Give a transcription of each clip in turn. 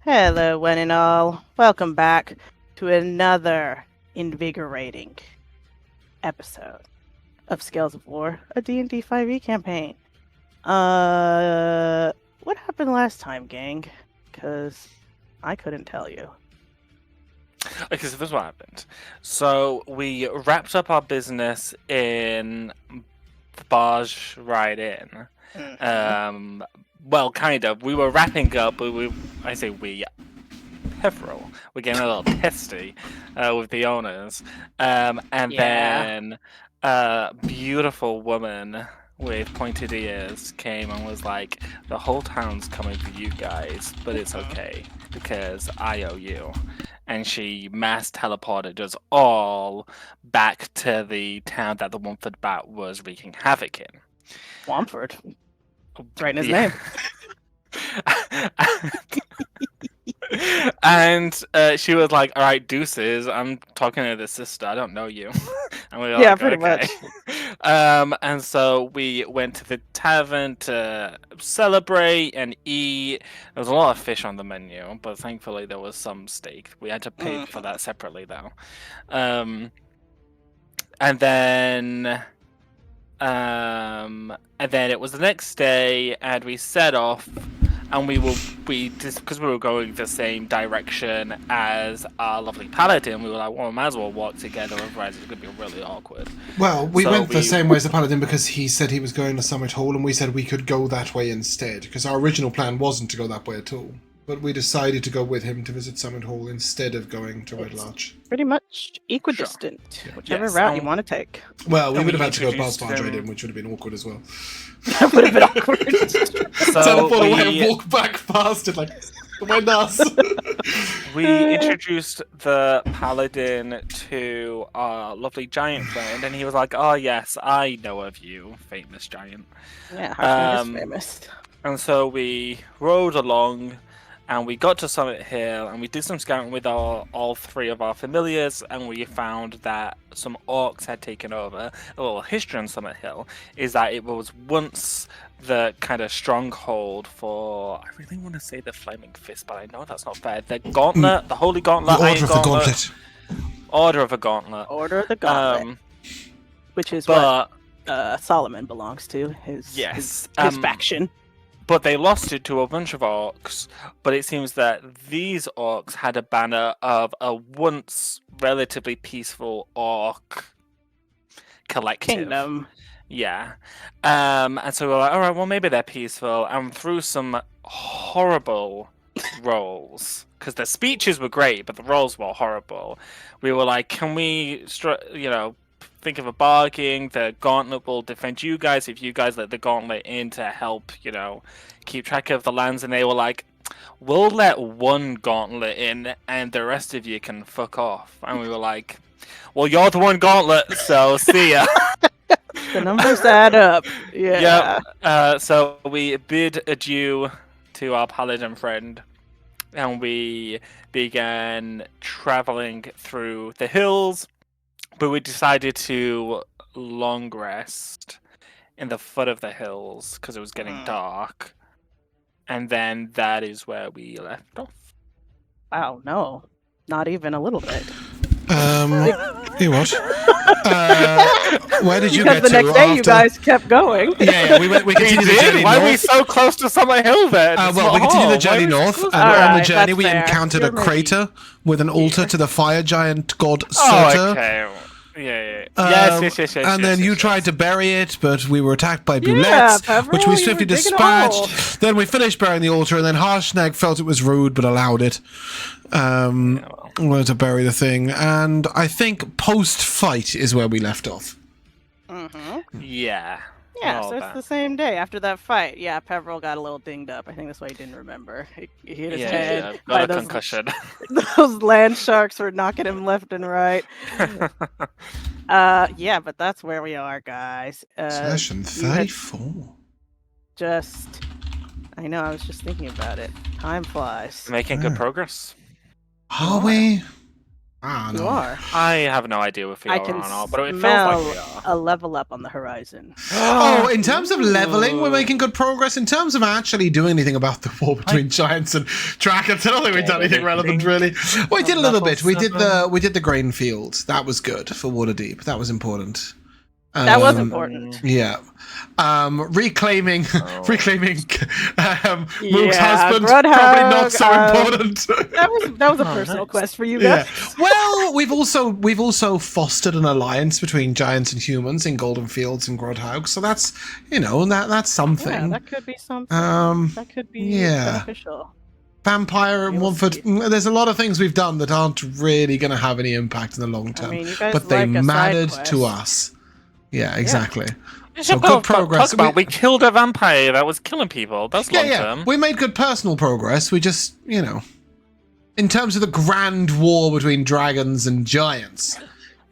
Hello, one and all. Welcome back to another invigorating episode of Scales of War, a D&D 5e campaign. What happened last time, gang? Because I couldn't tell you. Okay, so this is what happened. So we wrapped up our business in the barge ride in. Well, kind of. We were wrapping up, but Peverell. We're getting a little testy with the owners. And then a beautiful woman with pointed ears came and was like, the whole town's coming for you guys, but it's okay because I owe you. And she mass teleported us all back to the town that the Womford Bat was wreaking havoc in. Womford. It's right in his name. And she was like, all right, deuces, I'm talking to the sister, I don't know you. And we were Yeah, like, pretty okay. much. And so we went to the tavern to celebrate and eat. There was a lot of fish on the menu, but thankfully there was some steak. We had to pay for that separately though. And then it was the next day, and we set off, and because we were going the same direction as our lovely paladin, we were like, well, we might as well walk together, otherwise it's gonna be really awkward. Well, we went the same way as the paladin because he said he was going to Summit Hall, and we said we could go that way instead, because our original plan wasn't to go that way at all. But we decided to go with him to visit Summit Hall instead of going to Red Lodge. Pretty much equidistant, whichever route you want to take. Well, we would have had to go past Barge Ride in, which would have been awkward as well. That would have been awkward. Teleport away and walk back past it like, why not? We introduced the paladin to our lovely giant friend, and he was like, oh yes, I know of you, famous giant. Yeah, Harshnag is famous. And so we rode along, and we got to Summit Hill, and we did some scouting with all three of our familiars, and we found that some orcs had taken over. A little history on Summit Hill is that it was once the kind of stronghold for, I really want to say the Flaming Fist, but I know that's not fair. The Gauntlet, the Holy Gauntlet, the Order of the Gauntlet. Order of the Gauntlet. Order of the Gauntlet. Which is what Solomon belongs to, his faction. But they lost it to a bunch of orcs, but it seems that these orcs had a banner of a once relatively peaceful orc collective. Kingdom. Yeah. And so we're like, all right, well, maybe they're peaceful. And through some horrible rolls, because the speeches were great, but the rolls were horrible, we were like, can we, think of a bargain? The gauntlet will defend you guys if you guys let the gauntlet in to help, keep track of the lands. And they were like, we'll let one gauntlet in and the rest of you can fuck off. And we were like, well, you're the one gauntlet, so see ya. The numbers add up. Yeah. Yep. So we bid adieu to our paladin friend, and we began traveling through the hills. But we decided to long rest in the foot of the hills because it was getting dark. And then that is where we left off. Wow, no. Not even a little bit. You what? Where did you get to? Because the next day you guys kept going. Yeah, we continued the journey Why north. are we so close to Summit Hill then? Well, we continued the journey north, and on the journey we encountered a crater with an altar to the fire giant god Surtur. Oh, okay. Yeah. Yes. And then you tried to bury it, but we were attacked by bullets, which we swiftly dispatched. Then we finished burying the altar, and then Harshnag felt it was rude, but allowed it. To bury the thing, and I think post-fight is where we left off. Yeah. Yeah, so it's the same day after that fight. Yeah, Peverell got a little dinged up. I think that's why he didn't remember. He hit his head. Got a concussion. Those land sharks were knocking him left and right. Yeah, but that's where we are, guys. Session 34. I know, I was just thinking about it. Time flies. Making good progress. Are we? Ah, You no. are. I have no idea if we I are can or not, but it feels smell like we are. a level up on the horizon. Oh, in terms of leveling, we're making good progress. In terms of actually doing anything about the war between giants and dragons, I don't think we've done anything relevant, really. We did a little bit. We did the grain fields. That was good for Waterdeep. That was important. That was important. Yeah. Reclaiming Moog's Yeah, husband, Grudhog, probably not so important. That was a personal quest for you guys. Well, we've also fostered an alliance between giants and humans in Golden Fields and Grudhog, so that's that's something. Yeah, that could be something. That could be beneficial. Vampire and Womford. There's a lot of things we've done that aren't really going to have any impact in the long term, you guys but they like a mattered side to quest. us. Yeah, exactly. Yeah. So good progress. We killed a vampire that was killing people. That's long term. We made good personal progress. We just, in terms of the grand war between dragons and giants.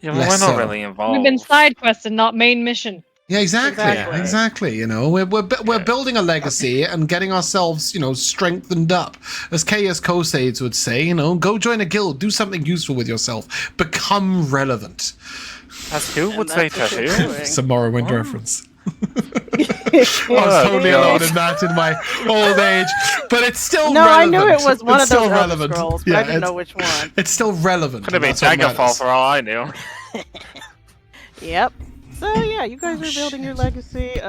Yeah, well, we're not really involved. We've been side quests and not main mission. Yeah, exactly. We're building a legacy and getting ourselves, strengthened up. As Chaos Kosades would say, go join a guild, do something useful with yourself, become relevant. As who would say to who? Some Morrowind reference. I was totally alone in that in my old age, but it's still relevant. I knew it was one of those relevant. Scrolls, but I didn't know which one. It's still relevant. Could have been Daggerfall for all I knew. Yep. So yeah, you guys are building your legacy.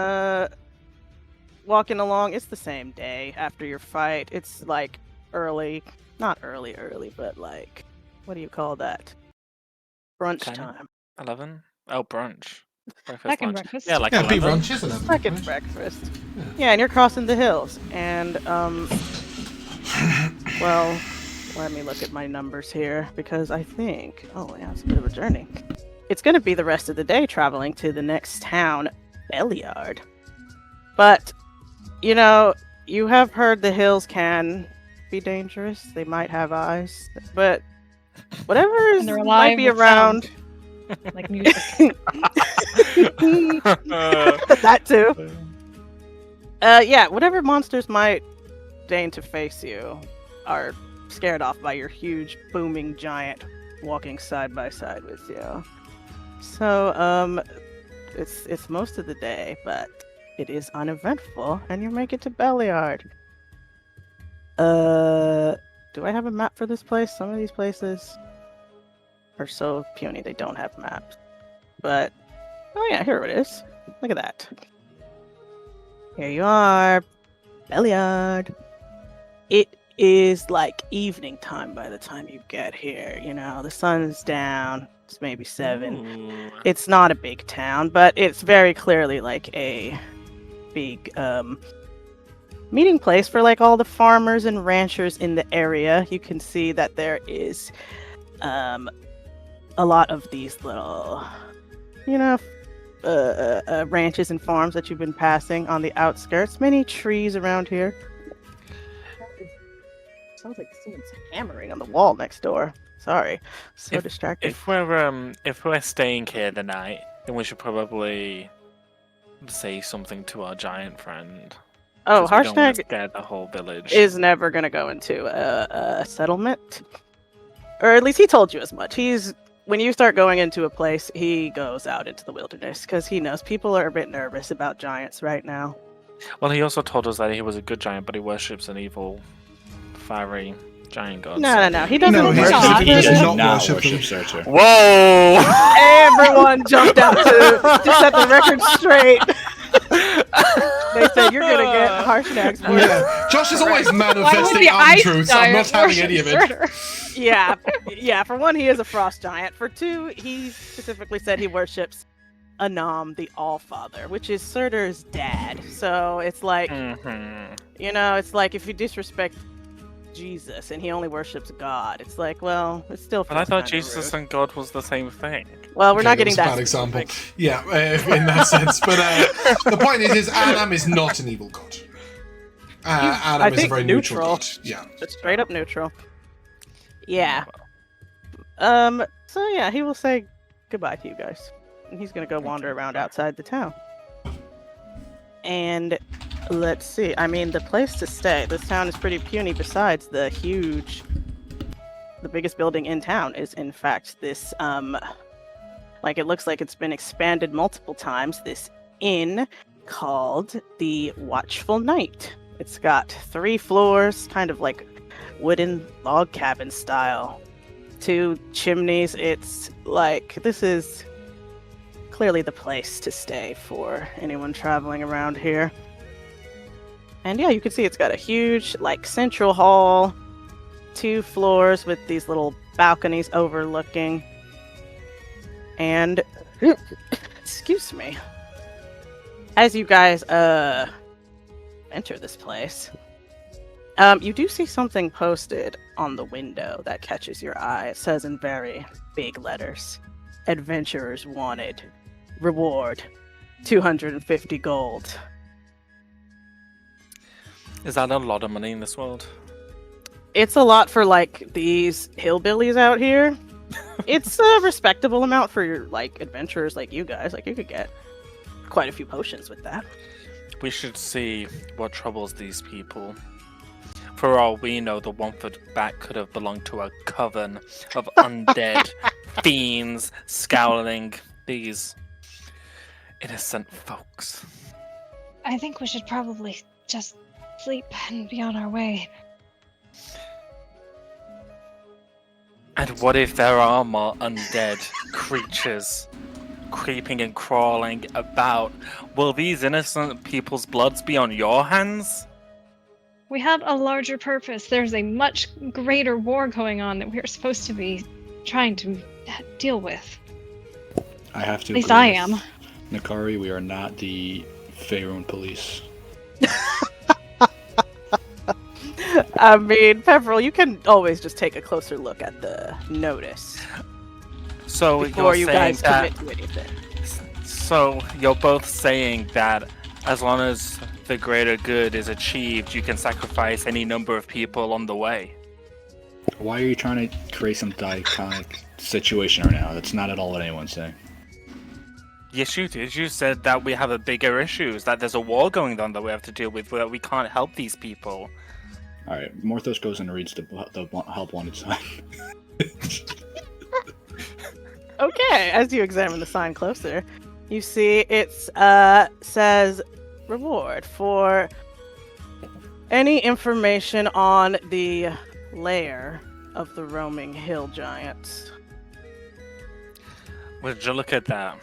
Walking along. It's the same day after your fight. It's like early, not early, but like, what do you call that? Brunch time. 11? Oh, brunch. Second breakfast. Yeah, like brunch is 11. Second breakfast. Yeah, and you're crossing the hills. And, well, let me look at my numbers here, because I think, it's a bit of a journey. It's going to be the rest of the day traveling to the next town, Belliard. But, you have heard the hills can be dangerous. They might have eyes. But whatever might be around... Like music. That too. Whatever monsters might deign to face you are scared off by your huge booming giant walking side by side with you. So it's most of the day, but it is uneventful, and you make it to Belliard. Do I have a map for this place? Some of these places are so puny they don't have maps. But, here it is. Look at that. Here you are. Belliard. It is like evening time by the time you get here. The sun's down. It's maybe 7. Ooh. It's not a big town, but it's very clearly like a big meeting place for like all the farmers and ranchers in the area. You can see that there is a lot of these little, ranches and farms that you've been passing on the outskirts. Many trees around here. Sounds like someone's hammering on the wall next door. Sorry, so distracted. If we're staying here the night, then we should probably say something to our giant friend. Oh, Harshnag scared the whole village. Is never gonna go into a settlement, or at least he told you as much. When you start going into a place, he goes out into the wilderness because he knows people are a bit nervous about giants right now. Well, he also told us that he was a good giant, but he worships an evil, fiery giant god. No. He doesn't he does not worship Searcher. Whoa! Everyone jumped out to set the record straight. They said you're gonna get Harshnag's voice. Yeah. Josh is always manifesting untruths. I'm not having any of it. Yeah. For one, he is a frost giant. For two, he specifically said he worships Anam, the Allfather, which is Surtur's dad. So it's like, it's like if you disrespect Jesus and he only worships God, it's like, well, it's still. But I thought Jesus and God was the same thing. Well, we're not getting that. Bad example. Yeah, in that sense. But the point is Anam is not an evil god. Anam is a very neutral god. Yeah, just straight up neutral. Yeah. So yeah, he will say goodbye to you guys, and he's gonna go wander around outside the town. And let's see. I mean, the place to stay. This town is pretty puny. Besides the the biggest building in town is in fact this like it looks like it's been expanded multiple times, this inn called the Watchful Night. It's got 3 floors, kind of like wooden log cabin style, 2 chimneys. It's like, this is clearly the place to stay for anyone traveling around here. And yeah, you can see it's got a huge like central hall, 2 floors with these little balconies overlooking. And excuse me, as you guys enter this place, you do see something posted on the window that catches your eye. It says in very big letters, "Adventurers wanted. Reward, 250 gold." Is that a lot of money in this world? It's a lot for like these hillbillies out here. It's a respectable amount for your like adventurers like you guys. Like you could get quite a few potions with that. We should see what troubles these people. For all we know, the Womford bat could have belonged to a coven of undead fiends scowling these innocent folks. I think we should probably just sleep and be on our way. And what if there are more undead creatures creeping and crawling about? Will these innocent people's bloods be on your hands? We have a larger purpose. There's a much greater war going on that we're supposed to be trying to deal with. I have to. At least agree I with am. Nikari, we are not the Faerun police. I mean, Peverell, you can always just take a closer look at the notice So before you're you saying guys that. commit to anything. So you're both saying that as long as the greater good is achieved, you can sacrifice any number of people on the way. Why are you trying to create some dichotic situation right now? That's not at all what anyone's saying. Yes, you did. You said that we have a bigger issues, that there's a war going on that we have to deal with, that we can't help these people. Alright, Morthos goes and reads the help wanted sign. Okay, as you examine the sign closer, you see it says reward for any information on the lair of the roaming hill giants. Would you look at that?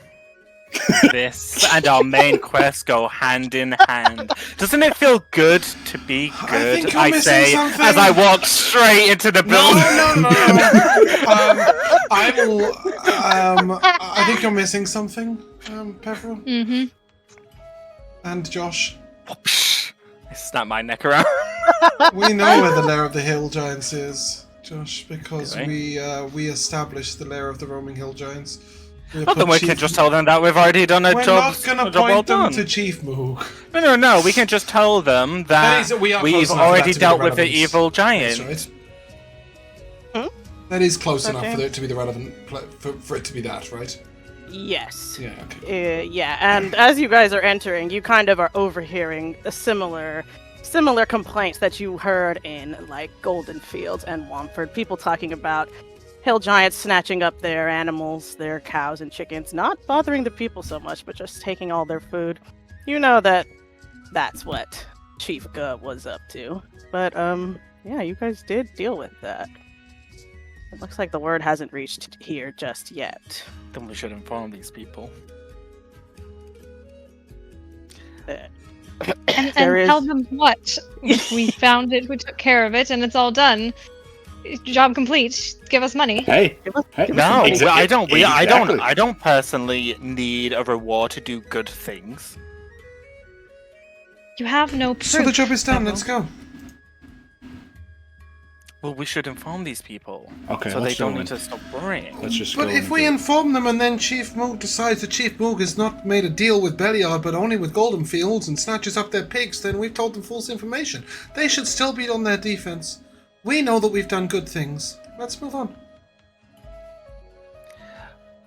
This and our main quest go hand in hand. Doesn't it feel good to be good? think you're I missing say something. as I walk straight into the building. No. I think you're missing something, Peverell Mm-hmm. and Josh. I snap my neck around. We know where the lair of the hill giants is, Josh, because Really? we established the lair of the roaming hill giants. Well, then we can just tell them that we've already done a We're job. not gonna a job well point them done. to Chief Moog. No. We can just tell them that We are we've close enough for already that to be dealt the with the relevance. evil That's giant. right. That is close enough Okay. for it to be the relevant for it to be that, right? Yes. Yeah. Okay. Yeah, and as you guys are entering, you kind of are overhearing the similar complaints that you heard in like Golden Fields and Womford. People talking about hill giants snatching up their animals, their cows and chickens, not bothering the people so much, but just taking all their food. You know that's what Chief Guh was up to. But yeah, you guys did deal with that. It looks like the word hasn't reached here just yet. Then we should inform these people. And There is- tell them what? We found it, we took care of it, and it's all done. Job complete. Give us money. Hey! Give us- Hey! give us No, some- I don't. Exactly. I don't personally need a reward to do good things. You have no proof. So the job is done. Peverell. Let's go. Well, we should inform these people Okay, so they let's don't go need in. to stop worrying. Let's just But go if and we do- inform them and then Chief Moog decides that Chief Moog has not made a deal with Beliard but only with Golden Fields and snatches up their pigs, then we've told them false information. They should still be on their defense. We know that we've done good things. Let's move on.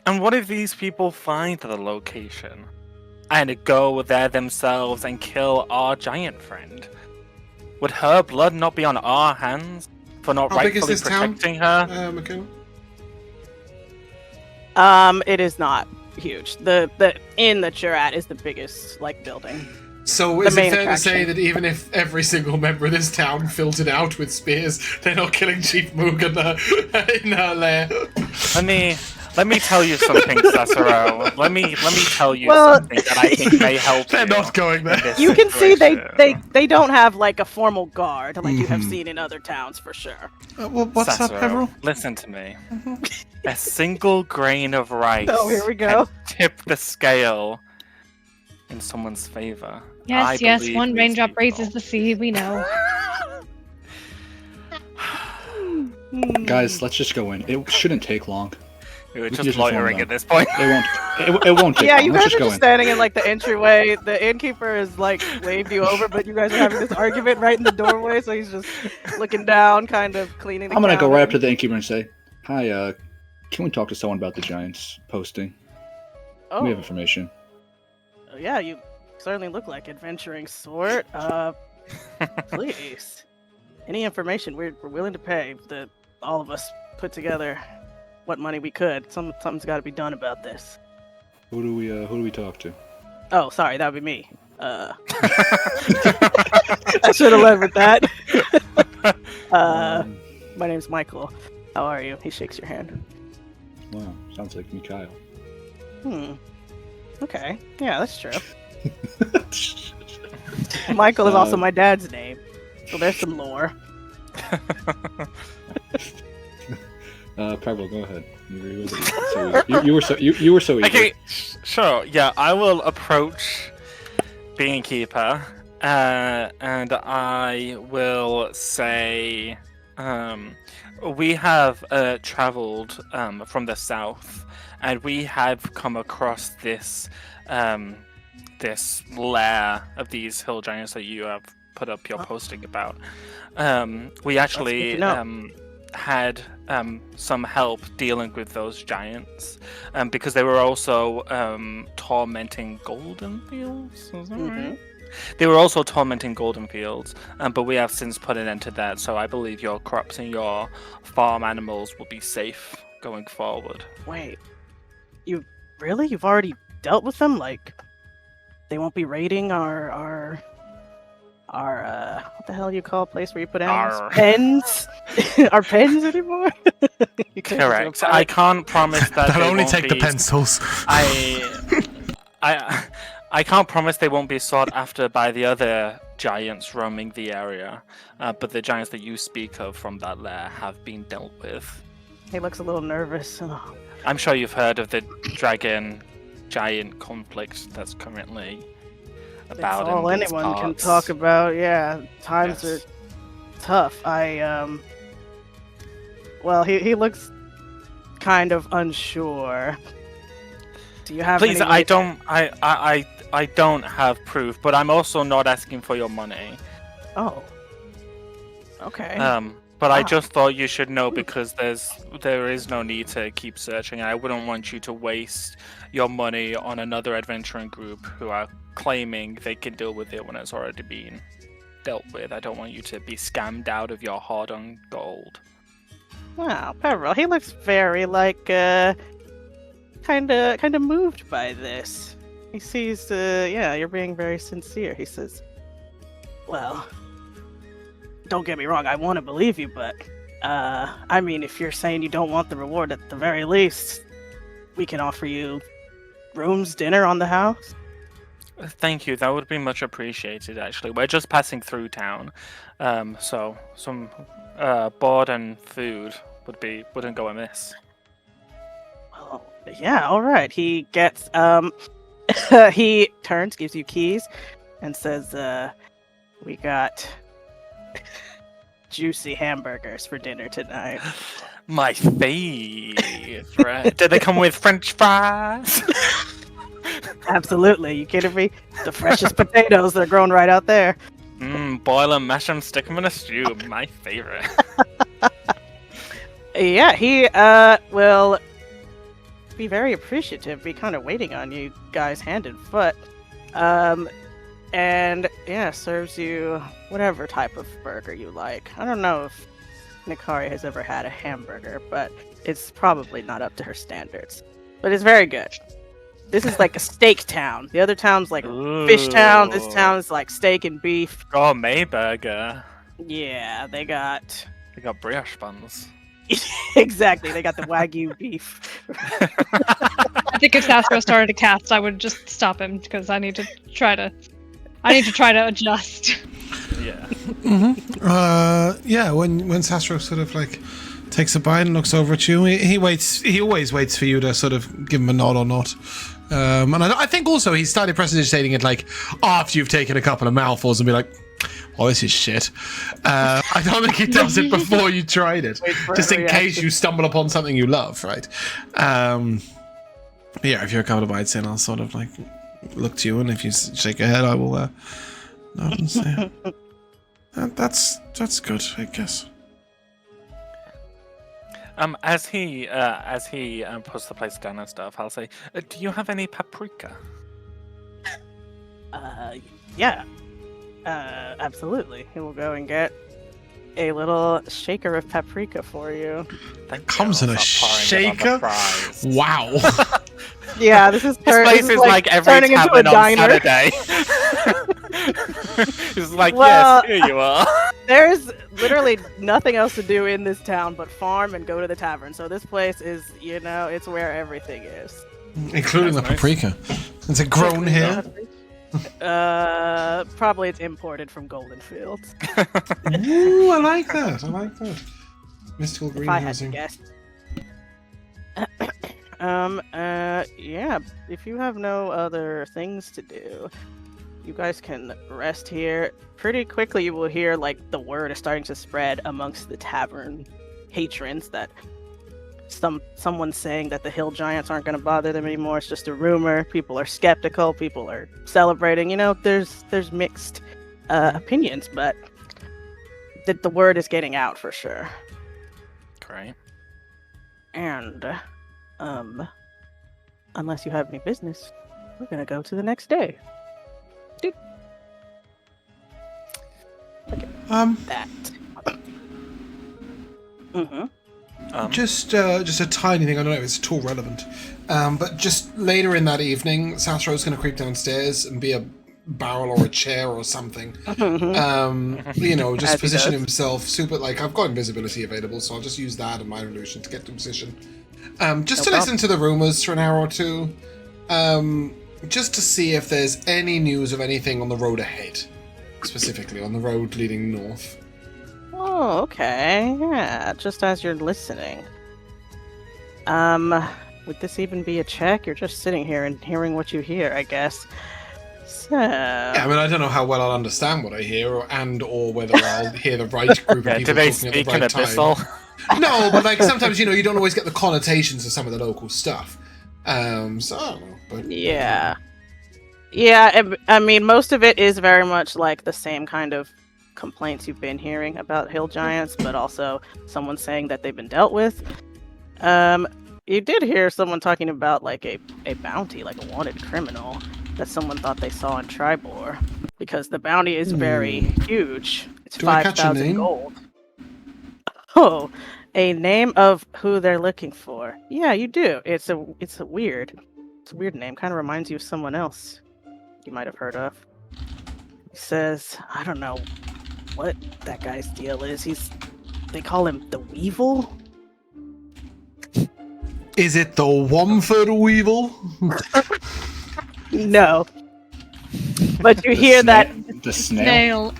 And what if these people find the location and go there themselves and kill our giant friend? Would her blood not be on our hands? for not How big is rightfully this town? protecting her. Mikayla? It is not huge. The inn that you're at is the biggest building. So The is it main fair to say attraction. that even if every single member of this town filtered out with spears, they're not killing Chief Moog in her lair? Let me tell you something, Sassuro. Let me tell you Well- something that I think may help They're you not going there. in this You can see situation. they don't have a formal guard like you have Mhm. seen in other towns for sure. What's up, Sassuro, Peverell? listen to me. A single grain of rice Oh, here we go. can tip the scale in someone's favor. Yes, I yes, believe one these raindrop people. raises the sea, we know. Guys, let's just go in. It shouldn't take long. We were We can just just inform loitering them. at this point. It won't take Yeah, long. you Let's guys just are go just in. standing in the entryway. The innkeeper is waved you over, but you guys are having this argument right in the doorway, so he's just looking down, kind of cleaning the I'm gonna go right up counter. to the innkeeper and say, "Hi, can we talk to someone about the Giants posting? Oh, We have information." yeah, you certainly look like adventuring sort. Please. Any information we're willing to pay. All of us put together what money we could. Something's got to be done about this. Who do we talk to? Oh, sorry, that would be me. I should have led with that. My name's Michael. How are you? He shakes your hand. Wow, sounds like Mikayla. Okay. Yeah, that's true. Michael is also my dad's name, so there's some lore. Peverell, go ahead. You were so eager. Okay, sure. Yeah, I will approach the innkeeper, and I will say, we have traveled from the south, and we have come across this this lair of these hill giants that you have put up your posting about. We actually good to know. had some help dealing with those giants because they were also tormenting golden fields. Is that right? They were also tormenting golden fields, but we have since put an end to that. So I believe your crops and your farm animals will be safe going forward. Wait, you've already dealt with them? They won't be raiding our what the hell do you call a place where you put animals? Our- Pens? Our pens anymore? You can't just Correct. go I can't promise that They'll they only won't take the be- pencils. I can't promise they won't be sought after by the other giants roaming the area, but the giants that you speak of from that lair have been dealt with. He looks a little nervous. Oh, I'm sure you've heard of the dragon giant conflict that's currently it's about. all in these anyone can parts. talk about. Yeah, times Yes. are tough. Well, he looks kind of unsure. Do you have Please, any way I don't have proof, but I'm also not asking for your money. Oh. Okay. But I Ah. just thought you should know because there is no need to keep searching. I wouldn't want you to waste your money on another adventuring group who are claiming they can deal with it when it's already been dealt with. I don't want you to be scammed out of your hard-earned gold. Wow, Peverell, he looks very kind of moved by this. He sees, you're being very sincere. He says, "Well, don't get me wrong, I want to believe you, but I mean, if you're saying you don't want the reward, at the very least, we can offer you rooms, dinner on the house." Thank you. That would be much appreciated. Actually, we're just passing through town, so some board and food wouldn't go amiss. Well, yeah, all right. He gets he turns, gives you keys, and says, "We got juicy hamburgers for dinner tonight." My favorite. Did they come with French fries? Absolutely. You kidding me? The freshest potatoes. They're grown right out there. Boil them, mash them, stick them in a stew. My favorite. Yeah, he will be very appreciative, be kind of waiting on you guys hand and foot. And yeah, serves you whatever type of burger you like. I don't know if Nikari has ever had a hamburger, but it's probably not up to her standards. But it's very good. This is like a steak town. The other town's like fish town. This town is like steak and beef. Gourmet burger. Yeah, they got brioche buns. exactly. They got the Wagyu beef. I think if Sassuro started to cast, I would just stop him because I need to try to adjust. Yeah. Yeah, when Sassuro sort of like takes a bite and looks over at you, he waits. He always waits for you to sort of give him a nod or not. And I think also he started precipitating it like after you've taken a couple of mouthfuls and be like, "Oh, this is shit." I don't think he does it before you tried it, just in case you stumble upon something you love, right? Yeah, if you're a couple of bites in, I'll sort of like look to you, and if you shake your head, I will nod and say, "That's good, I guess." As he puts the place down and stuff, I'll say, "Do you have any paprika?" Yeah. Absolutely. He will go and get a little shaker of paprika for you. Comes in a shaker? Wow. Yeah, this place is like every turning into a tavern on diner. Saturday. It's like, Well, yes, here you are. There's literally nothing else to do in this town but farm and go to the tavern. So this place is, it's where everything is. Including That's the paprika. Is it grown here? Probably it's imported from Golden Fields. Ooh, I like that. Mystical If I had to greenhousing. guess. Yeah, if you have no other things to do, you guys can rest here. Pretty quickly you will hear, like, the word is starting to spread amongst the tavern patrons that someone's saying that the hill giants aren't going to bother them anymore. It's just a rumor. People are skeptical. People are celebrating. There's mixed opinions, but the word is getting out for sure. Great. And unless you have any business, we're gonna go to the next day. That. Just a tiny thing. I don't know if it's at all relevant, but just later in that evening, Sassuro's going to creep downstairs and be a barrel or a chair or something. Just As he position does. himself. Super. Like, I've got invisibility available, so I'll just use that and my illusion to get to position. Just to listen to the rumors for an hour or two. Just to see if there's any news of anything on the road ahead, specifically on the road leading north. Oh, okay. Yeah, just as you're listening. Would this even be a check? You're just sitting here and hearing what you hear, I guess. So... Yeah, I mean, I don't know how well I'll understand what I hear, or whether I'll hear the right group of Yeah, people do they talking speak at in the right time. abyssal? No, but like sometimes you don't always get the connotations of some of the local stuff. So I don't know. But Yeah. Yeah, I mean, most of it is very much like the same kind of complaints you've been hearing about hill giants, but also someone saying that they've been dealt with. You did hear someone talking about like a bounty, like a wanted criminal that someone thought they saw in Triboar, because the bounty is very huge. It's Do I catch a 5,000 name? gold. Oh, a name of who they're looking for. Yeah, you do. It's a weird name. Kind of reminds you of someone else you might have heard of. He says, I don't know what that guy's deal is. They call him the Weevil? is it the Womford Weevil? No. But you hear that The snail.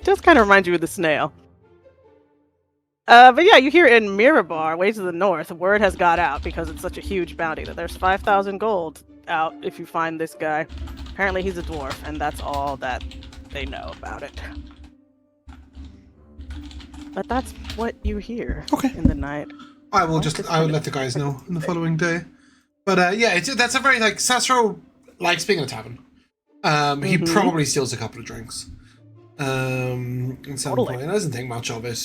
just kind of reminds you of the snail. But yeah, you hear in Mirabar, way to the north, word has got out because it's such a huge bounty that there's 5,000 gold out if you find this guy. Apparently he's a dwarf, and that's all that they know about it. But that's what you hear in the night. I will let the guys know in the following day. But that's a very like Sassuro likes being in a tavern. He probably steals a couple of drinks. At some point, he doesn't think much of it.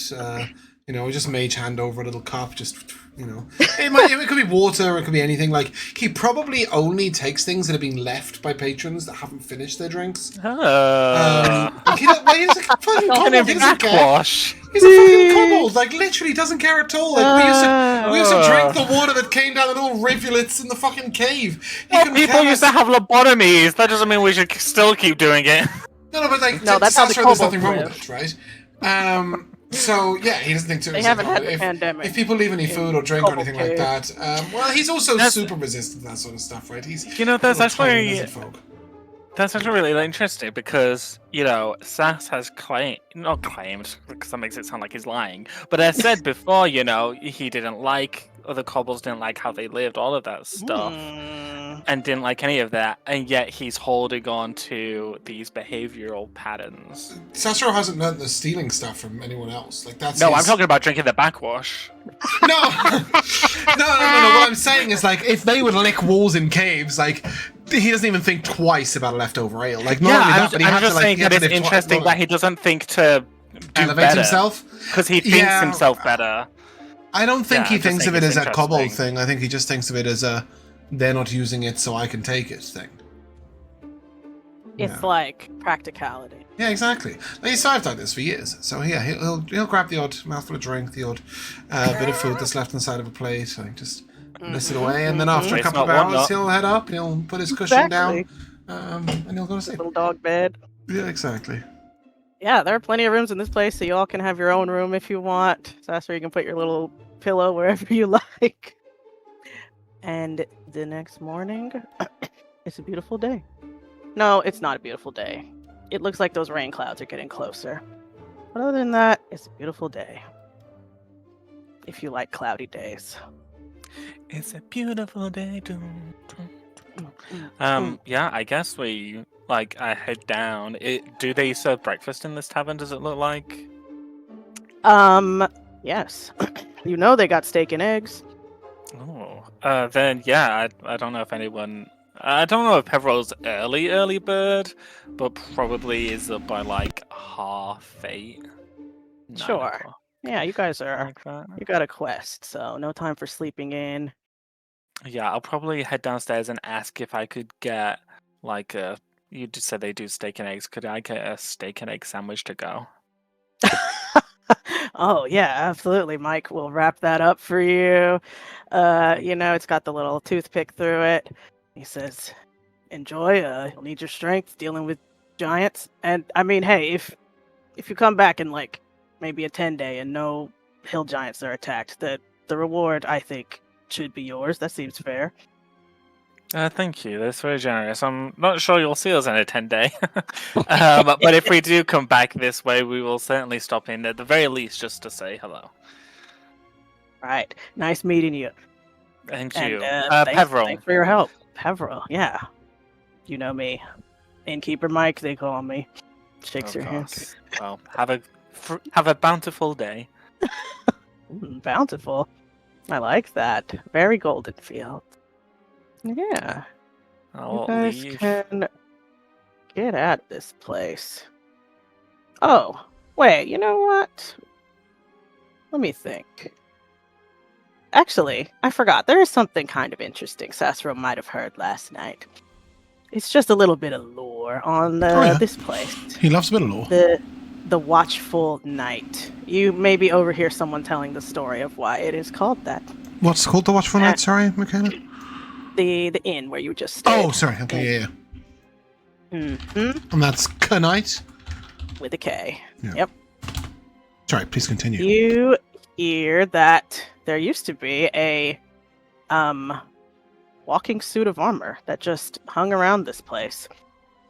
You know, just mage hand over a little cup, just, you know. It could be water, it could be anything. Like, he probably only takes things that have been left by patrons that haven't finished their drinks. Like he's a fucking kobold, he doesn't care. Backwash. He's a fucking kobold, like, literally doesn't care at all. Like, we used to drink the water that came down the little rivulets in the fucking cave. Well, people used to have lobotomies. That doesn't mean we should still keep doing it. No, but like, No, that's how the Sassuro, there's kobolds nothing wrong live. with it, right? So yeah, he doesn't think too. They haven't had the pandemic. If people leave any food or drink or anything like Cave. that, well, he's also super resistant to that sort of stuff, right? He's You know, that's a little tiny actually lizard folk. that's actually really interesting because you know Sass has not claimed because that makes it sound like he's lying, but as said before, you know, he didn't like other kobolds, didn't like how they lived, all of that stuff. And didn't like any of that, and yet he's holding on to these behavioral patterns. Sassuro hasn't learned the stealing stuff from anyone else. Like that's No, his... I'm talking about drinking the backwash. No. What I'm saying is, like, if they would lick walls in caves, like, he doesn't even think twice about a leftover ale. Like, not only that, but he I'm has just to, like, saying he has that to it's live interesting that he doesn't think to do elevate better himself. because he thinks himself better. I don't think Yeah, he I'm just thinks of saying it it's as a kobold interesting. thing. I think he just thinks of it as a they're not using it, so I can take it thing. It's Yeah. like practicality. Yeah, exactly. Like, he's survived like this for years. So yeah, he'll grab the odd mouthful of drink, the odd bit of food that's left on the side of a plate, like just list it away, and then after a It's couple of not one hours, nut. he'll head up, he'll put his cushion down, Exactly. and he'll go to sleep. Little dog bed. Yeah, exactly. Yeah, there are plenty of rooms in this place, so you all can have your own room if you want. So that's where you can put your little pillow wherever you like. And the next morning, it's a beautiful day. No, it's not a beautiful day. It looks like those rain clouds are getting closer. But other than that, it's a beautiful day. If you like cloudy days. It's a beautiful day. Yeah, I guess we I head down. Do they serve breakfast in this tavern? Does it look like? Yes. You know they got steak and eggs. Oh, then yeah, I don't know if anyone. I don't know if Peverell's early bird, but probably is up by like 8:30. 9 Sure. o'clock, Yeah, you guys are. like that. You got a quest, so no time for sleeping in. Yeah, I'll probably head downstairs and ask if I could get like a. You just said they do steak and eggs. Could I get a steak and egg sandwich to go? Oh yeah, absolutely. Mike will wrap that up for you. It's got the little toothpick through it. He says, "Enjoy. You'll need your strength dealing with giants." And I mean, hey, if you come back in like maybe a 10-day and no hill giants are attacked, the reward I think should be yours. That seems fair. Thank you. That's very generous. I'm not sure you'll see us in a 10-day. But if we do come back this way, we will certainly stop in at the very least just to say hello. Right. Nice meeting you. Thank And you. Peverell. Peverell. Thanks for your help. Peverell, yeah. You know me. Innkeeper Mike, they call me. Shakes Of your hand. course. Well, have a bountiful day. Bountiful. I like that. Very golden field. Yeah. I'll You guys leave. can get at this place. Oh, wait, you know what? Let me think. Actually, I forgot. There is something kind of interesting Sassuro might have heard last night. It's just a little bit of lore on this place. He loves a bit of lore. The Watchful Night. You maybe overhear someone telling the story of why it is called that. What's called the Watchful Night? Sorry, Mikayla. The inn where you just stayed. Oh, sorry. Okay, yeah. Mm-hmm. And that's Knight. With a K. Yeah. Yep. Sorry, please continue. You hear that there used to be a walking suit of armor that just hung around this place.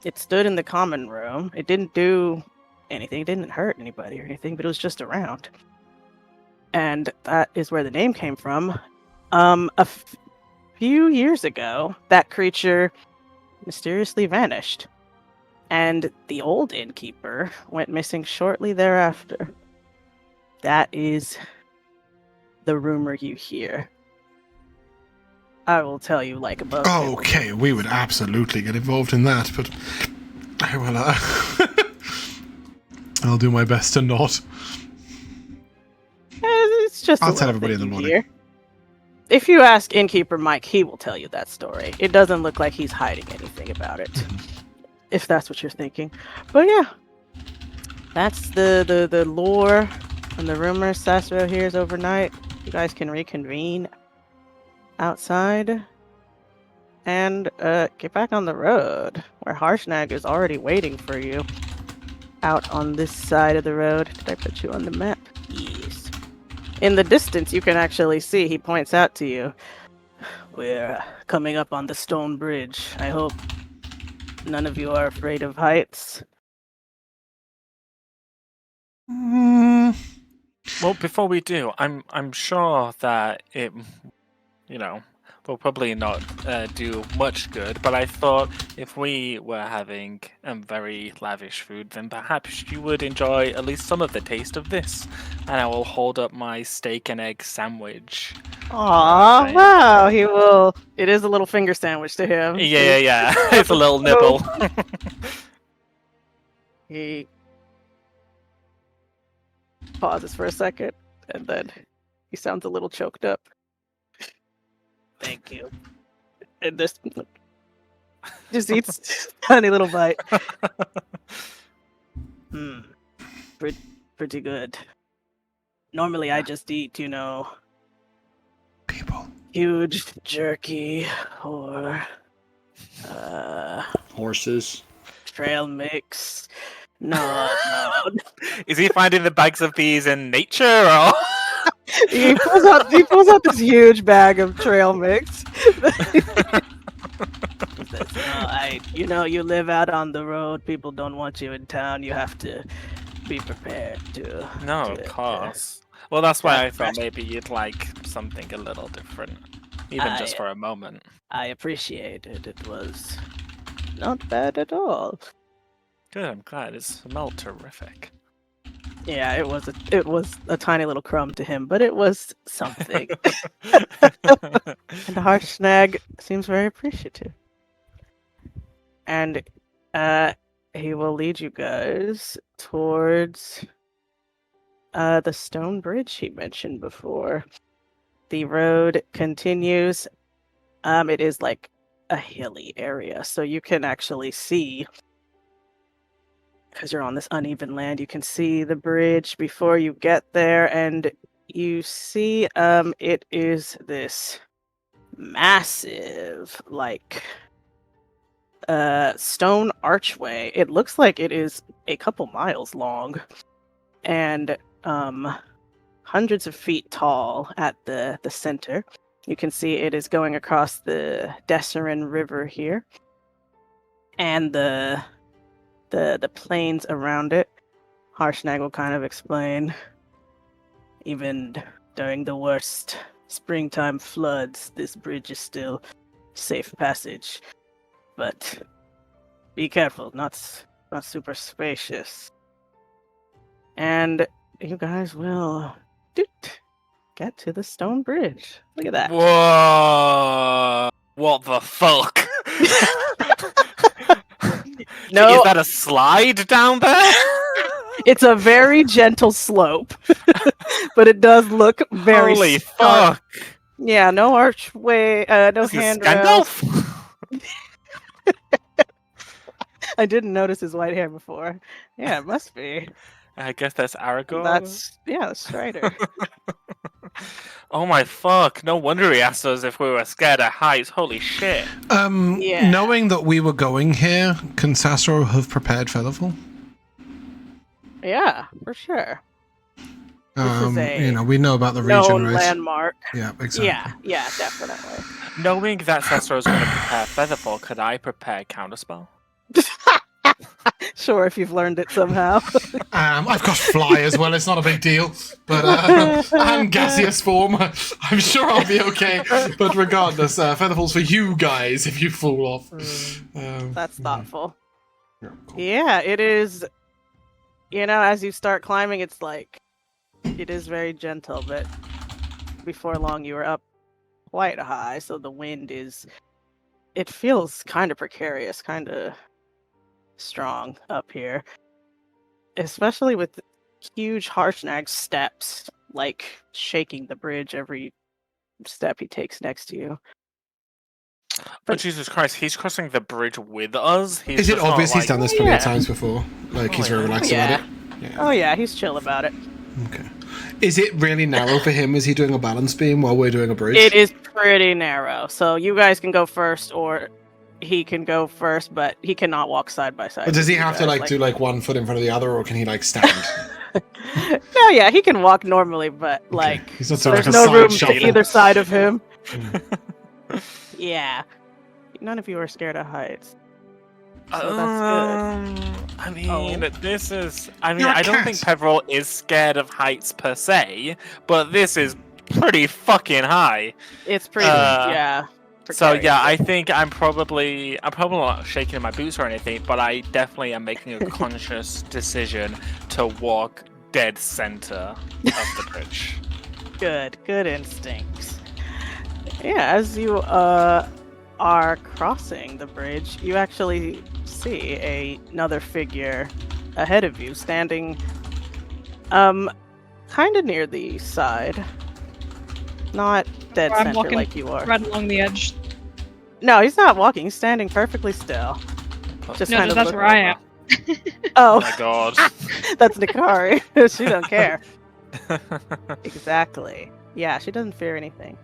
It stood in the common room. It didn't do anything. It didn't hurt anybody or anything, but it was just around. And that is where the name came from. A few years ago, that creature mysteriously vanished. And the old innkeeper went missing shortly thereafter. That is the rumor you hear. I will tell you like above. Okay, we would absolutely get involved in that, but I will. I'll do my best to not. just a I'll tell little everybody in the thing morning. here. If you ask Innkeeper Mike, he will tell you that story. It doesn't look like he's hiding anything about it, if that's what you're thinking. But yeah, that's the lore and the rumors Sassuro hears overnight. You guys can reconvene outside and get back on the road, where Harshnag is already waiting for you. Out on this side of the road. Did I put you on the map? Yes. In the distance, you can actually see, he points out to you, we're coming up on the stone bridge. I hope none of you are afraid of heights. Mm, Well, before we do, I'm sure that it, will probably not do much good. But I thought if we were having very lavish food, then perhaps you would enjoy at least some of the taste of this. And I will hold up my steak and egg sandwich. Aw, Okay. wow, he will. It is a little finger sandwich to him. Yeah. It's a little nibble. He pauses for a second, and then he sounds a little choked up. Thank you. And just eats a tiny little bite. Pretty good. Normally I just eat, people. huge jerky or Horses. trail mix. No. Is he finding the bags of these in nature or? He pulls out this huge bag of trail mix. He says, you live out on the road. People don't want you in town. You have to be prepared to. No, to- of to- course. Well, that's why I thought Fresh. maybe you'd like something a little different, even just for a moment. I appreciate it. It was not bad at all. Good, I'm glad. It smelled terrific. Yeah, it was a tiny little crumb to him, but it was something. And Harshnag seems very appreciative. And he will lead you guys towards the stone bridge he mentioned before. The road continues. It is like a hilly area, so you can actually see, because you're on this uneven land, you can see the bridge before you get there, and you see it is this massive, stone archway. It looks like it is a couple miles long and hundreds of feet tall at the center. You can see it is going across the Desserin River here, and the plains around it. Harshnag will kind of explain. Even during the worst springtime floods, this bridge is still safe passage. But be careful, not super spacious. And you guys will get to the stone bridge. Look at that. Whoa! What the fuck? No, Is that a slide down there? it's a very gentle slope, but it does look very Holy stark. fuck! Yeah, no archway, no This is handrails. Gandalf. I didn't notice his white hair before. Yeah, it must be. I guess that's Aragorn. That's Strider. Oh my fuck! No wonder he asked us if we were scared of heights. Holy shit! Yeah. Knowing that we were going here, can Sassuro have prepared Featherfall? Yeah, for sure. is a We know about the region, Known right? landmark. Yeah, exactly. Yeah, definitely. Knowing that Sassuro's going to prepare Featherfall, could I prepare Counterspell? Sure, if you've learned it somehow. I've got fly as well. It's not a big deal, but and gaseous form. I'm sure I'll be okay. But regardless, Featherfall's for you guys if you fall off. That's thoughtful. Yeah, cool. Yeah, it is. As you start climbing, it's like it is very gentle, but before long you are up quite high, so the wind it feels kind of precarious, kind of strong up here, especially with huge Harshnag steps like shaking the bridge every step he takes next to you. But Jesus Christ, he's crossing the bridge with us. He's Is it just not obvious he's like- done this plenty of Yeah. times before? Like, he's very yeah. relaxed Oh, about yeah. it? Yeah. Oh yeah, he's chill about it. Okay. Is it really narrow for him? Is he doing a balance beam while we're doing a bridge? It is pretty narrow, so you guys can go first, or he can go first, but he cannot walk side by side. But does he with you have to, guys, like, do, like, one foot in front of the other, or can he, like, stand? No, yeah, he can walk normally, but like He's not sort of there's like a no side room shuffle. to either side of him. Mm. Yeah, none of you are scared of heights, so that's good. I mean, this is. I mean, You're a I don't think cat. Peverell is scared of heights per se, but this is pretty fucking high. It's pretty, yeah. So yeah, I precarious. think I'm probably not shaking in my boots or anything, but I definitely am making a conscious decision to walk dead center of the bridge. Good instincts. Yeah, as you are crossing the bridge, you actually see another figure ahead of you, standing kind of near the side. Not dead I'm center walking like you are. right along the edge. No, he's not walking. He's standing perfectly still. Just No, kind of that's look- where I am. Oh Oh, my god. that's Nikari. She don't care. Exactly. Yeah, she doesn't fear anything.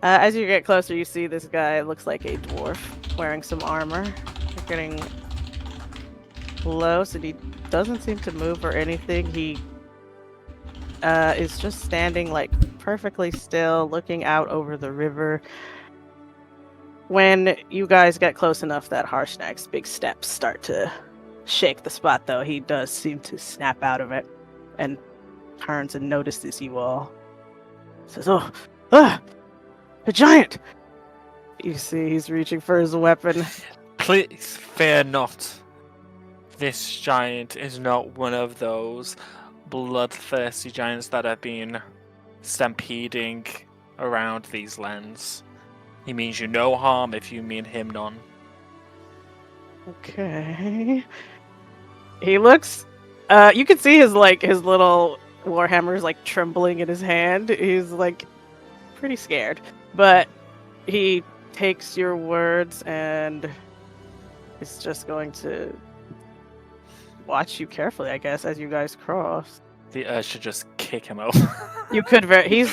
As you get closer, you see this guy looks like a dwarf wearing some armor. You're getting close, and he doesn't seem to move or anything. He is just standing like perfectly still, looking out over the river. When you guys get close enough that Harshnag's big steps start to shake the spot, though, he does seem to snap out of it and turns and notices you all. Says, "Oh, a giant!" You see he's reaching for his weapon. Please fear not. This giant is not one of those bloodthirsty giants that have been stampeding around these lands. He means you no harm if you mean him none. Okay. He looks. You can see his little warhammer's like trembling in his hand. He's like pretty scared, but he takes your words and is just going to watch you carefully, I guess, as you guys cross. The urge to just kick him over. You could he's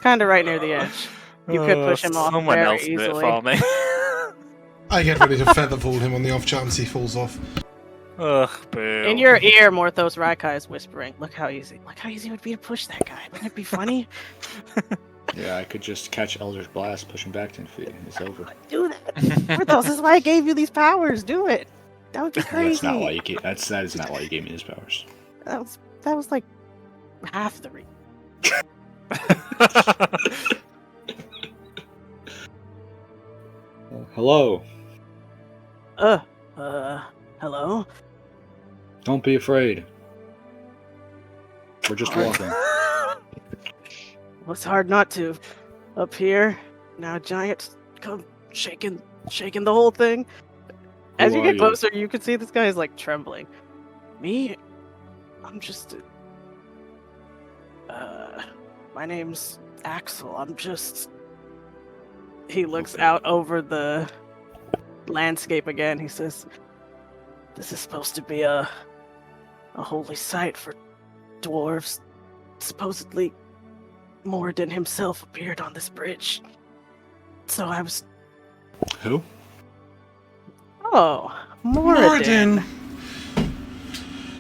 kind of right near the edge. You could push him off Someone very else do it easily. for me. I get ready to feather fall him on the off chance he falls off. Ugh, boo. In your ear, Morthos Raikai is whispering, "Look how easy it would be to push that guy. Wouldn't it be funny? Yeah, I could just catch Eldritch Blast, push him back 10 feet, and it's over. Do that, Morthos. This is why I gave you these powers. Do it. That would be crazy. That's not why you gave. That is not why you gave me these powers. That was like half the reason." Hello. Hello? Don't be afraid. We're just walking. Well, it's hard not to. Up here, now giants come shaking the whole thing. As Who you are get you? closer, you can see this guy is like trembling. Me? I'm just my name's Axel. I'm just He looks Okay. out over the landscape again. He says, "This is supposed to be a holy site for dwarves. Supposedly, Moradin himself appeared on this bridge. So I was... Who? Oh, Moradin.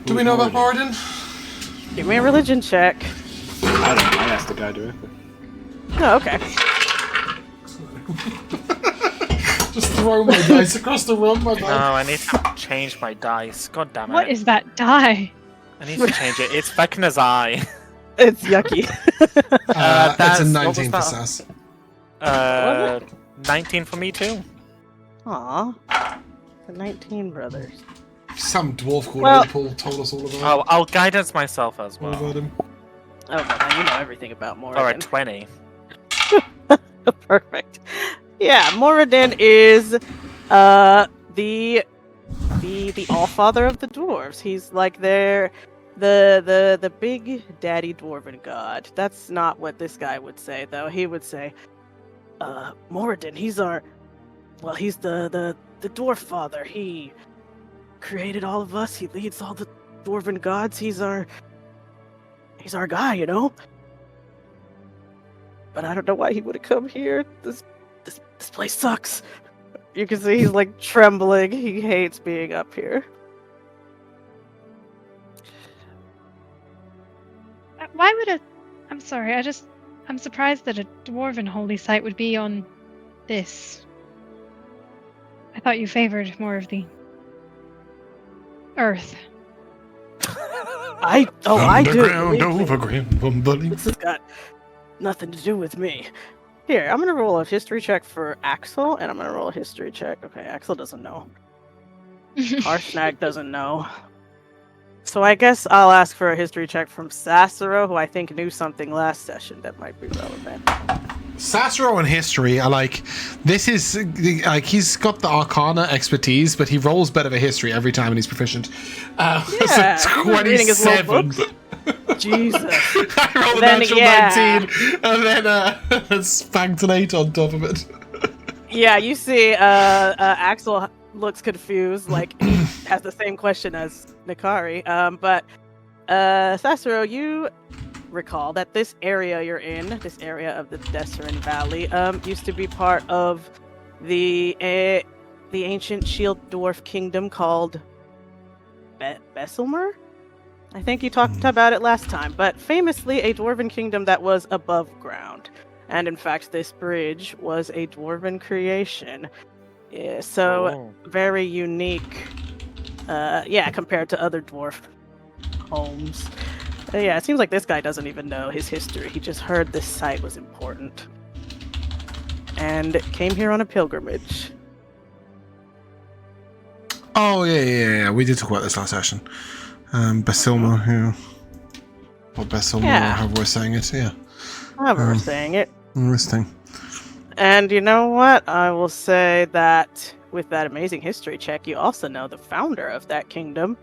Do we know about Moradin? Give me a religion check. I don't know. I asked the guy directly. Oh, okay. Just throw my dice across the room, my No, bad. I need to change my dice. God damn it. What is that die? I need to change it. It's Vecna's eye. It's yucky. It's that's- a what 19 for was Sass. 19 for me too. Aw. The 19 brothers. Some dwarf called Well- Paul told us all about Oh, I'll guidance myself as all well. about him. Okay, then you know everything about Moradin. Alright, 20. Perfect. Yeah, Moradin is the Allfather of the dwarves. He's like their The big daddy dwarven god. That's not what this guy would say, though. He would say, Moradin, he's the dwarf father. He created all of us. He leads all the dwarven gods. He's our guy, you know? But I don't know why he would have come here. This place sucks. You can see he's like trembling. He hates being up here. Why would I'm sorry, I'm surprised that a dwarven holy site would be on this. I thought you favored more of the earth. I do. Underground, overground, bumbling. This has got nothing to do with me. Here, I'm gonna roll a history check for Axel, and I'm gonna roll a history check. Okay, Axel doesn't know. Harshnag doesn't know. So I guess I'll ask for a history check from Sassuro, who I think knew something last session that might be relevant. Sassuro and history are like, this is like, he's got the Arcana expertise, but he rolls better for history every time and he's proficient. Yeah, so he's reading his little 27. books. Jesus. I rolled a Then, natural yeah. 19 and then spanked an 8 on top of it. Yeah, you see, Axel looks confused, like he has the same question as Nikari. But Sassuro, you recall that this area you're in, this area of the Desserin Valley, used to be part of the ancient shield dwarf kingdom called Besselmer? I think you talked about it last time, but famously a dwarven kingdom that was above ground. And in fact, this bridge was a dwarven creation. Yeah, so very unique, compared to other dwarf homes. Yeah, it seems like this guy doesn't even know his history. He just heard this site was important. And came here on a pilgrimage. Oh, yeah. We did talk about this last session. Bessilmer, yeah. Or Bessilmer, Yeah. or however we're saying it, yeah. However we're saying it. Interesting. And you know what? I will say that with that amazing history check, you also know the founder of that kingdom,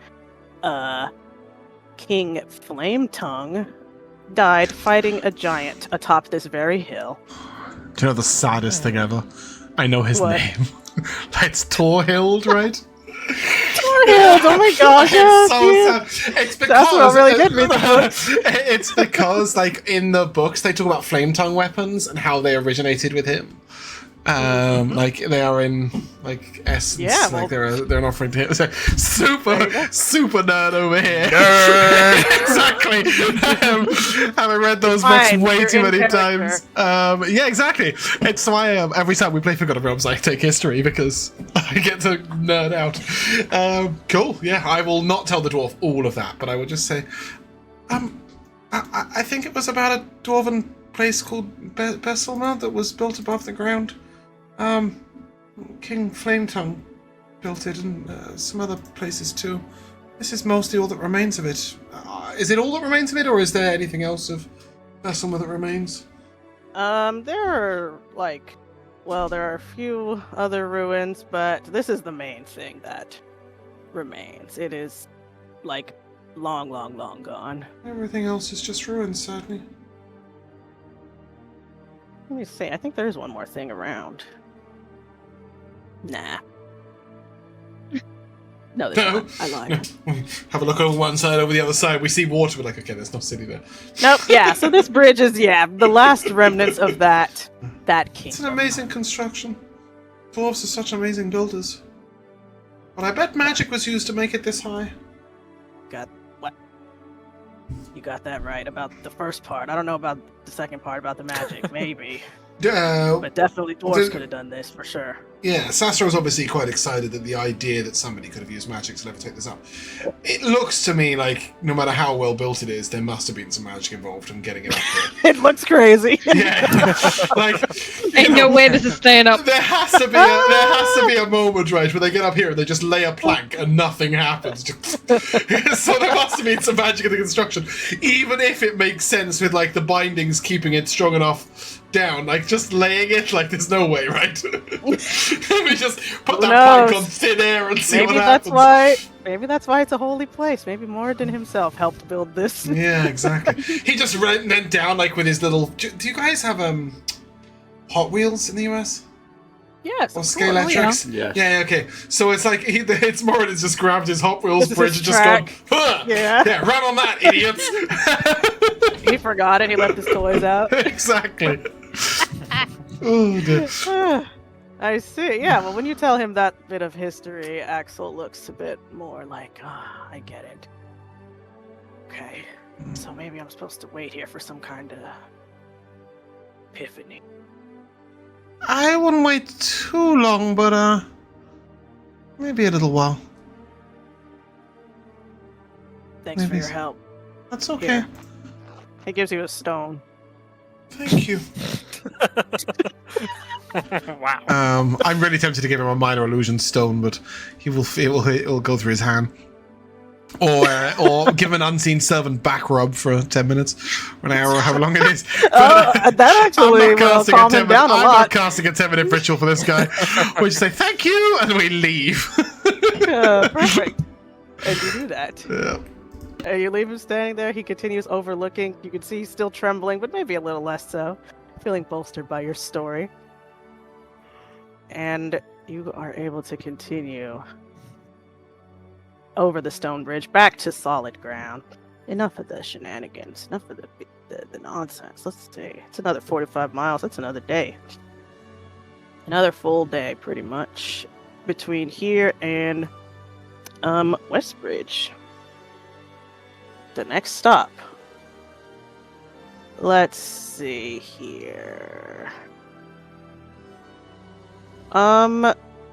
King Flametongue, died fighting a giant atop this very hill. Do you know the saddest thing ever? I know his What? name. It's Torhild, right? Torhild! Oh my gosh! It's so yeah. sad. It's because That's what really did read the books. It's because, like, in the books, they talk about Flametongue weapons and how they originated with him. Like they are in like essence, Yeah, like well- they're an offering to him. So super nerd over here. Exactly. Having read those books Fine, way you're too in many character. times. Yeah, exactly. It's why every time we play Forgotten Realms, I take history because I get to nerd out. Cool. Yeah, I will not tell the dwarf all of that, but I will just say, I think it was about a dwarven place called Besselmer that was built above the ground. King Flametongue built it, and some other places too. This is mostly all that remains of it. Is it all that remains of it, or is there anything else of Besselmer that remains? There are there are a few other ruins, but this is the main thing that remains. It is long gone. Everything else is just ruins, sadly. Let me see. I think there's one more thing around. Nah. No, there's not. I lied. No. Have a look over one side, over the other side. We see water. We're like, okay, there's no city there. Nope. Yeah. So this bridge is the last remnants of that kingdom. It's an amazing construction. Dwarves are such amazing builders. But I bet magic was used to make it this high. You got that right about the first part. I don't know about the second part about the magic. Maybe. But definitely dwarves could have done this for sure. Yeah, Sassuro's obviously quite excited at the idea that somebody could have used magic to levitate this up. It looks to me like no matter how well built it is, there must have been some magic involved in getting it up there. It looks crazy. Yeah, Ain't no way this is staying up. There has to be a moment, right, where they get up here and they just lay a plank and nothing happens. So there must have been some magic in the construction, even if it makes sense with the bindings keeping it strong enough down. Just laying it, there's no way, right? Let me just put that plank on thin air and see what happens. Maybe that's why it's a holy place. Maybe Moradin himself helped build this. Yeah, exactly. He just went down like with his little. Do you guys have Hot Wheels in the US? Yes. Or of Scale course, Electrics? Yes. Yeah, okay. So it's like it's Moradin's just grabbed his Hot Wheels This is bridge his and just track. gone. Huh! Yeah. Run on that, idiots. He forgot it. He left his toys out. Exactly. Oh, dear. I see. Yeah, well, when you tell him that bit of history, Axel looks a bit more like, I get it. Okay, so maybe I'm supposed to wait here for some kind of epiphany. I wouldn't wait too long, but maybe a little while. Thanks for Maybe your help. That's okay. Here. He gives you a stone. Thank you. Wow. I'm really tempted to give him a minor illusion stone, but it will go through his hand. Or give an unseen servant back rub for 10 minutes, or an hour, or however long it is. That actually will calm him down a I'm lot. not casting a 10-minute ritual for this guy. We just say thank you, and we leave. Perfect. And you do that. Yeah. And you leave him standing there. He continues overlooking. You can see he's still trembling, but maybe a little less so. Feeling bolstered by your story. And you are able to continue over the stone bridge back to solid ground. Enough of the shenanigans. Enough of the nonsense. Let's see. It's another 45 miles. That's another day. Another full day, pretty much, between here and Westbridge. The next stop. Let's see here.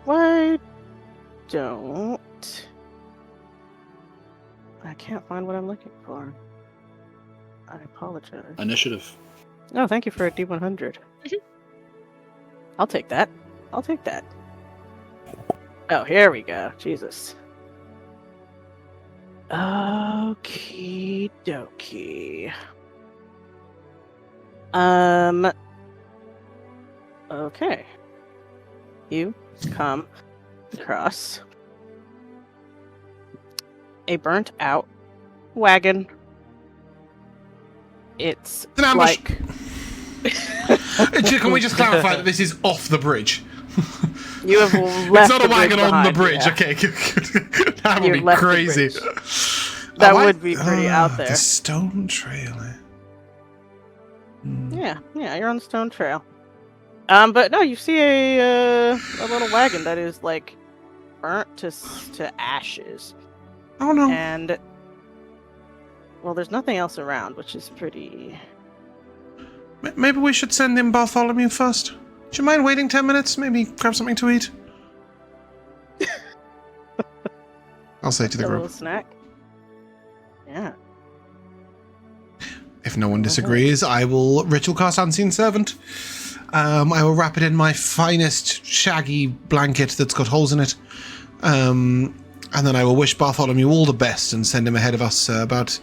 Why don't I can't find what I'm looking for. I apologize. Initiative. No, thank you for a D100. I'll take that. I'll take that. Oh, here we go. Jesus. Okie dokie. Okay. You come across a burnt out wagon. It's An ambush. like Can we just clarify that this is off the bridge? you have It's left not a the bridge wagon on the behind, bridge. yeah. Okay, that would You be left the crazy. bridge. That would be pretty out there. The stone trail. Yeah, you're on the stone trail. But no, you see a little wagon that is like burnt to ashes, Oh no. and well, there's nothing else around, which is pretty. Maybe we should send in Bartholomew first. Do you mind waiting 10 minutes? Maybe grab something to eat? I'll say to the A little group. snack. Yeah. If no one disagrees, I will ritual cast Unseen Servant. I will wrap it in my finest shaggy blanket that's got holes in it. And then I will wish Bartholomew all the best and send him ahead of us about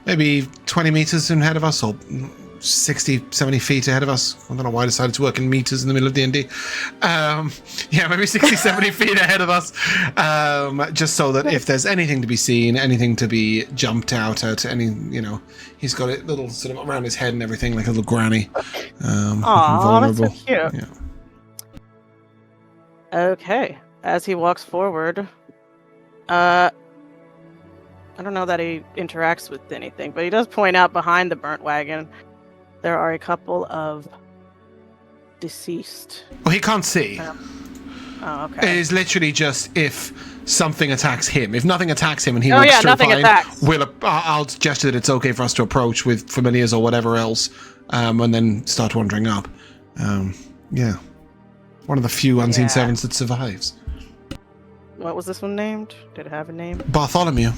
maybe 20 meters ahead of us, or 60, 70 feet ahead of us. I don't know why I decided to work in meters in the middle of D&D. Yeah, maybe 60, 70 feet ahead of us. Just so that if there's anything to be seen, anything to be jumped out at, he's got it little sort of around his head and everything, like a little granny. Aw, that's so vulnerable. cute. Yeah. Okay. As he walks forward, I don't know that he interacts with anything, but he does point out behind the burnt wagon there are a couple of deceased. Well, he can't see. Oh, It okay. is literally just if something attacks him. If nothing attacks him and he Oh, looks yeah, still nothing fine, attacks. I'll gesture that it's okay for us to approach with familiars or whatever else, and then start wandering up. Yeah. One of the few unseen Yeah. servants that survives. What was this one named? Did it have a name? Bartholomew.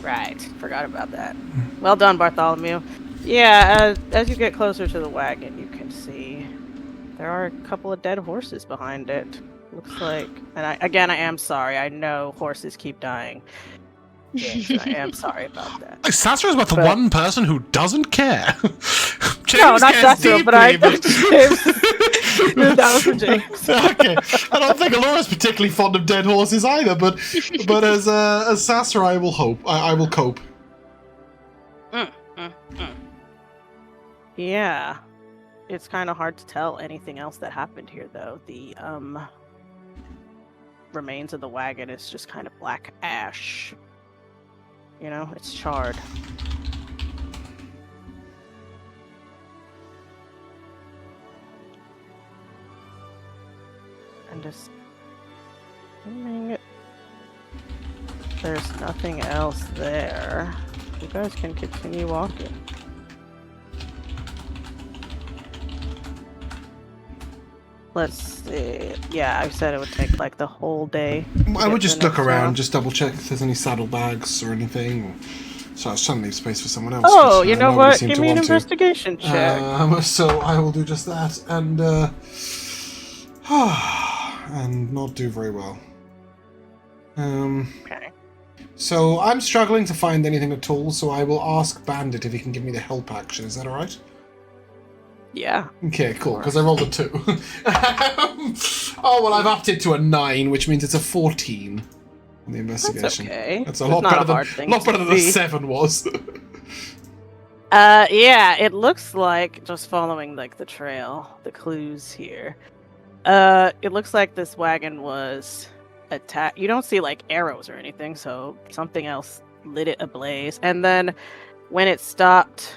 Right. Forgot about that. Well done, Bartholomew. Yeah, as you get closer to the wagon, you can see there are a couple of dead horses behind it. Looks like, and I am sorry. I know horses keep dying. Yes, I am sorry about that. Sassuro's about the one person who doesn't care. No, not cares Sassuro, but I deeply, James. That was for James. Okay, I don't think Elora's particularly fond of dead horses either, but as Sassuro, I will hope. I will cope. Yeah. It's kind of hard to tell anything else that happened here, though. The remains of the wagon is just kind of black ash. You know, it's charred. And just assuming there's nothing else there, you guys can continue walking. Let's see. Yeah, I said it would take like the whole day. I would just look around, town. just double check if there's any saddlebags or anything. So I was trying to leave space for someone else. Oh, but, you know nobody what? seemed Give to me an want to. investigation check. So I will do just that, and and not do very well. Okay. So I'm struggling to find anything at all. So I will ask Bandit if he can give me the help action. Is that all right? Yeah. Okay, cool. Because I rolled a 2. Oh well, I've upped it to a 9, which means it's a 14 on the investigation. That's okay. That's a It's lot not better hard than thing lot to better than a see. 7 was. Yeah, it looks like, just following like the trail, the clues here. It looks like this wagon was attacked. You don't see like arrows or anything, so something else lit it ablaze. And then when it stopped,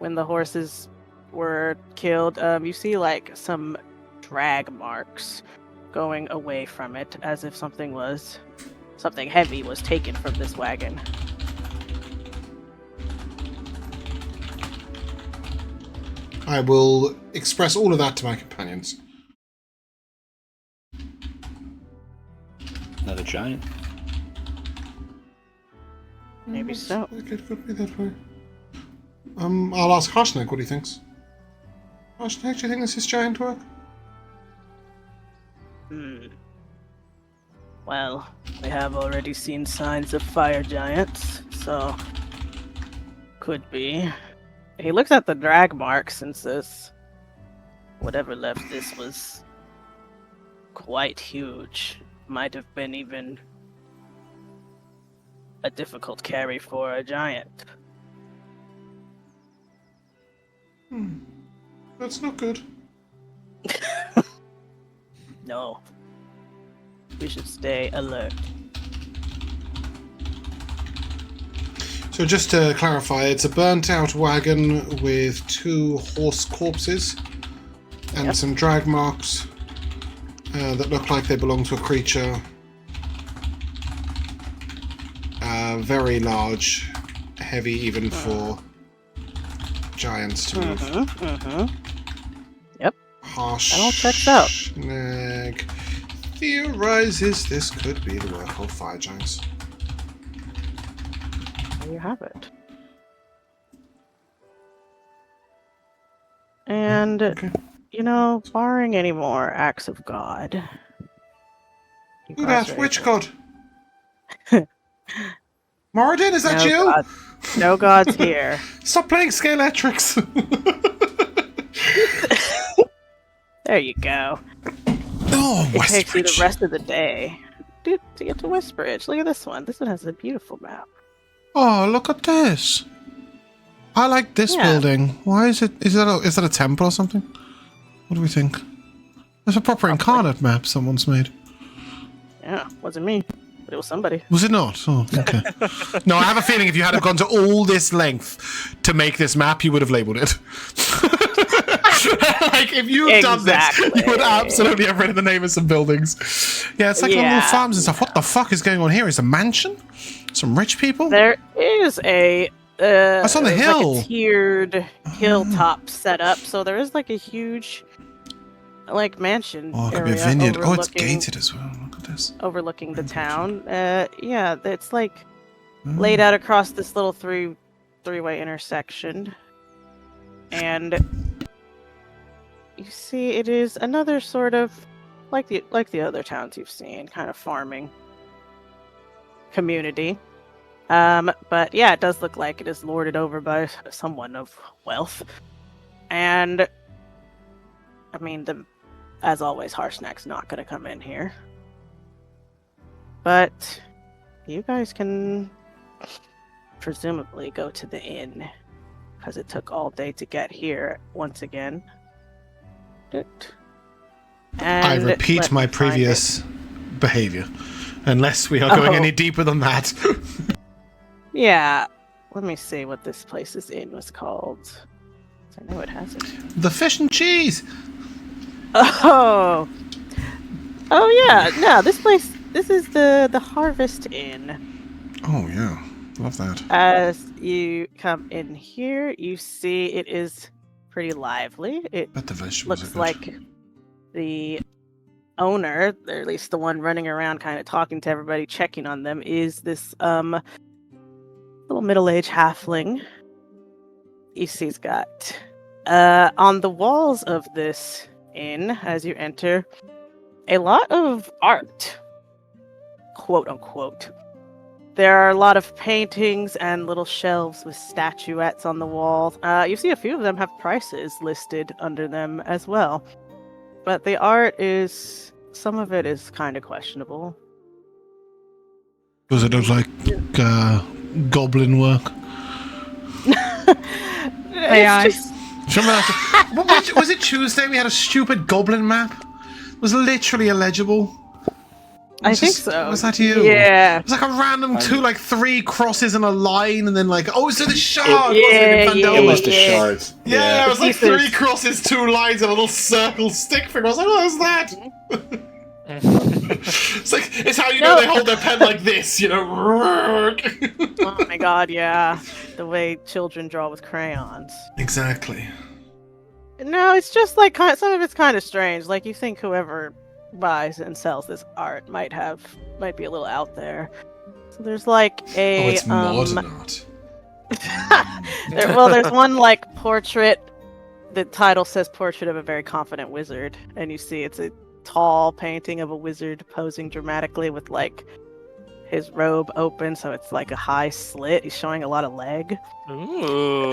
when the horses were killed, you see like some drag marks going away from it, as if something heavy was taken from this wagon. I will express all of that to my companions. Another giant. Maybe so. It could be that way. I'll ask Harshnag what he thinks. Harshnag, do you think this is giant work? Well, we have already seen signs of fire giants, so could be. He looks at the drag marks and says, whatever left this was quite huge. Might have been even a difficult carry for a giant. That's not good. No. We should stay alert. So just to clarify, it's a burnt-out wagon with 2 horse corpses and Yep. some drag marks that look like they belong to a creature. Very large, heavy even for giants to move. Yep. Harsh. That all checks out. Snag theorizes this could be the work of fire giants. There you have it. And, Okay. you know, barring any more acts of God. you Who guys that? are Which able- god? Moradin, is that no you? God- no gods here. Stop playing Scaleatrix! There you go. Oh, It takes you the Westbridge. rest of the day. Dude, to get to Westbridge. Look at this one. This one has a beautiful map. Oh, look at this. I like this Yeah. building. Why is it? Is that a temple or something? What do we think? There's a proper incarnate map someone's made. Yeah, wasn't me, but it was somebody. Was it not? Oh, okay. No, I have a feeling if you had gone to all this length to make this map, you would have labeled it. Like, if you had done this, you would absolutely have written the name of some buildings. Yeah, it's like little Yeah. farms and stuff. What the fuck is going on here? Is a mansion? Some rich people? There is a That's on the like hill. a tiered hilltop set up, so there is like a huge like mansion Oh, it could be a area vineyard. Oh, it's overlooking- gated as well. Look at this. overlooking the town. Yeah, it's like Oh. laid out across this little three-way intersection, and you see it is another sort of like the other towns you've seen, kind of farming community. But yeah, it does look like it is lorded over by someone of wealth. And I mean, as always, Harsnack's not going to come in here. But you guys can presumably go to the inn, because it took all day to get here once again. And I repeat let my me find previous behavior, unless we are going any deeper than that. it. Yeah, let me see what this place's inn was called. I know it has it. The fish and cheese! Oh yeah, no, this is the Harvest Inn. Oh yeah, love that. As you come in here, you see it is pretty lively. It Bet the vegetables looks are good. like the owner, or at least the one running around kind of talking to everybody, checking on them, is this little middle-aged halfling. You see he's got on the walls of this inn, as you enter, a lot of art, quote unquote. There are a lot of paintings and little shelves with statuettes on the wall. You see a few of them have prices listed under them as well. But the art is, some of it is kind of questionable. Does it look like goblin work? AI. It's just, Remember that? Was it Tuesday we had a stupid goblin map? It was literally illegible. I Was think this- so. Was that you? Yeah. It was like a random three crosses in a line, and then so the shard, Yeah, wasn't it? in yeah, Vandella? It was the Yeah. shards. Yeah, it was like Pieces. 3 crosses, 2 lines, and a little circle stick figure. I was like, what is that? It's how you know No. they hold their pen like this, you know. Oh my god, yeah. The way children draw with crayons. Exactly. No, it's just like some of it's kind of strange. Like, you think whoever buys and sells this art might be a little out there. So there's like a Oh, it's modern art. there's one like portrait. The title says "Portrait of a Very Confident Wizard," and you see it's a tall painting of a wizard posing dramatically with like his robe open, so it's like a high slit. He's showing a lot of leg. Ooh,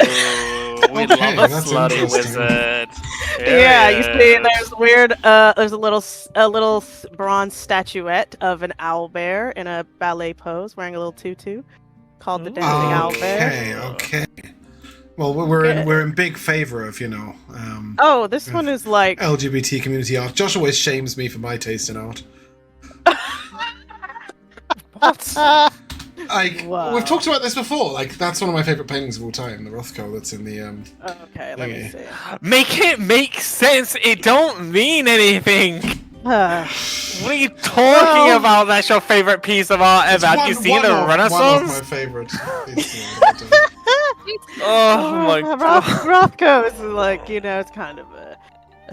we Okay, love a that's slutty interesting. wizard. Yeah, you see, Period. there's weird. There's a little bronze statuette of an owlbear in a ballet pose, wearing a little tutu, called the Dancing Owlbear. Okay. Well, we're in big favor of Oh, this one is like. LGBT community art. Josh always shames me for my taste in art. What? Like Wow. we've talked about this before. Like that's one of my favorite paintings of all time. The Rothko that's in the Okay, let me see. Make it make sense. It don't mean anything. Uh, What are you talking about? That's your favorite piece of art ever. Have you seen the One of my Renaissance? favorite. pieces of art. Oh my god. Rothko is like, it's kind of a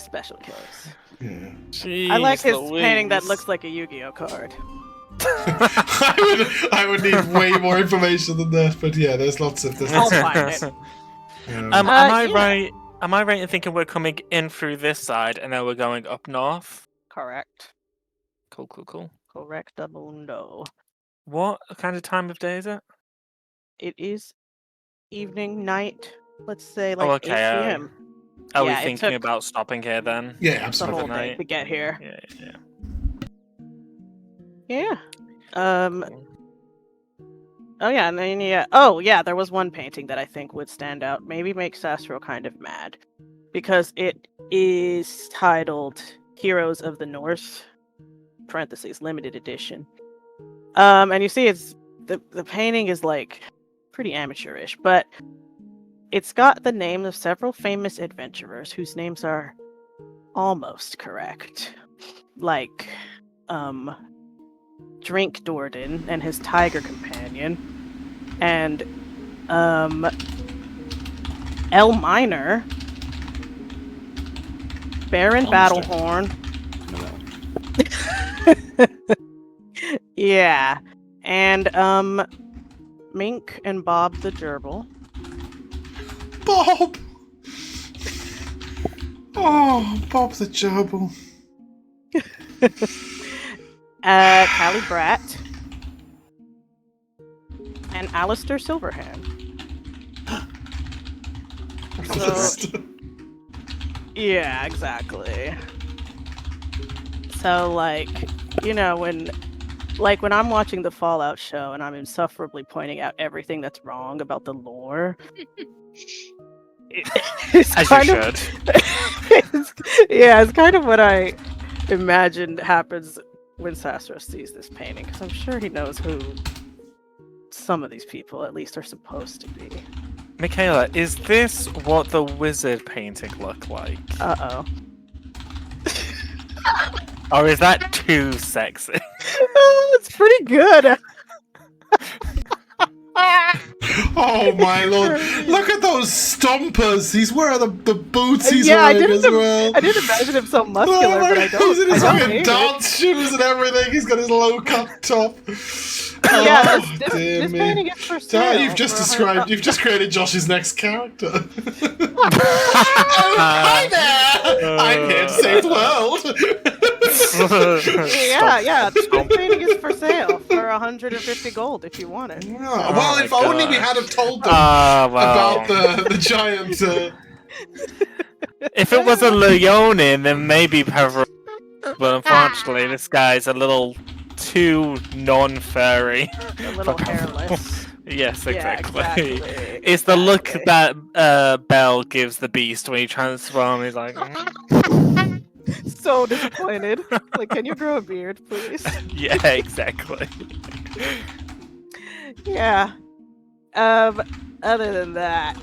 special case. Yeah. I like his Jeez painting that Louise. looks like a Yu-Gi-Oh card. I would need way more information than that, but yeah, there's lots of this. I'll find it. Yeah. Am I yeah. right? Am I right in thinking we're coming in through this side and then we're going up north? Correct. Cool. Correct, Abundo. What kind of time of day is it? It is evening, night. Let's say like 8 okay, p.m. Are Yeah, we it thinking took- about stopping here then? Yeah, The absolutely. whole day night. to get here. Yeah. Yeah. Cool. Oh yeah, and then there was one painting that I think would stand out. Maybe make Sassuro kind of mad, because it is titled "Heroes of the North" (parentheses limited edition). And you see, it's the painting is like pretty amateurish, but it's got the names of several famous adventurers whose names are almost correct, like Drink Dorden and his tiger companion, and El Minor, Baron Almost Battlehorn, No. yeah, and Mink and Bob the Gerbil. Bob. Oh, Bob the gerbil. Callie Bratt, and Alistair Silverhand. So, Yeah, exactly. So, like, you know, when I'm watching the Fallout show and I'm insufferably pointing out everything that's wrong about the lore, it's As kind you of, should. it's kind of what I imagined happens when Sassuro sees this painting, because I'm sure he knows who some of these people at least are supposed to be. Mikayla, is this what the wizard painting looked like? Uh-oh. Or is that too sexy? It's pretty good. Oh my lord! Look at those stompers. He's wearing the boots. He's Yeah, I wearing didn't as well. I didn't imagine him so muscular, but I don't. He's in I his don't fucking hate it. dance shoes and everything. He's got his low cut top. Yeah, Oh, this dear me. painting is for So sale. you've just for described. You've just created Josh's next character. Oh, hi there! I'm here to save the world. Yeah. This painting is for sale for 150 gold if you want it. Yeah, well, my if only we gosh. had have told them Well. about the giant. If it was a Leonin, then maybe Peverell. But unfortunately, this guy's a little too non-furry. A little for Peverell. hairless. Yes, Yeah, exactly. exactly. It's the look Exactly. that Belle gives the beast when he transforms. He's like, So disappointed. Like, can you grow a beard, please? yeah, exactly. Yeah. Other than that,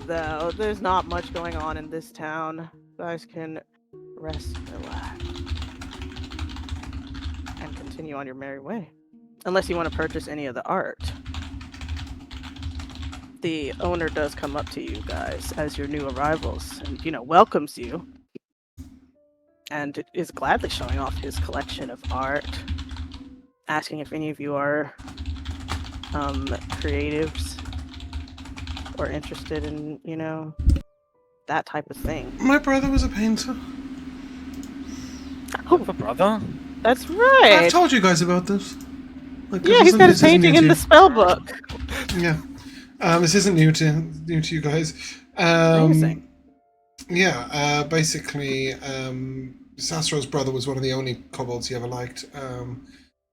though, there's not much going on in this town. You guys can rest, relax, and continue on your merry way. Unless you want to purchase any of the art. The owner does come up to you guys as your new arrivals and, welcomes you. And is gladly showing off his collection of art. Asking if any of you are creatives or interested in, that type of thing. My brother was a painter. Oh, brother. That's right. I've told you guys about this. Like, Yeah, he's got a painting in the spell book. Yeah. This isn't new to you guys. Amazing. Yeah, basically, Sassuro's brother was one of the only kobolds he ever liked.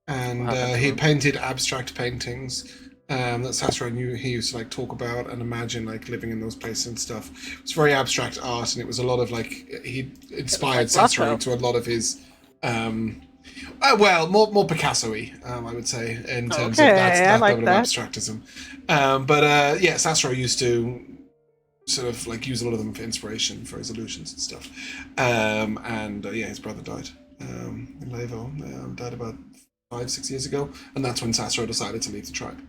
And he painted abstract paintings that Sassuro knew he used to like talk about and imagine like living in those places and stuff. It was very abstract art, and it was a lot of like he inspired Sassuro to a lot of his more Picasso-y, I would say, in terms of that level of abstractism. Yeah, Sassuro used to sort of like use a lot of them for inspiration for his illusions and stuff. His brother died in Levo. Died about 5-6 years ago, and that's when Sassuro decided to leave the tribe.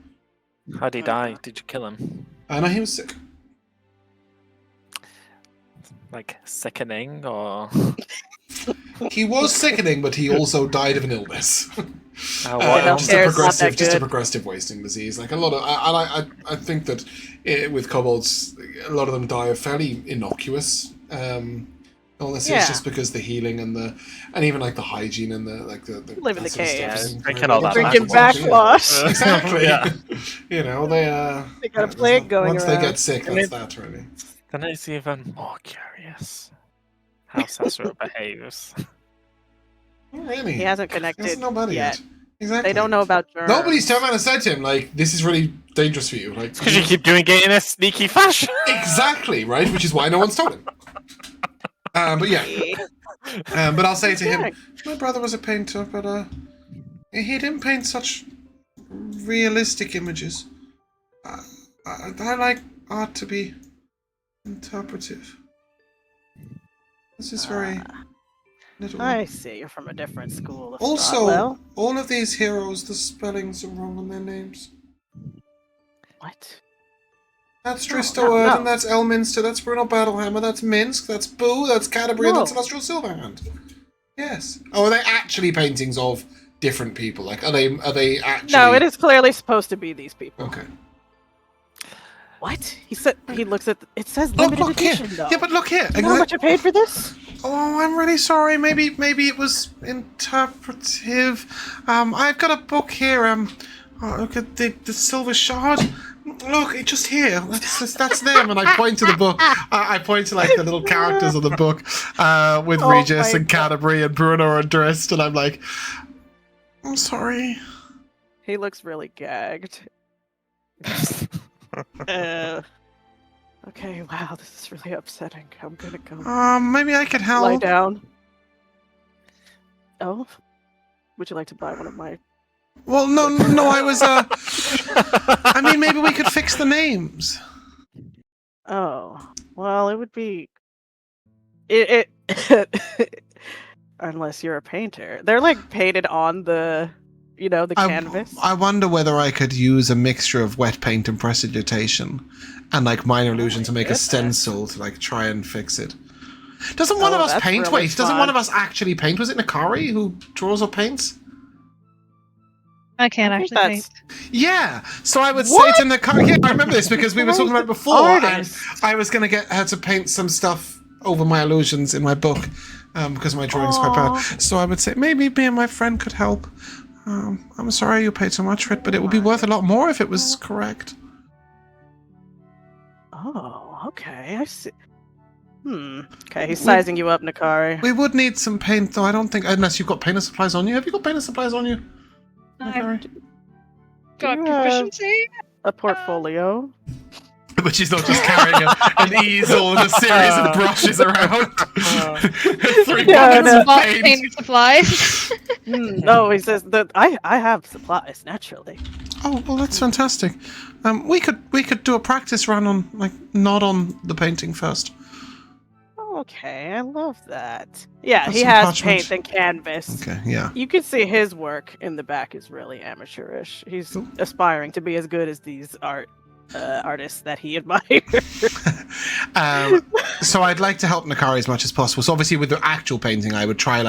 How'd he die? Did you kill him? No, he was sick. Like sickening, or? He was sickening, but he also died of an illness. Wow. Just a progressive wasting disease. Like a lot of, I think that with kobolds, a lot of them die of fairly innocuous illnesses, just because the healing and even like the hygiene and the live in the cave, drinking backwash. Exactly. Yeah. They got a plague going once around. they get sick, that's that really. Then it's even more curious how Sassuro behaves. Really? He hasn't connected yet. Exactly. They don't know about germs. Nobody's turned around and said to him, like, this is really dangerous for you. Like, because you keep doing it in a sneaky fashion. Exactly, right? Which is why no one's told him. But I'll say to him, my brother was a painter, but he didn't paint such realistic images. I like art to be interpretive. This is very little. I see, you're from a different school of Also, thought. Well, all of these heroes, the spellings are wrong on their names. what? That's Triboar, and that's Elminster, that's Bruno Battlehammer, that's Minsk, that's Boo, that's Canterbury, and that's Celestial Silverhand. Yes. Oh, are they actually paintings of different people? Like, are they actually? No, it is clearly supposed to be these people. Okay. What? He looks at it says limited edition here. though. Yeah, but look here. You know how much I paid for this? Oh, I'm really sorry. Maybe it was interpretive. I've got a book here. Look at the silver shard. Look, just here. That's them. And I point to the book. I point to like the little characters of the book with Oh Regis my and Canterbury and Bruno and Drist, and I'm like, I'm sorry. He looks really gagged. Okay, wow, this is really upsetting. I'm gonna go Maybe I could lie help. down. Oh, would you like to buy one of my? Well, no, I was. I mean, maybe we could fix the names. Oh, well, it would be. It unless you're a painter, they're like painted on the, the canvas. I wonder whether I could use a mixture of wet paint and prestidigitation and like minor illusion to make a goodness. stencil to like try and fix it. Doesn't one of us that's paint? really Wait, doesn't fun. one of us actually paint? Was it Nikari who draws or paints? I can't I think actually paint. Yeah. So I would What? say to Nikari. Yeah, I remember this because we were talking about it before, Artist. and I was going to get her to paint some stuff over my illusions in my book because my drawing's quite bad. So I would say maybe me and my friend could help. I'm sorry you paid so much for it, but it would be worth a lot more if it was correct. Oh, okay, I see. Okay, he's sizing you up, Nikari. We would need some paint, though. I don't think, unless you've got painter supplies on you. Have you got painter supplies on you? I've Nikari? got Yeah. proficiency. A portfolio. But she's not just carrying an easel and a series of brushes around. 3 Yeah, buckets no. of Bought paint. painting supplies. No, he says that I have supplies naturally. Oh well, that's fantastic. We could do a practice run on not on the painting first. Okay, I love that. Yeah, Got he some has parchment. paint and canvas. Okay, yeah. You can see his work in the back is really amateurish. He's Cool. aspiring to be as good as these artists that he admires. So I'd like to help Nikari as much as possible. So obviously with the actual painting, I would try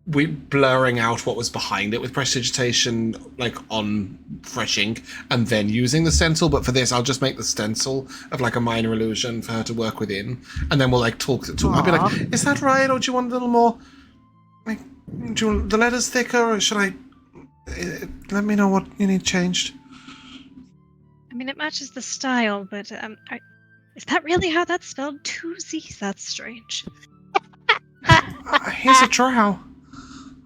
we blurring out what was behind it with prestidigitation, like on fresh ink, and then using the stencil. But for this, I'll just make the stencil of like a minor illusion for her to work within, and then we'll like talk. I'll be like, "Is that right, or do you want a little more? Like, do you want the letters thicker, or should I? Let me know what you need changed." I mean, it matches the style, but is that really how that's spelled? 2 Z's? That's strange. He's a drow.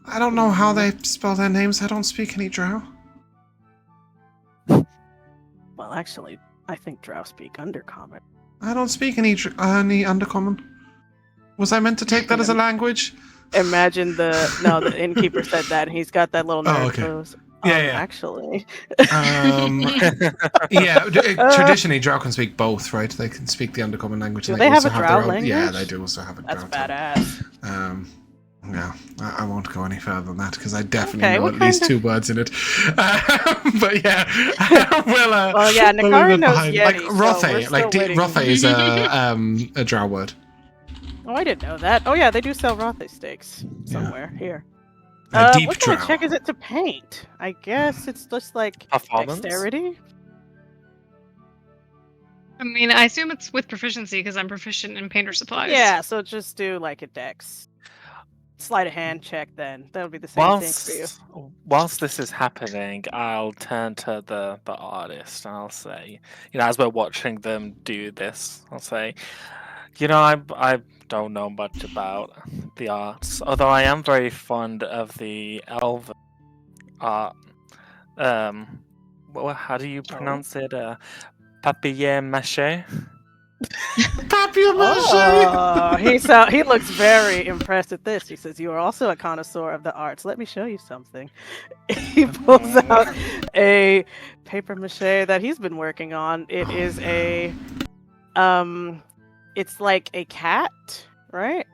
I don't know how they spell their names. I don't speak any drow. Well, actually, I think drow speak undercommon. I don't speak any undercommon. Was I meant to take that as a language? Imagine the innkeeper said that, and he's got that little nerd okay. pose. Yeah, yeah. Actually. Traditionally, drow can speak both, right? They can speak the undercommon language. Do And they have also a drow their own, language? Yeah, they do also have a That's drow tongue. badass. Yeah, I won't go any further than that because I definitely Okay, know what at least kind 2 words in it. But yeah, Well, yeah, we'll Nikari leave it knows behind. Yeti, Like so Rothe, we're like still waiting. Rothe is a drow word. Oh, I didn't know that. Oh yeah, they do sell Rothe steaks somewhere here. Deep what kind of drow. check is it to paint? I guess it's just like Performance? dexterity. I mean, I assume it's with proficiency because I'm proficient in painter supplies. Yeah, so just do like a dex. Sleight of hand check then. That would be the same thing for you. Whilst this is happening, I'll turn to the artist and I'll say, as we're watching them do this, I'll say, I don't know much about the arts, although I am very fond of the elven art. How do you pronounce it? Papier-mâché? Papier-mâché! He looks very impressed at this. He says, "You are also a connoisseur of the arts. Let me show you something." He pulls out a paper mache that he's been working on. It is it's like a cat, right?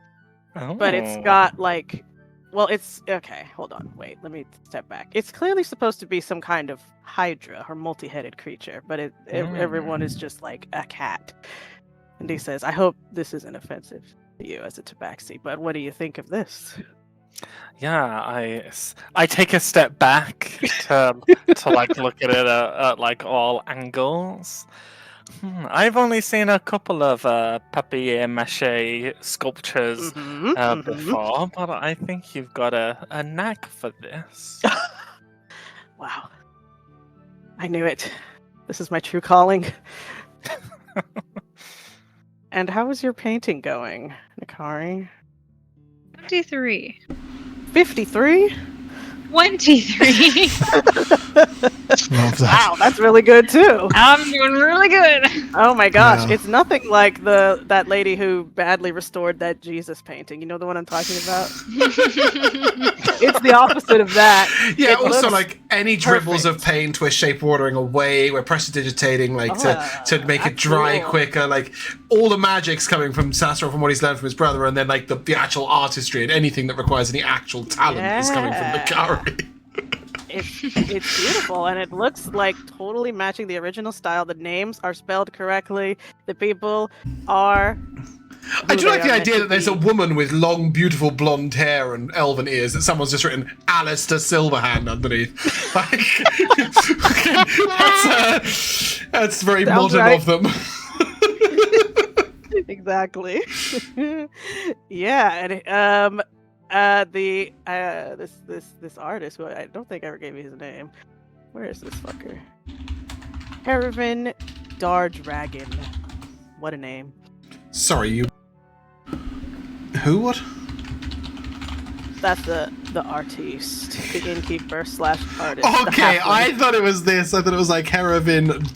But it's got like, well, it's okay. Hold on, wait. Let me step back. It's clearly supposed to be some kind of hydra or multi-headed creature, but everyone is just like a cat. And he says, "I hope this isn't offensive to you as a Tabaxi, but what do you think of this?" Yeah, I take a step back to like look at it at like all angles. I've only seen a couple of papier-mâché sculptures before, but I think you've got a knack for this. Wow. I knew it. This is my true calling. And how is your painting going, Nikari? 23. 53? 23. Love that. Wow, that's really good too. I'm doing really good. Oh my gosh, Yeah. it's nothing like that lady who badly restored that Jesus painting. You know the one I'm talking about? It's the opposite of that. Yeah, It also looks like any dribbles perfect. of paint, we're shape watering away, we're prestidigitating like to make it dry cool. quicker. Like all the magic's coming from Sassuro from what he's learned from his brother, and then like the actual artistry and anything that requires any actual talent is coming from Nikari. It's beautiful, and it looks like totally matching the original style. The names are spelled correctly. The people are. I do who like they the are idea meant that there's to a be. woman with long, beautiful blonde hair and elven ears that someone's just written Alistair Silverhand underneath. Like, that's very Sounds modern right. of them. Exactly. Yeah, and this artist who I don't think I ever gave you his name. Where is this fucker? Hervin Dragon. What a name. Sorry, you. Who? What? That's the artiste, the innkeeper / artist. the Okay, halfling. I thought it was this. I thought it was like Hervin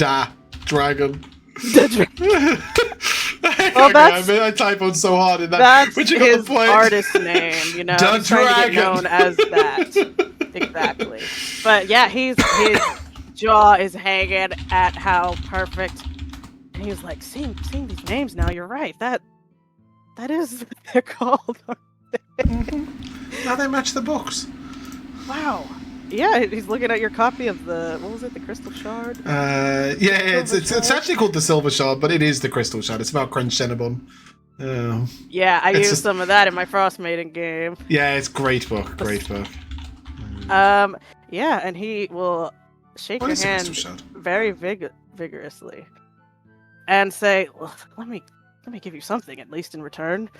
Dragon. Well, that's- I typoed so hard in that. That's But you got the his point. artist name, you know. Da He's trying to get Dragon. known as that. Exactly. But yeah, his jaw is hanging at how perfect. And he was like, seeing these names now, you're right. That is what they're called. Now they match the books. Wow. Yeah, he's looking at your copy of the the Crystal Shard? Yeah, it's actually called the Silver Shard, but it is the Crystal Shard. It's about Crunch Cinnabon. Yeah, I It's used just- some of that in my Frostmaiden game. Yeah, it's great book. Great book. Yeah, and he will shake What your is the Crystal hand Shard? very vigorously and say, well, let me give you something at least in return.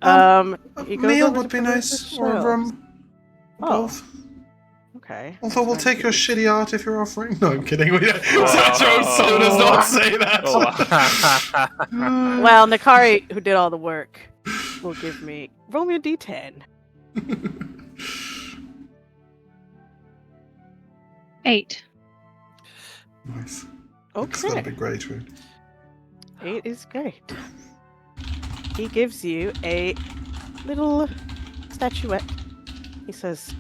He A goes meal over would to be one of nice, the or shelves. rum. Oh. Both. Okay. Although we'll That's take your nice. shitty art if you're offering. No, I'm kidding. Sacho so does not say that. Well, Nikari, who did all the work, will roll me a d10. 8. Nice. It's gonna be Okay. great, right? 8 is great. He gives you a little statuette. He says,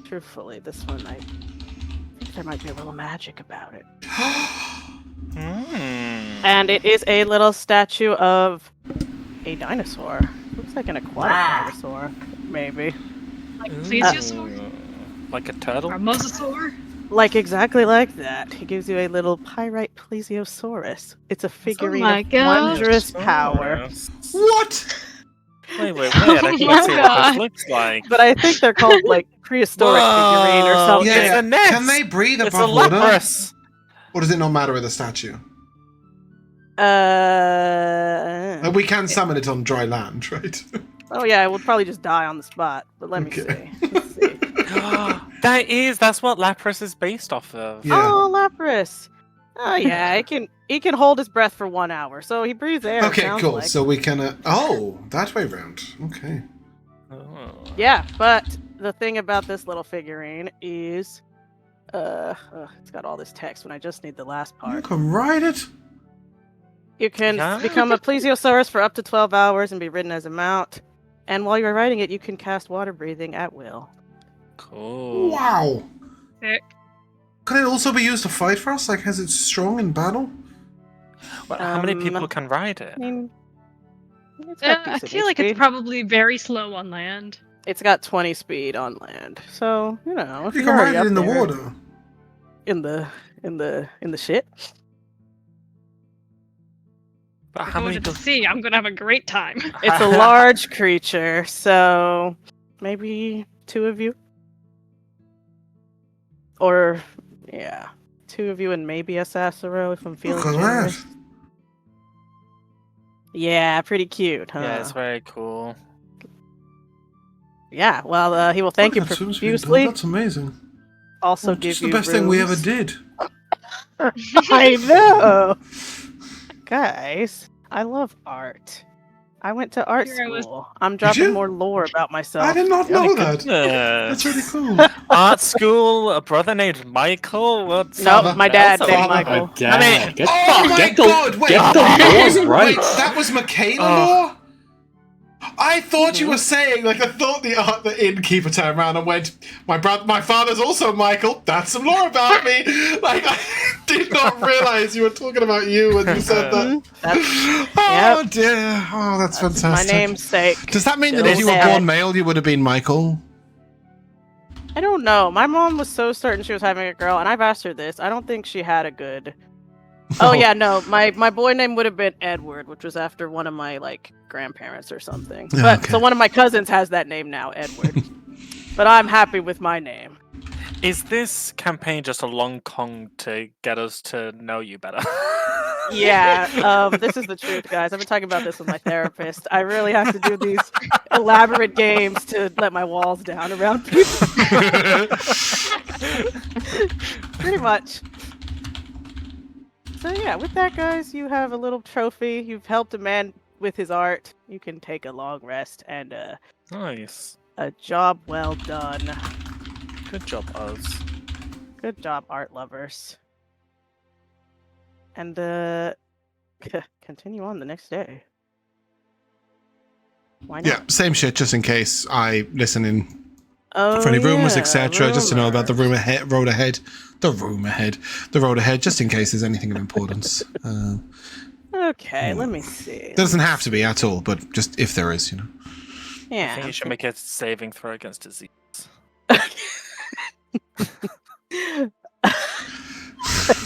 truthfully, this one, I think there might be a little magic about it. And it is a little statue of a dinosaur. Looks like an aquatic dinosaur, maybe. Like plesiosaur? Like a turtle? Or mosasaur? Like exactly like that. He gives you a little pyrite plesiosaurus. It's a figurine my of God. wondrous power. What? Wait, I can't my see what God. this looks like. But I think they're called like prehistoric figurine or Whoa. something. Yeah, It's a nest. Can they breathe It's a above water? leprous. Or does it not matter with a statue? We can summon it on dry land, right? Oh yeah, I would probably just die on the spot. But let me Okay. see. Let's see. That's what Lapras is based off of. Yeah. Oh, Lapras. Oh yeah, he can hold his breath for 1 hour, so he breathes air. it Okay, sounds cool. like. So we can. That way round. Okay. Oh. Yeah, but the thing about this little figurine is, it's got all this text when I just need the last You part. can ride it. You can Yeah. become a plesiosaurus for up to 12 hours and be ridden as a mount. And while you're riding it, you can cast water breathing at will. Cool. Wow. Sick. Can it also be used to fight for us? Like, is it strong in battle? Well, how many Um, people can ride it? I mean, it's got I decent feel like it's speed. probably very slow on land. It's got 20 speed on land, so you know if You you're can ride already it up in the there water. in the shit. But If how I go many? to the sea, I'm gonna have a great time. It's a large creature, so maybe 2 of you, or yeah, 2 of you and maybe a Sassuro if I'm feeling Look at generous. that. Yeah, pretty cute, huh? Yeah, it's very cool. Yeah, well, he will thank you Look at that swim speed, profusely. That's amazing. Also Well, give just the you best thing we ever rooms. did. I know. Guys, I love art. I went to art Here I was- school. I'm you? dropping more lore about myself. I did not know that. Goodness. That's really cool. Art school, a brother named Michael. What's Nope, Father. my dad That's named a- Michael. Dad, I mean, get, Oh my get the, god! Wait, get the laws right. Wait, that was Mikayla Oh. lore? I thought you were saying, like, I thought the innkeeper turned around and went, my father's also Michael. That's some lore about me. Like, I did not realize you were talking about you when you said that. Oh Yep. dear! Oh, that's My fantastic. namesake. Does that mean that Still if you were sad. born male, you would have been Michael? I don't know. My mom was so certain she was having a girl, and I've asked her this. I don't think she had a good. Oh yeah, no. My boy name would have been Edward, which was after one of my like grandparents or something. Yeah, But okay. so one of my cousins has that name now, Edward. But I'm happy with my name. Is this campaign just a long con to get us to know you better? Yeah, this is the truth, guys. I've been talking about this with my therapist. I really have to do these elaborate games to let my walls down around people. Pretty much. So yeah, with that, guys, you have a little trophy. You've helped a man with his art. You can take a long rest and Nice. a job well done. Good job, Oz. Good job, art lovers. And continue on the next day. Why not? Yeah, same shit, just in case I listen in Oh, for any rumors, yeah, etc. Just to know about the rumors. road ahead, the road ahead, just in case there's anything of importance. Okay, let me see. Doesn't have to be at all, but just if there is, you know. I Yeah. think you should make a saving throw against disease.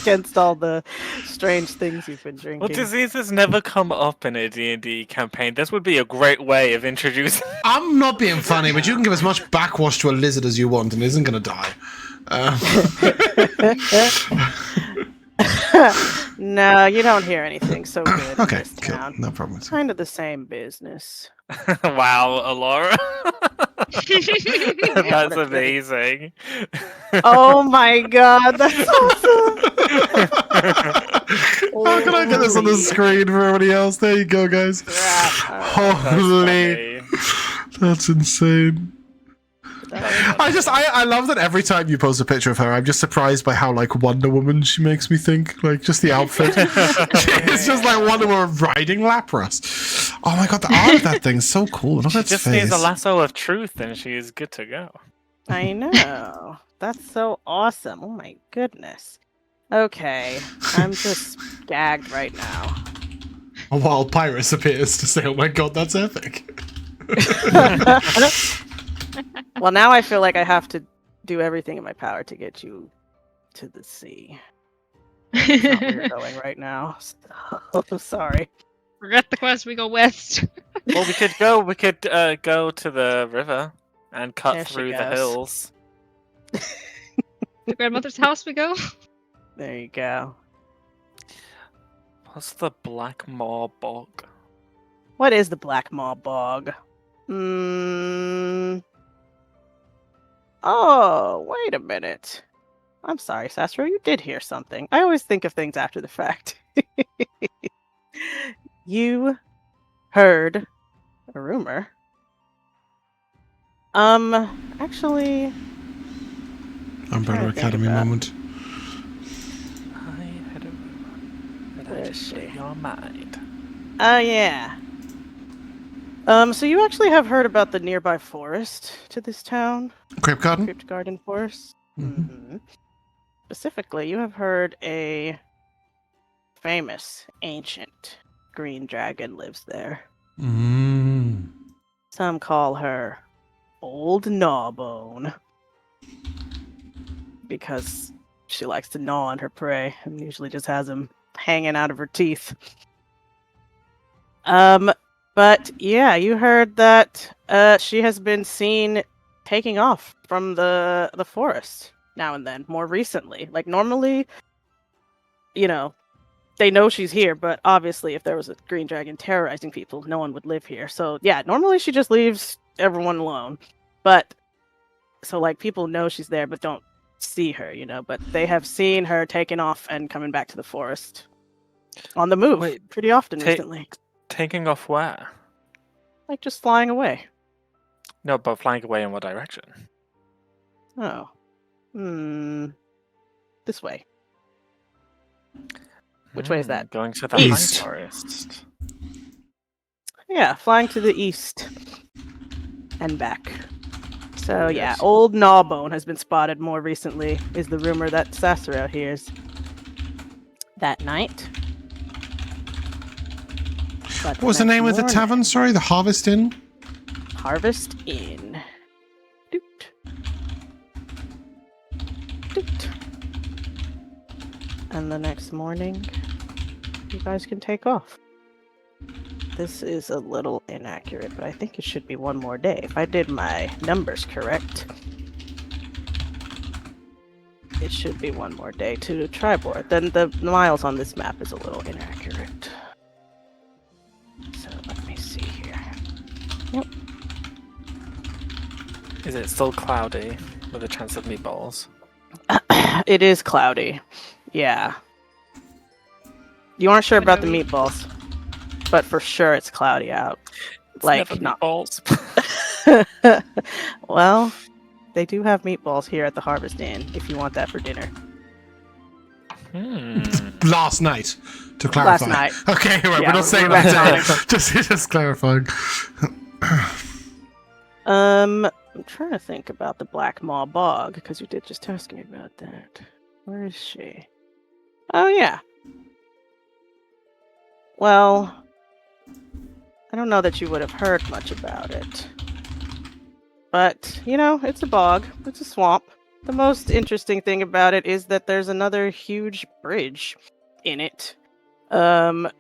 Against all the strange things you've been drinking. Well, diseases never come up in a D&D campaign. This would be a great way of introducing. I'm not being funny, but you can give as much backwash to a lizard as you want, and it isn't going to die. No, you don't hear anything so good in Okay, this cool, town. no problem. at all. Kind of the same business. Wow, Elora. That's what a pity. amazing. Oh my god, that's awesome! How can I get this on the Holy screen for everybody else? There you go, guys. crap. Alright, Holy, that's insane. I love that every time you post a picture of her, I'm just surprised by how like Wonder Woman she makes me think. Like just the outfit. It's just like Wonder Woman riding Lapras. Oh my god, the art of that thing's so cool. Look at She its just face. needs a lasso of truth and she's good to go. I know. That's so awesome. Oh my goodness. Okay, I'm just gagged right now. A wild Pyrus appears to say, "Oh my god, that's epic." Well, now I feel like I have to do everything in my power to get you to the sea. That's not where you're going right now. So sorry. Forget the quest. We go west. Well, we could go to the river and cut There she through the goes. hills. To grandmother's house we go. There you go. What's the Black Maw Bog? What is the Black Maw Bog? Oh, wait a minute. I'm sorry, Sassuro, you did hear something. I always think of things after the fact. You heard a rumor. Actually, Umbrella trying to think Academy of that. moment. I had a rumor that Where I is just she? blew your mind. Yeah. So you actually have heard about the nearby forest to this town? Crypt Garden. Crypt Garden Forest? Mhm. Mm-hmm. Specifically, you have heard a famous, ancient green dragon lives there. Mm. Some call her Old Gnawbone because she likes to gnaw on her prey and usually just has them hanging out of her teeth. But yeah, you heard that she has been seen taking off from the forest now and then, more recently. Like normally, you know, they know she's here, but obviously if there was a green dragon terrorizing people, no one would live here. So yeah, normally she just leaves everyone alone. But so like people know she's there but don't see her, but they have seen her taking off and coming back to the forest. On the move, Wait, pretty often ta- recently. Taking off where? Like just flying away. No, but flying away in what direction? Oh. This way. Which way is that? Going to the East. high forest. Yeah, flying to the east. And back. So yeah, Yes. old Gnawbone has been spotted more recently, is the rumor that Sassuro hears. That night. But What was the next name of the morning- tavern? Sorry, the Harvest Inn? Harvest Inn. Doot. Doot. And the next morning, you guys can take off. This is a little inaccurate, but I think it should be one more day. If I did my numbers correct, it should be one more day to Triboar. Then the miles on this map is a little inaccurate. So let me see here. Yep. Is it still cloudy with a chance of meatballs? It is cloudy. Yeah. You aren't sure about the meatballs, but for sure it's cloudy out. It's Like, never not- meatballs. Well, they do have meatballs here at the Harvest Inn if you want that for dinner. Last night, to clarify. Last night. Okay, right, Yeah, we're not saying we're that retconning. today. Just clarifying. I'm trying to think about the Black Maw Bog, because you did just ask me about that. Where is she? Oh, yeah. Well, I don't know that you would have heard much about it. But, it's a bog. It's a swamp. The most interesting thing about it is that there's another huge bridge in it. Kind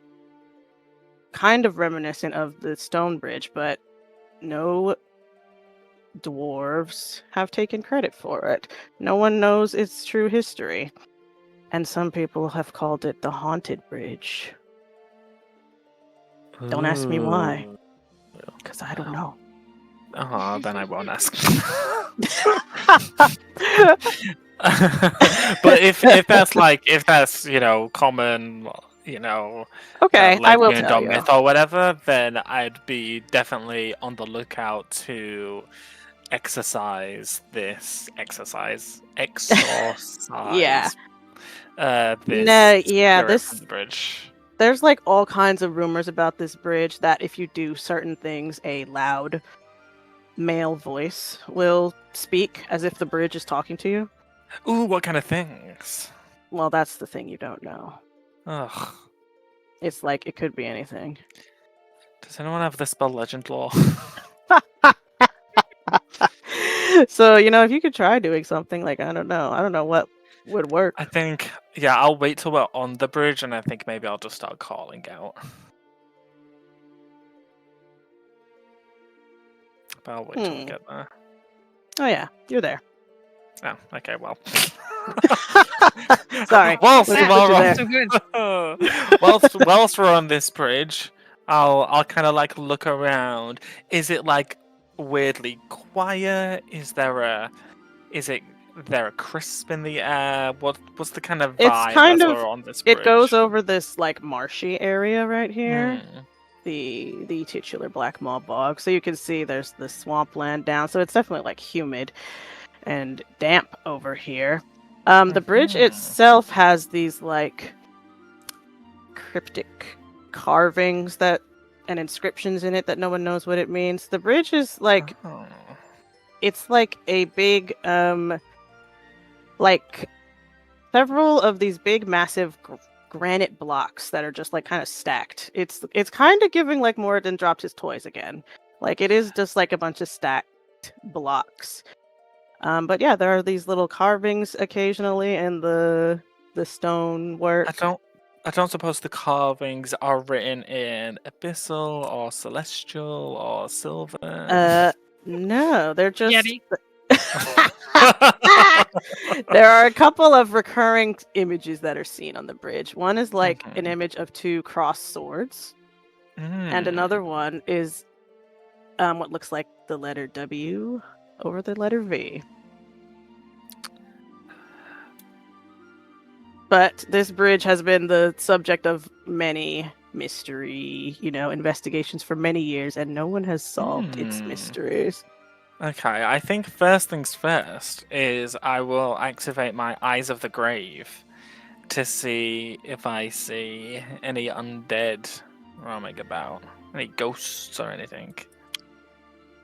of reminiscent of the stone bridge, but no dwarves have taken credit for it. No one knows its true history. And some people have called it the Haunted Bridge. Don't ask me why. Because I don't know. Oh, then I won't ask. But if that's common, Okay, I will legend tell or you. myth or whatever, then I'd be definitely on the lookout to exorcise. Yeah. This No, yeah, spirit this from the bridge. there's like all kinds of rumors about this bridge that if you do certain things, a loud male voice will speak as if the bridge is talking to you. Ooh, what kind of things? Well, that's the thing you don't know. Ugh. It's like it could be anything. Does anyone have the spell legend lore? So, if you could try doing something like I don't know what would work. I think, I'll wait till we're on the bridge, and I think maybe I'll just start calling out. But I'll wait till we get there. Oh yeah, you're there. Oh, okay, well. Sorry. Whilst, Let's while put you we're- So good. whilst we're on this bridge, I'll kind of look around. Is it weirdly quiet? Is there a crisp in the air? What's the kind of It's vibe kind as of- we're on this bridge? It goes over this marshy area right here. Hmm. The titular Black Maw Bog. So you can see there's the swampland down. So it's definitely humid and damp over here. The bridge Mhm. itself has these cryptic carvings and inscriptions in it that no one knows what it means. The bridge is Oh. it's a big several of these big massive granite blocks that are just kind of stacked. It's kind of giving Moradin dropped his toys again. It is just a bunch of stacked blocks. But yeah, there are these little carvings occasionally and the stone work. I don't suppose the carvings are written in abyssal or celestial or silver. No, they're just Yeti. There are a couple of recurring images that are seen on the bridge. One is an Mhm. image of two crossed swords, and Mm. another one is what looks like the letter W over the letter V. But this bridge has been the subject of many mystery, investigations for many years, and no one has solved its mysteries. Okay, I think first things first is I will activate my Eyes of the Grave to see if I see any undead roaming about. Any ghosts or anything.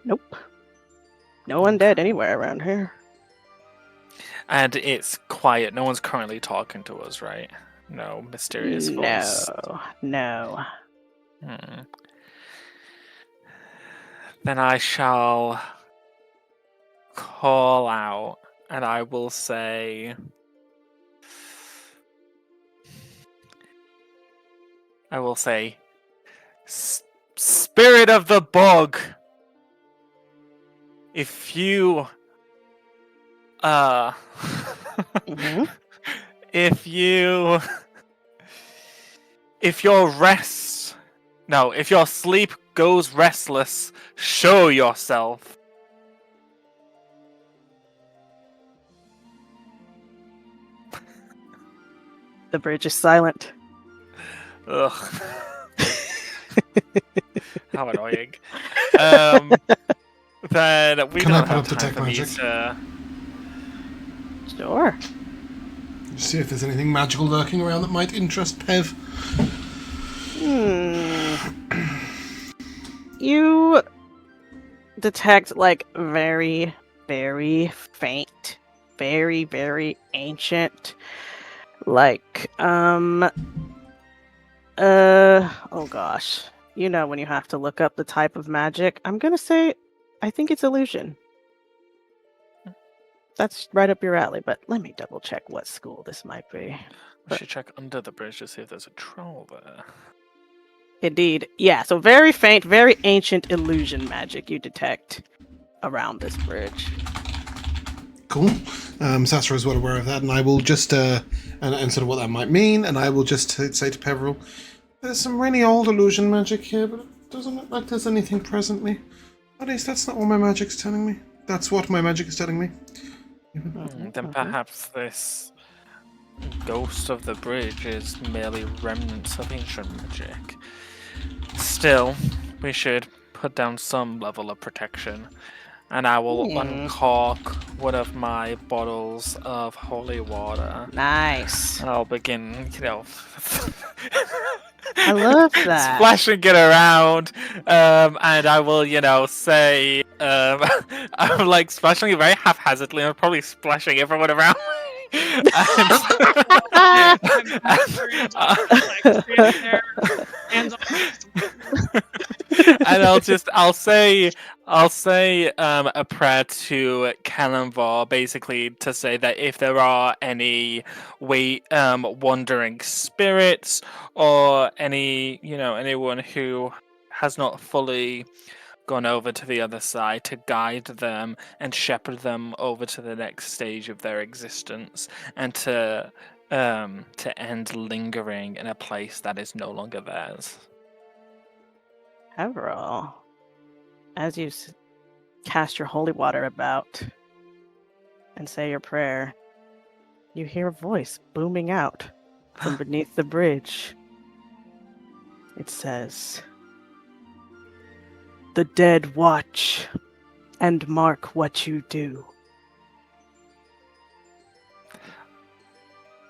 Nope. No undead anywhere around here. And it's quiet. No one's currently talking to us, right? No mysterious voice. No. Then I shall call out and I will say... Spirit of the Bog! If you... Mm-hmm. If your sleep goes restless, show yourself. The bridge is silent. Ugh. How annoying. Then we Can I don't put have up time detect for me magic? to... Sure. See if there's anything magical lurking around that might interest Pev. You detect very, very faint, very, very ancient, oh gosh. When you have to look up the type of magic. I'm gonna say, I think it's illusion. That's right up your alley, but let me double check what school this might be. We should check under the bridge to see if there's a troll there. Indeed. Yeah, so very faint, very ancient illusion magic you detect around this bridge. Cool. Sassuro is well aware of that, and I will just, and sort of what that might mean, and I will just say to Peverell, there's some really old illusion magic here, but it doesn't look like there's anything presently. At least that's not what my magic's telling me. That's what my magic is telling me. Then perhaps this ghost of the bridge is merely remnants of ancient magic. Still, we should put down some level of protection. And I will uncork one of my bottles of holy water. Nice. And I'll begin, I love that. splashing it around. And I will, say, I'm splashing it very haphazardly. I'm probably splashing everyone around. And I'll say a prayer to Kalimvar, basically to say that if there are any wandering spirits or anyone who has not fully gone over to the other side, to guide them and shepherd them over to the next stage of their existence, and to end lingering in a place that is no longer theirs. Peverell, as you cast your holy water about and say your prayer, you hear a voice booming out from beneath the bridge. It says, "The dead watch and mark what you do."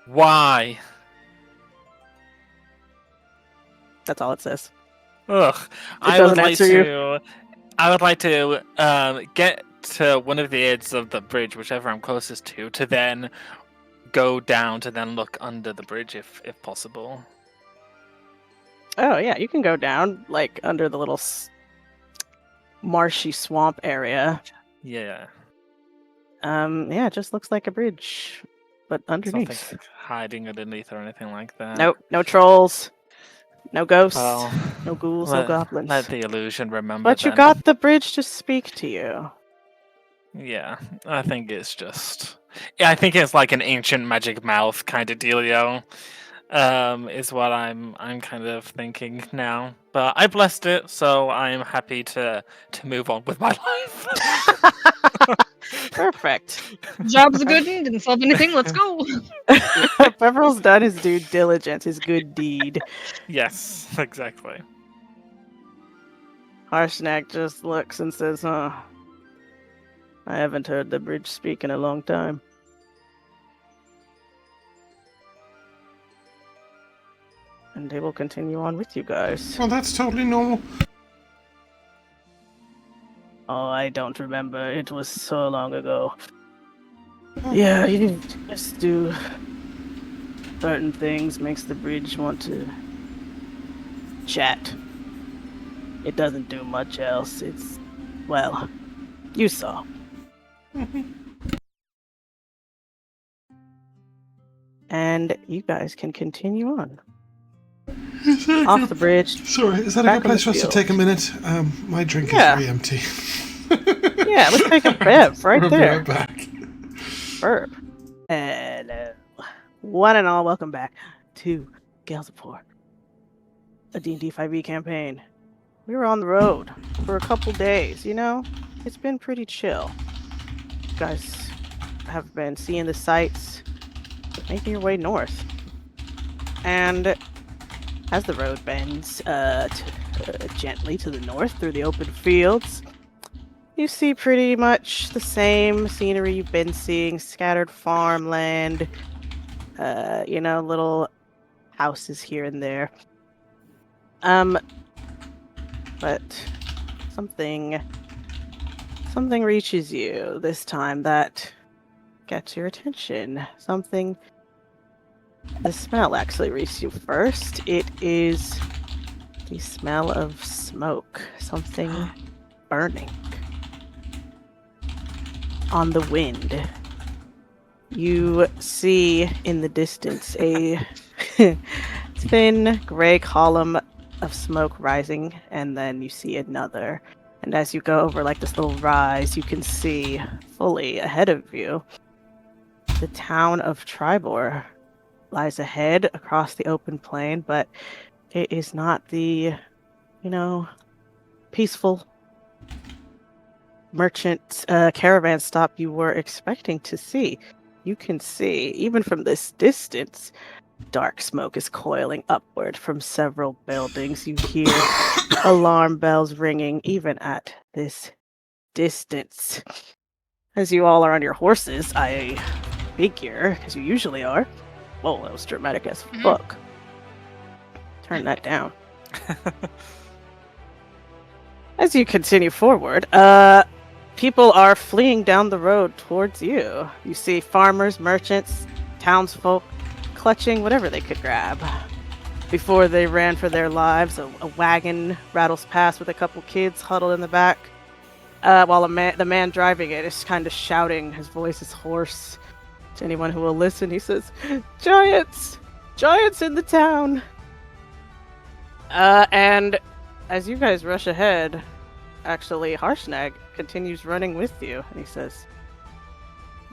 Why? That's all it says. Ugh. I would like to get to one of the edges of the bridge, whichever I'm closest to then go down to then look under the bridge if possible. Oh yeah, you can go down under the little marshy swamp area. Yeah. Yeah, it just looks like a bridge, but underneath. Something hiding underneath or anything like that. Nope, no trolls, no ghosts, Well, no ghouls, no goblins. Let the illusion remember. But you got the bridge to speak to you. Yeah, I think it's just... Yeah, I think it's like an ancient magic mouth kind of dealio. Is what I'm kind of thinking now. But I blessed it, so I'm happy to move on with my life. Perfect. Job's a good one. Didn't solve anything. Let's go. Peverell's done his due diligence, his good deed. Yes, exactly. Harshnag just looks and says, I haven't heard the bridge speak in a long time. And they will continue on with you guys. Well, that's totally normal. Oh, I don't remember. It was so long ago. Yeah, you just do certain things makes the bridge want to chat. It doesn't do much else. It's, well, you saw. And you guys can continue on. Off the bridge. Sorry, is that a Back good on place the for us to field. take a minute? My drink Yeah. is very empty. Yeah, let's take a bev right We'll be there. right back. Burp. Hello. One and all, welcome back to Gales of War, a D&D 5e campaign. We were on the road for a couple days, you know? It's been pretty chill. You guys have been seeing the sights, making your way north. And as the road bends gently to the north through the open fields, you see pretty much the same scenery you've been seeing, scattered farmland, little houses here and there. But something reaches you this time that gets your attention. The smell actually reaches you first. It is the smell of smoke, something burning. On the wind, you see in the distance a thin gray column of smoke rising, and then you see another. And as you go over like this little rise, you can see fully ahead of you the town of Triboar lies ahead across the open plain, but it is not the, peaceful merchant caravan stop you were expecting to see. You can see, even from this distance, dark smoke is coiling upward from several buildings. You hear alarm bells ringing even at this distance. As you all are on your horses, I figure, because you usually are. Whoa, that was dramatic as fuck. Turn that down. As you continue forward, people are fleeing down the road towards you. You see farmers, merchants, townsfolk clutching whatever they could grab. Before they ran for their lives, a wagon rattles past with a couple kids huddled in the back, while the man driving it is kind of shouting. His voice is hoarse. To anyone who will listen, he says, "Giants! Giants in the town!" And as you guys rush ahead, actually, Harshnag continues running with you, and he says,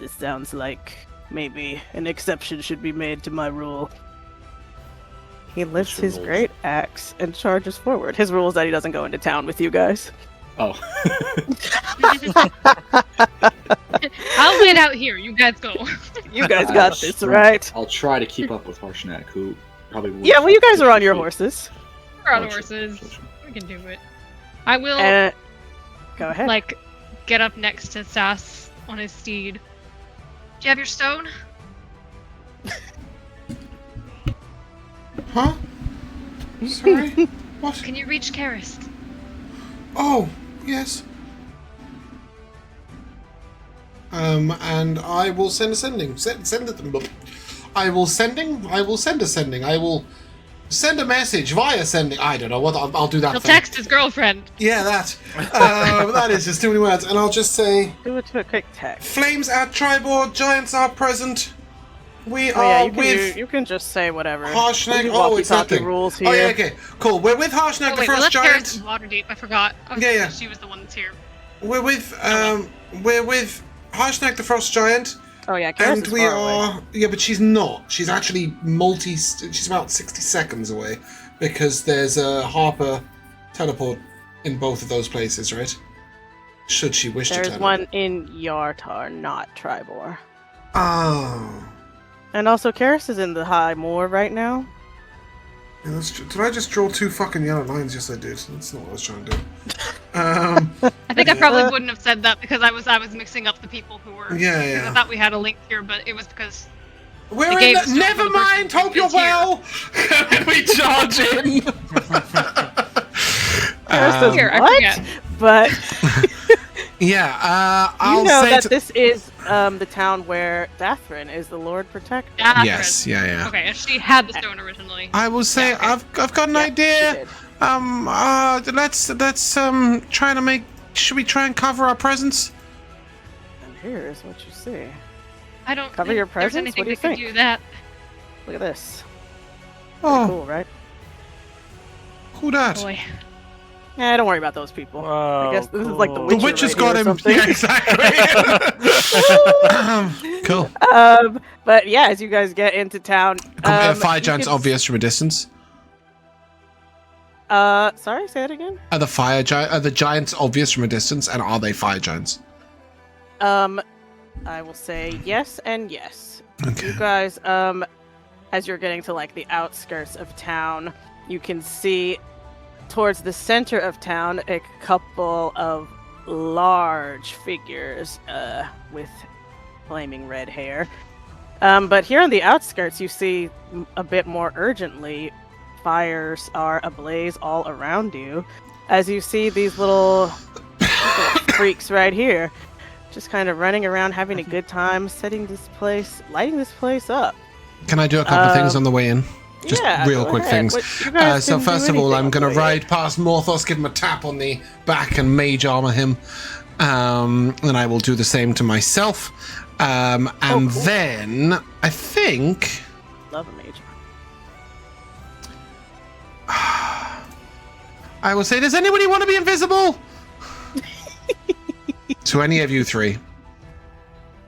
"This sounds like maybe an exception should be made to my rule." He lifts his rules? great axe and charges forward. His rule is that he doesn't go into town with you guys. Oh. I'll wait out here. You guys go. You guys got this, right? I'll try to keep up with Harshnag, who probably will. Yeah, well, you guys are on your horses. We're on Oh, sure, horses. sure, sure. We can do it. I will, Go ahead. get up next to Sass on his steed. Do you have your stone? Huh? Sorry? What? Can you reach cherished? Oh, yes. And I will send a sending. Send it. I will send a sending. I will send a message via sending. I don't know what. I'll do that. He'll thing. text his girlfriend. Yeah, that. That is just too many words. And I'll just say, Do it to a quick text. flames at Triboar, giants are present. We Oh yeah, are with you can just say whatever. Harshnag. We'll Oh, it's that walkie-talkie thing. rules here. Oh yeah, okay, cool. We're with Harshnag, Oh the wait, we first left giant. Cherished in Waterdeep. I forgot. Yeah. She was the one that's here. We're with Harshnag, the frost giant. Oh yeah, Karis And is we far away. are, yeah, but she's not. She's actually she's about 60 seconds away because there's a Harper teleport in both of those places, right? Should she wish to There's tell one in Yartar, not Triboar. Oh. And also, Karis is in the High Moor right now. Yeah, that's true. Did I just draw 2 fucking yellow lines? Yes, I did. That's not what I was trying to do. I think I probably wouldn't have said that because I was mixing up the people who were. Yeah, because yeah. I thought we had a link here, but it was because. We're The in game the... is doing Never for the person mind! who Hope you're is here. well! We charge in! Karis says, Here, I what? forget. But Yeah, I'll you know say... that this is the town where Dathrin is the Lord Protector. Yes, yeah. Okay, and she had the stone originally. I will say, Yeah, okay. I've got an She idea. did. Let's try to make... Should we try and cover our presence? And here is what you see. I don't Cover think your there's presence? anything What do you that could think? do that. Look at this. Oh, Cool, right? who that? Boy. Yeah, don't worry about those people. Whoa, I guess this is like the cool. The Witcher witch has right got here or him. something. Yeah, exactly. Cool. But yeah, as you guys get into town, Fire you giant's can obvious from a distance. Sorry, say it again. Are the giants obvious from a distance, and are they fire giants? I will say yes and yes. Okay. You guys, as you're getting to like the outskirts of town, you can see towards the center of town a couple of large figures, with flaming red hair. But here on the outskirts, you see a bit more urgently, fires are ablaze all around you, as you see these little freaks right here, just kind of running around, having a good time, lighting this place up. Can I do a couple of things on the way in? Just yeah, real go quick ahead. things. You guys So can do first of all, anything I'm on going to the way in. ride past Morthos, give him a tap on the back and mage armor him. And I will do the same to myself. And cool. then I think... Love a mage. I will say, does anybody want to be invisible? To any of you 3.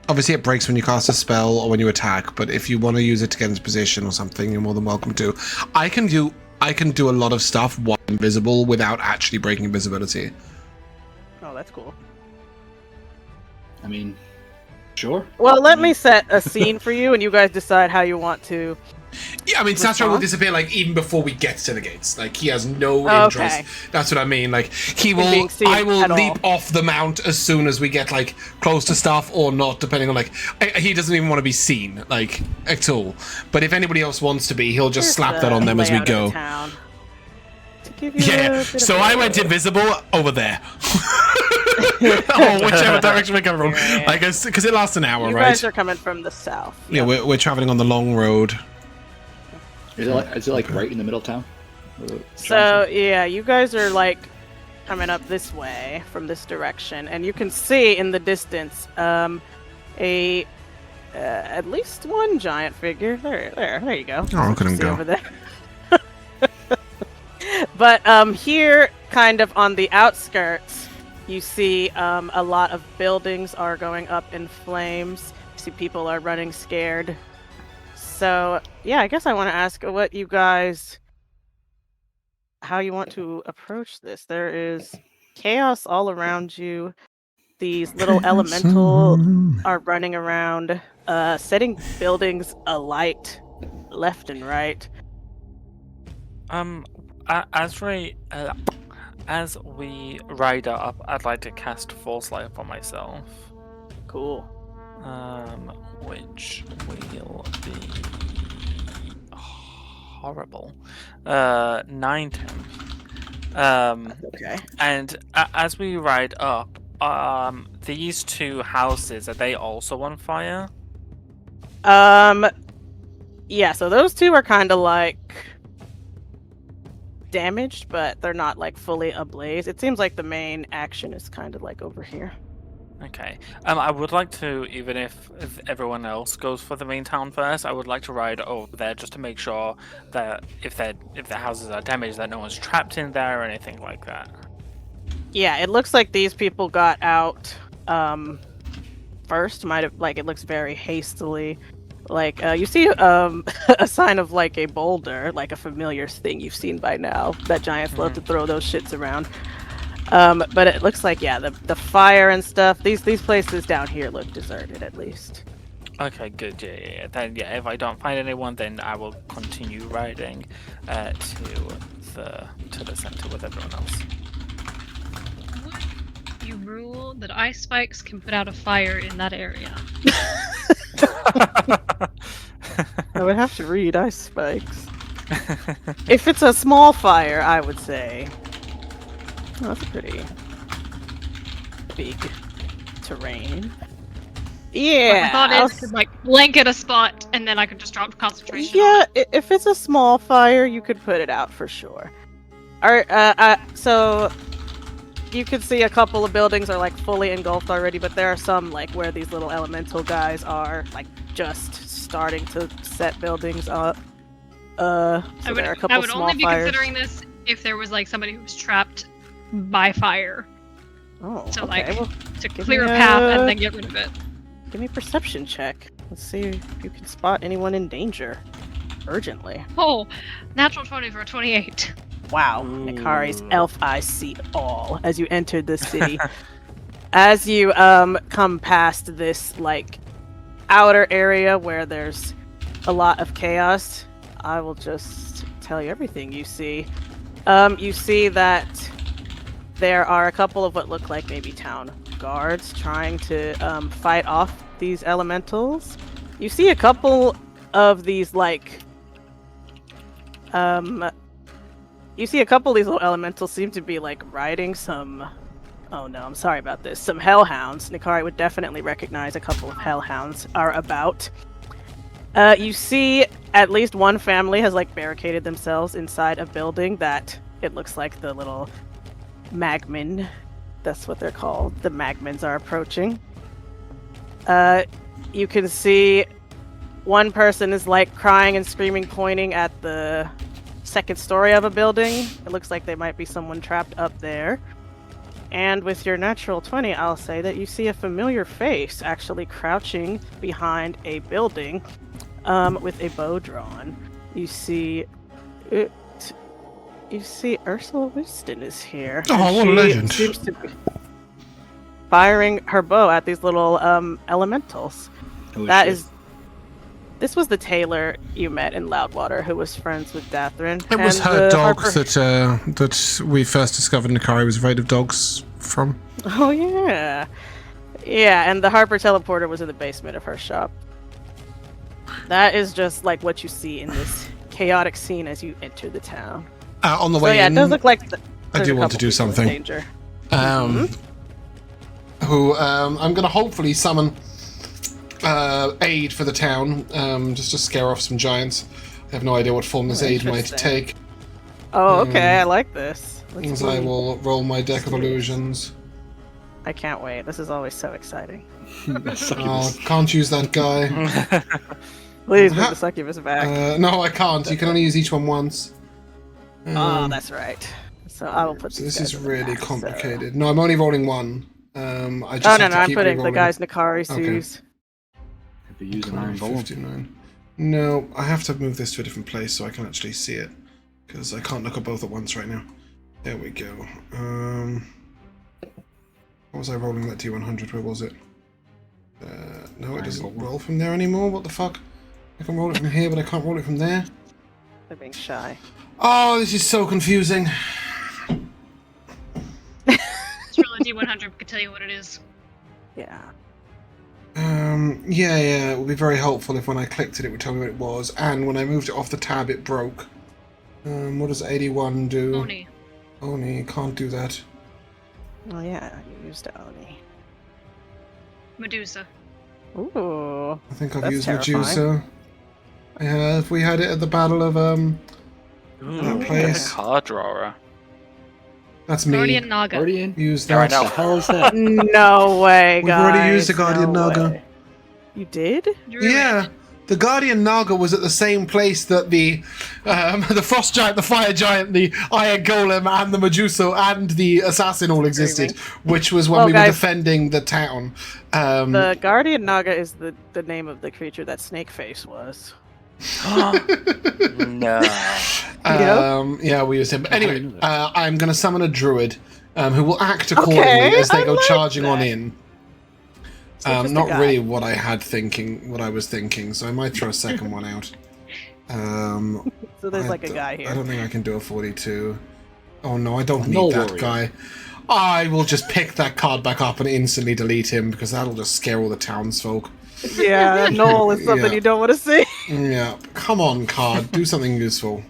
Obviously, it breaks when you cast a spell or when you attack, but if you want to use it to get into position or something, you're more than welcome to. I can do a lot of stuff while invisible without actually breaking invisibility. Oh, that's cool. I mean, sure. Well, let me set a scene for you, and you guys decide how you want to. Yeah, I mean, Sassuro will Response? disappear like even before we get to the gates. Like he has no Okay. interest. That's what I mean. Like he will. being seen I will at leap all. off the mount as soon as we get like close to stuff or not, depending on like he doesn't even want to be seen like at all. But if anybody else wants to be, he'll just Here's slap the that on them as we layout of the go. town. To give you a Yeah. bit of So a- I went invisible over there. Oh, whichever direction we come from. Yeah. I guess because it lasts an hour, You right? guys are coming from the south. Yeah, we're traveling on the long road. Is it like right in the middle of town? So yeah, you guys are like coming up this way from this direction, and you can see in the distance a at least one giant figure. There you go. Oh, look at him See go. over there. But here, kind of on the outskirts, you see a lot of buildings are going up in flames. You see people are running scared. So yeah, I guess I want to ask what you guys, how you want to approach this. There is chaos all around you. These little elemental are running around, setting buildings alight left and right. As we ride up, I'd like to cast Force Light on myself. Cool. Which will be horrible. 9 temp. Okay. And as we ride up, these 2 houses, are they also on fire? Yeah, so those 2 are kind of like damaged, but they're not like fully ablaze. It seems like the main action is kind of like over here. Okay. I would like to, even if everyone else goes for the main town first, I would like to ride over there just to make sure that if the houses are damaged, that no one's trapped in there or anything like that. Yeah, it looks like these people got out first. Might have, like, it looks very hastily. Like, you see a sign of like a boulder, like a familiar thing you've seen by now. That giants love to throw those shits around. But it looks like the fire and stuff. These places down here look deserted at least. Okay, good. Yeah. Then if I don't find anyone, then I will continue riding to the center with everyone else. Would you rule that ice spikes can put out a fire in that area? I would have to read ice spikes. If it's a small fire, I would say. Oh, that's a pretty big terrain. Yeah. My thought is to like blanket a spot and then I could just drop concentration. Yeah, if it's a small fire, you could put it out for sure. So you could see a couple of buildings are like fully engulfed already, but there are some like where these little elemental guys are like just starting to set buildings up. So there are a couple I would small only be fires. considering this if there was like somebody who was trapped by fire. Oh, So okay. like Well, to give clear a me path a- and then get rid of it. give me a perception check. Let's see if you can spot anyone in danger urgently. Oh, natural 20 for a 28. Wow, Nikari's elf eyes see it all as you entered the city. As you come past this like outer area where there's a lot of chaos, I will just tell you everything you see. You see that there are a couple of what look like maybe town guards trying to fight off these elementals. You see a couple of these like you see a couple of these little elementals seem to be like riding some oh no, I'm sorry about this. Some hellhounds. Nikari would definitely recognize a couple of hellhounds are about. You see at least one family has like barricaded themselves inside a building that it looks like the little magmen, that's what they're called. The magmens are approaching. You can see one person is like crying and screaming, pointing at the second story of a building. It looks like there might be someone trapped up there. And with your natural 20, I'll say that you see a familiar face actually crouching behind a building with a bow drawn. You see it. You see Ursula Winston is here. Oh, and what a she legend. Seems to be firing her bow at these little elementals. This was the tailor you met in Loudwater who was friends with Dathrin. It was and her the dog Harper- that we first discovered Nikari was afraid of dogs from. Oh yeah. Yeah, and the Harper teleporter was in the basement of her shop. That is just like what you see in this chaotic scene as you enter the town. On the So way yeah, in, it does look like I there's do a want to couple do people in something. danger. I'm going to hopefully summon aid for the town, just to scare off some giants. I have no idea what form this aid might interesting. take. Oh, okay, I like this. Let's As I see. will roll my deck of illusions. I can't wait. This is always so exciting. Oh, Succubus. can't use that guy. Please bring the succubus back. No, I can't. You can only use each one once. Oh, that's right. So I will put So these this is guys in the really back, so- complicated. No, I'm only rolling one. I just Oh have no, to no, I'm keep putting the re-rolling. guys Nikari Okay. sees. Could be using Nikari Iron Golem. 59. No, I have to move this to a different place so I can actually see it. Because I can't look at both at once right now. There we go. What was I rolling that D100? Where was it? No, it doesn't roll from there anymore. What the fuck? I can roll it from here, but I can't roll it from there. They're being shy. Oh, this is so confusing. It's really D100 could tell you what it is. Yeah. Yeah, it would be very helpful if when I clicked it, it would tell me what it was. And when I moved it off the tab, it broke. What does 81 do? Oni. Oni, can't do that. Oh yeah, you used Oni. Medusa. Ooh. I think I've That's used terrifying. Medusa. I have. We had it at the Battle of, Ooh, that get place. the card drawer. That's me. Guardian Naga. Guardian? Use Yeah, I that. What the hell is that? No way, We've guys. already used the Guardian no Naga. way. You did? Druid. Yeah. The Guardian Naga was at the same place that the Frost Giant, the Fire Giant, the Iron Golem, and the Medusa and the Assassin all existed, which was when Well, we were guys- defending the town. The Guardian Naga is the name of the creature that Snakeface was. No. Yeah, we used him. But How do you anyway, know that? I'm going to summon a druid who will act accordingly as they I go like charging that. on in. So just a Not guy. really what I was thinking, so I might throw a second one out. So there's like a guy I here. don't think I can do a 42. Oh no, I don't No need that warrior. guy. I will just pick that card back up and instantly delete him because that'll just scare all the townsfolk. Yeah, that knoll is something Yeah. you don't want to see. Yeah, come on, card, do something useful.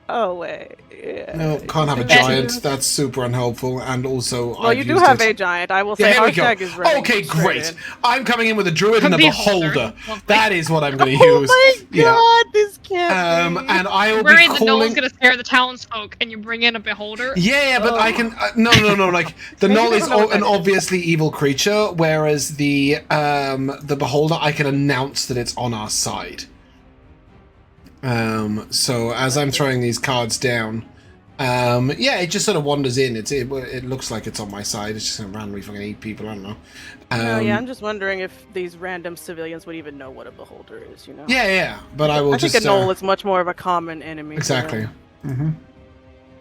Oh wait. Yeah. No, can't have a giant. That's super unhelpful, and also Well, I've you do used have it. a giant. I will say Yeah, here we go. hashtag is running Okay, straight great. in. I'm coming in with a druid and a beholder. Lovely. That is what I'm going to Oh use. my Yeah. god, this can't be. And I will We're be in the knoll's calling. gonna scare the townsfolk, and you bring in a beholder. Yeah, but I can. No. Like the Maybe Null they is don't know what an that is. obviously evil creature, whereas the beholder, I can announce that it's on our side. So as I'm throwing these cards down, yeah, it just sort of wanders in. It looks like it's on my side. It's just gonna randomly fucking eat people. I don't know. No, yeah, I'm just wondering if these random civilians would even know what a beholder is, you know? Yeah. But I will I just. think a knoll is much more of a common enemy. for Exactly. them. Mm-hmm.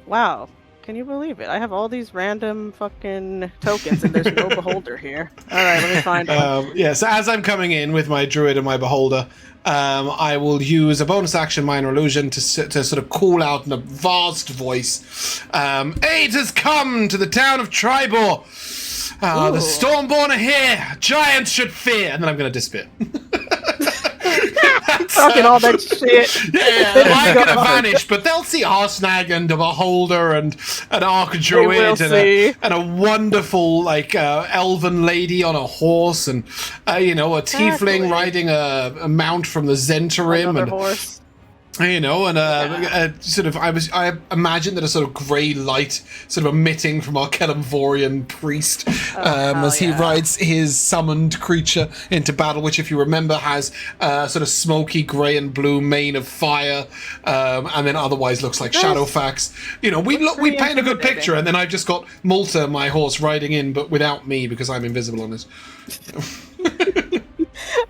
Wow. Can you believe it? I have all these random fucking tokens and there's no beholder here. Alright, let me find one. Yeah, so as I'm coming in with my druid and my beholder, I will use a bonus action minor illusion to sort of call out in a vast voice, aid has come to the town of Triboar! The Stormborn are here! Giants should fear! And then I'm going to disappear. Talking all that shit. Yeah, They I'm just going to go- vanish, but they'll see Arsnag and a Beholder and an Arc will Druid see. and a wonderful, like, elven lady on a horse and, you know, a Tiefling Exactly. riding a mount from the Zentarim Another and, horse. you know, and a sort of, I imagine that a sort of grey light sort of emitting from our Kelemvorian priest hell as he yeah. rides his summoned creature into battle, which, if you remember, has sort of smoky grey and blue mane of fire, and then otherwise looks like Nice. Shadowfax. You know, we pretty paint a good intimidating. picture, and then I've just got Malta, my horse, riding in, but without me because I'm invisible on this.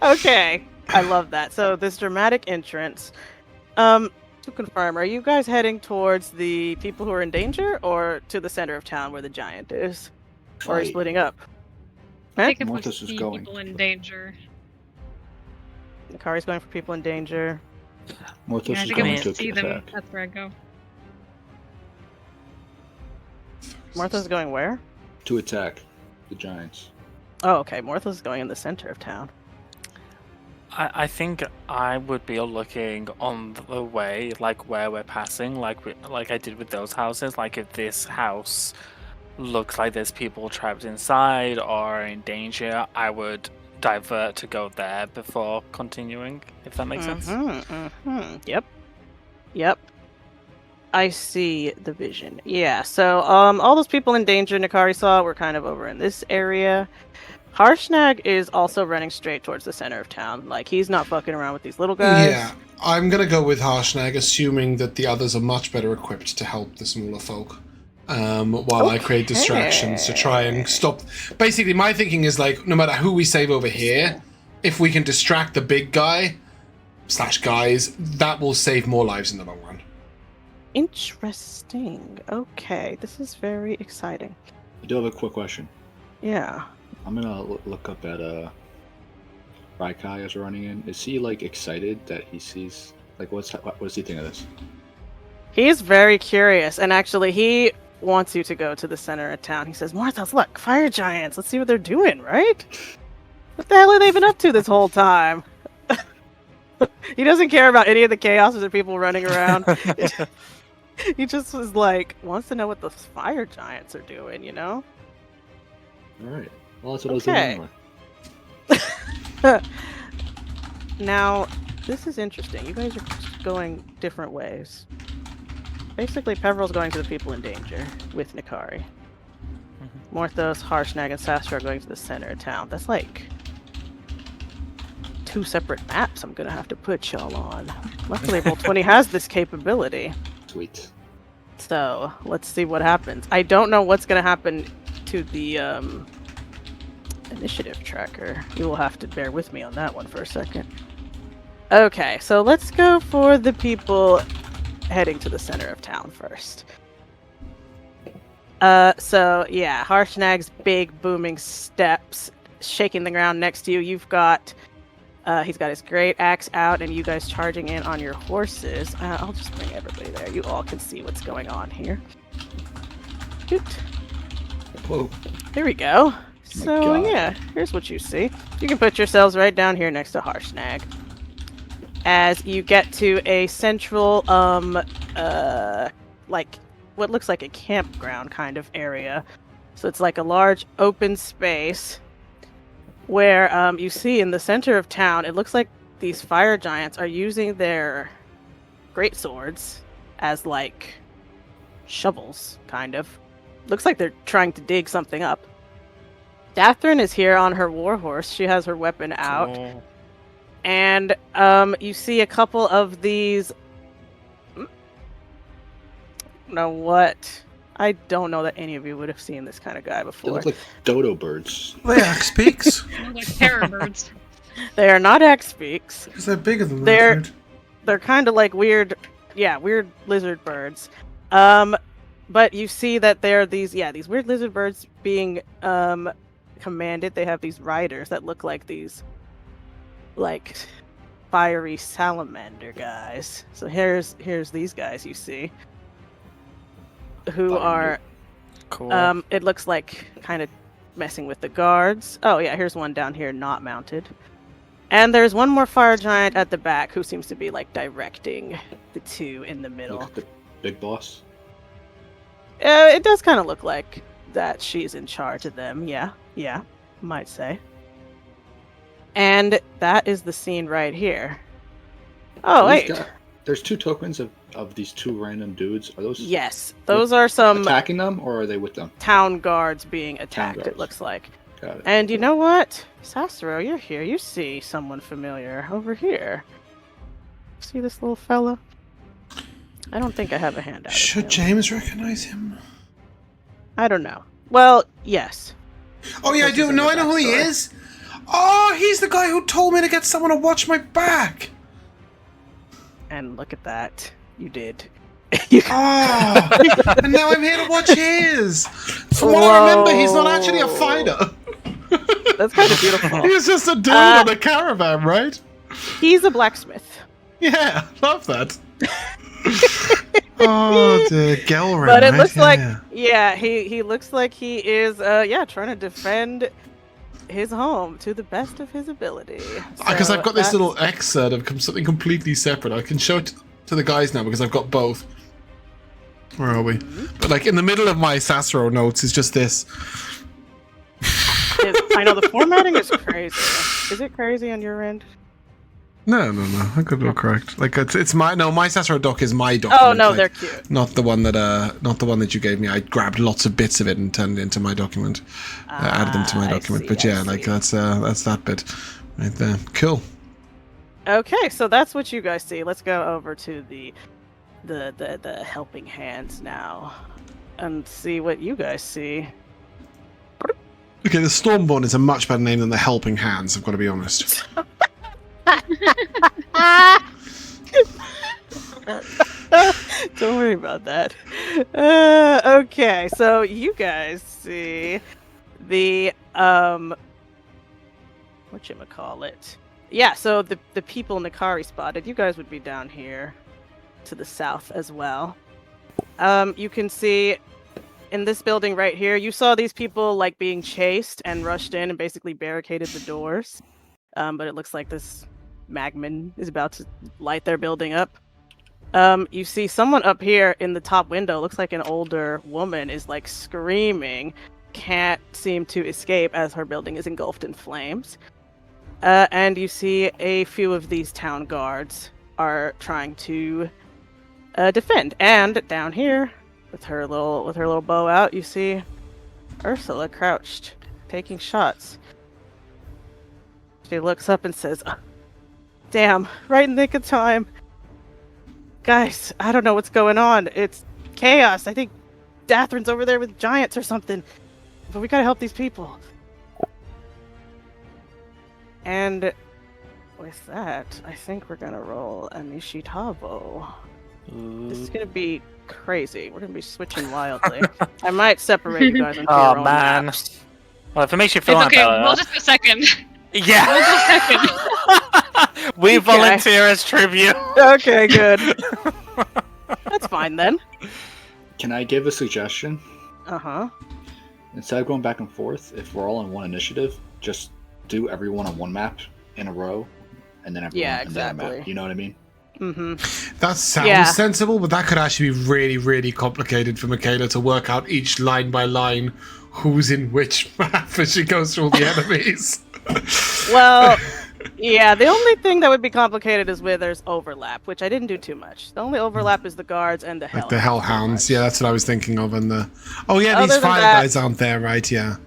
Okay. I love that. So this dramatic entrance. To confirm, are you guys heading towards the people who are in danger or to the center of town where the giant is? Or are you Right. splitting up? I think if we Morthos is see going. people in danger. Nikari's going for people in danger. Morthos Yeah, I is think if going we to see them, attack. that's where I go. Morthos going where? To attack the giants. Oh, okay. Morthos is going in the center of town. I think I would be looking on the way, like where we're passing, like I did with those houses. Like if this house looks like there's people trapped inside or in danger, I would divert to go there before continuing. If that makes sense. Yep. I see the vision. Yeah. So, all those people in danger Nikari saw were kind of over in this area. Harshnag is also running straight towards the center of town. Like he's not fucking around with these little guys. Yeah, I'm going to go with Harshnag, assuming that the others are much better equipped to help the smaller folk. While I create distractions to try and stop. Basically, my thinking is like, no matter who we save over here, if we can distract the big guy / guys, that will save more lives in the long run. Interesting. Okay, this is very exciting. I do have a quick question. Yeah. I'm gonna look up at Raikai as we're running in. Is he like excited that he sees? Like, what does he think of this? He's very curious, and actually, he wants you to go to the center of town. He says, Morthos, look, fire giants. Let's see what they're doing, right? What the hell have they been up to this whole time? He doesn't care about any of the chaos or the people running around. He just was like, wants to know what the fire giants are doing, you know? All right. Well, that's what I was doing Okay. anyway. Now, this is interesting. You guys are going different ways. Basically, Peverell's going to the people in danger with Nikari. Morthos, Harshnag, and Sassuro are going to the center of town. That's like 2 separate maps I'm gonna have to put y'all on. Luckily, Roll20 has this capability. Sweet. So, let's see what happens. I don't know what's gonna happen to the initiative tracker. You will have to bear with me on that one for a second. Okay, so let's go for the people heading to the center of town first. So yeah, Harshnag's big booming steps shaking the ground next to you. You've got he's got his great axe out, and you guys charging in on your horses. I'll just bring everybody there. You all can see what's going on here. Shoot. Whoa. Here we go. my So God. yeah, here's what you see. You can put yourselves right down here next to Harshnag. As you get to a central, like what looks like a campground kind of area. So it's like a large open space where you see in the center of town, it looks like these fire giants are using their great swords as like shovels, kind of. Looks like they're trying to dig something up. Dathrin is here on her warhorse. She has her weapon out. Cool. And you see a couple of these. Know what? I don't know that any of you would have seen this kind of guy They before. look like dodo birds. They axe beaks. They're like terror birds. They are not X-Beaks. Because they're bigger than They're- that. They're kind of like weird lizard birds. But you see that there are these weird lizard birds being commanded. They have these riders that look like these like fiery salamander guys. So here's these guys you see who are Cool. it looks like kind of messing with the guards. Oh yeah, here's one down here not mounted. And there's one more fire giant at the back who seems to be like directing the two in the middle. Look at the big boss. It does kind of look like that she's in charge of them. Yeah, might say. And that is the scene right here. Oh, These wait. guys- there's 2 tokens of these 2 random dudes. Are those Yes, those are some attacking them, or are they with them? town guards being attacked, it guards. looks like. Got it. And you know what? Sassuro, you're here. You see someone familiar over here. See this little fella? I don't think I have a handout. of Should him. James recognize him? I don't know. Well, yes. Oh yeah, I This do. is in No, the I know who he backstory. is. Oh, he's the guy who told me to get someone to watch my back. And look at that. You did. You Oh, and now I'm here to watch his. From what I remember, he's not actually a fighter. That's kind of beautiful. He's just a dude on a caravan, right? He's a blacksmith. Yeah, love that. Oh, the Gelrin, But it right? looks like, Yeah. he looks like he is, trying to defend his home to the best of his ability. Because So I've got this that's- little excerpt of something completely separate. I can show it to the guys now because I've got both. Where are we? But like in the middle of my Sassuro notes is just this. I know the formatting is crazy. Is it crazy on your end? No. I could be correct. Like it's my Sassuro doc is my document. Oh no, like, they're cute. not the one that you gave me. I grabbed lots of bits of it and turned it into my document. Added them to my I document. see, But I yeah, like see. that's that bit right there. Cool. Okay, so that's what you guys see. Let's go over to the helping hands now and see what you guys see. Okay, the Stormborn is a much better name than the Helping Hands. I've got to be honest. Don't worry about that. Okay, so you guys see the whatchamacallit. Yeah, so the people Nikari spotted, you guys would be down here to the south as well. You can see in this building right here, you saw these people like being chased and rushed in and basically barricaded the doors. But it looks like this Magman is about to light their building up. You see someone up here in the top window, looks like an older woman, is like screaming, can't seem to escape as her building is engulfed in flames. And you see a few of these town guards are trying to defend. And down here, with her little bow out, you see Ursula crouched, taking shots. She looks up and says, "Damn, right in the nick of time. Guys, I don't know what's going on. It's chaos. I think Dathrin's over there with giants or something. But we gotta help these people." And with that, I think we're gonna roll Anishitavo. This is gonna be crazy. We're gonna be switching wildly. I might separate you guys into Oh your own man. maps. Well, if it makes you It's feel okay. better. We'll just go second. Yeah. We'll go second. We Okay. volunteer as tribute. Okay, good. That's fine then. Can I give a suggestion? Uh-huh. Instead of going back and forth, if we're all on one initiative, just do everyone on one map in a row, and then everyone Yeah, in their exactly. map. You know what I mean? Mm-hmm. That sounds Yeah. sensible, but that could actually be really, really complicated for Mikayla to work out each line by line who's in which map as she goes through all the enemies. Well, yeah, the only thing that would be complicated is where there's overlap, which I didn't do too much. The only overlap is the guards and the Like the hellhounds. hellhounds, yeah, that's what I was thinking of. And the these Other than fire that- guys aren't there, right? Yeah.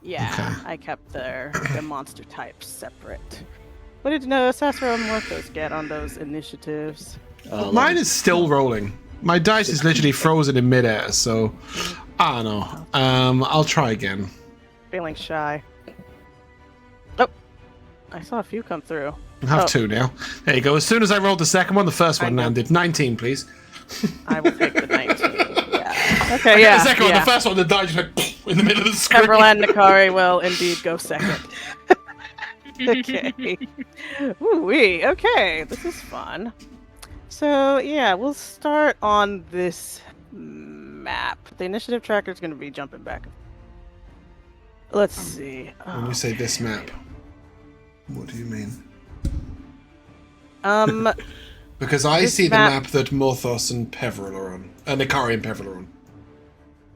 Yeah, Okay. I kept their monster types separate. What did Sassuro and Morthos get on those initiatives? Mine is still rolling. My dice is literally frozen in midair, so I don't know. I'll try again. Feeling shy. Oh, I saw a few come through. I have Oh. 2 now. There you go. As soon as I rolled the second one, the first one I know. landed. 19, please. I will take the 19. Yeah. I Okay, got yeah. the second one. yeah. The first one, the die just went in the middle of the screen. Peverell and Nikari will indeed go second. Okay. Ooh-wee. Okay, this is fun. So, yeah, we'll start on this map. The initiative tracker is going to be jumping back. Let's see. When you say this map, what do you mean? Because I This see the map- map that Morthos and Peverell are on. Nikari and Peverell are on.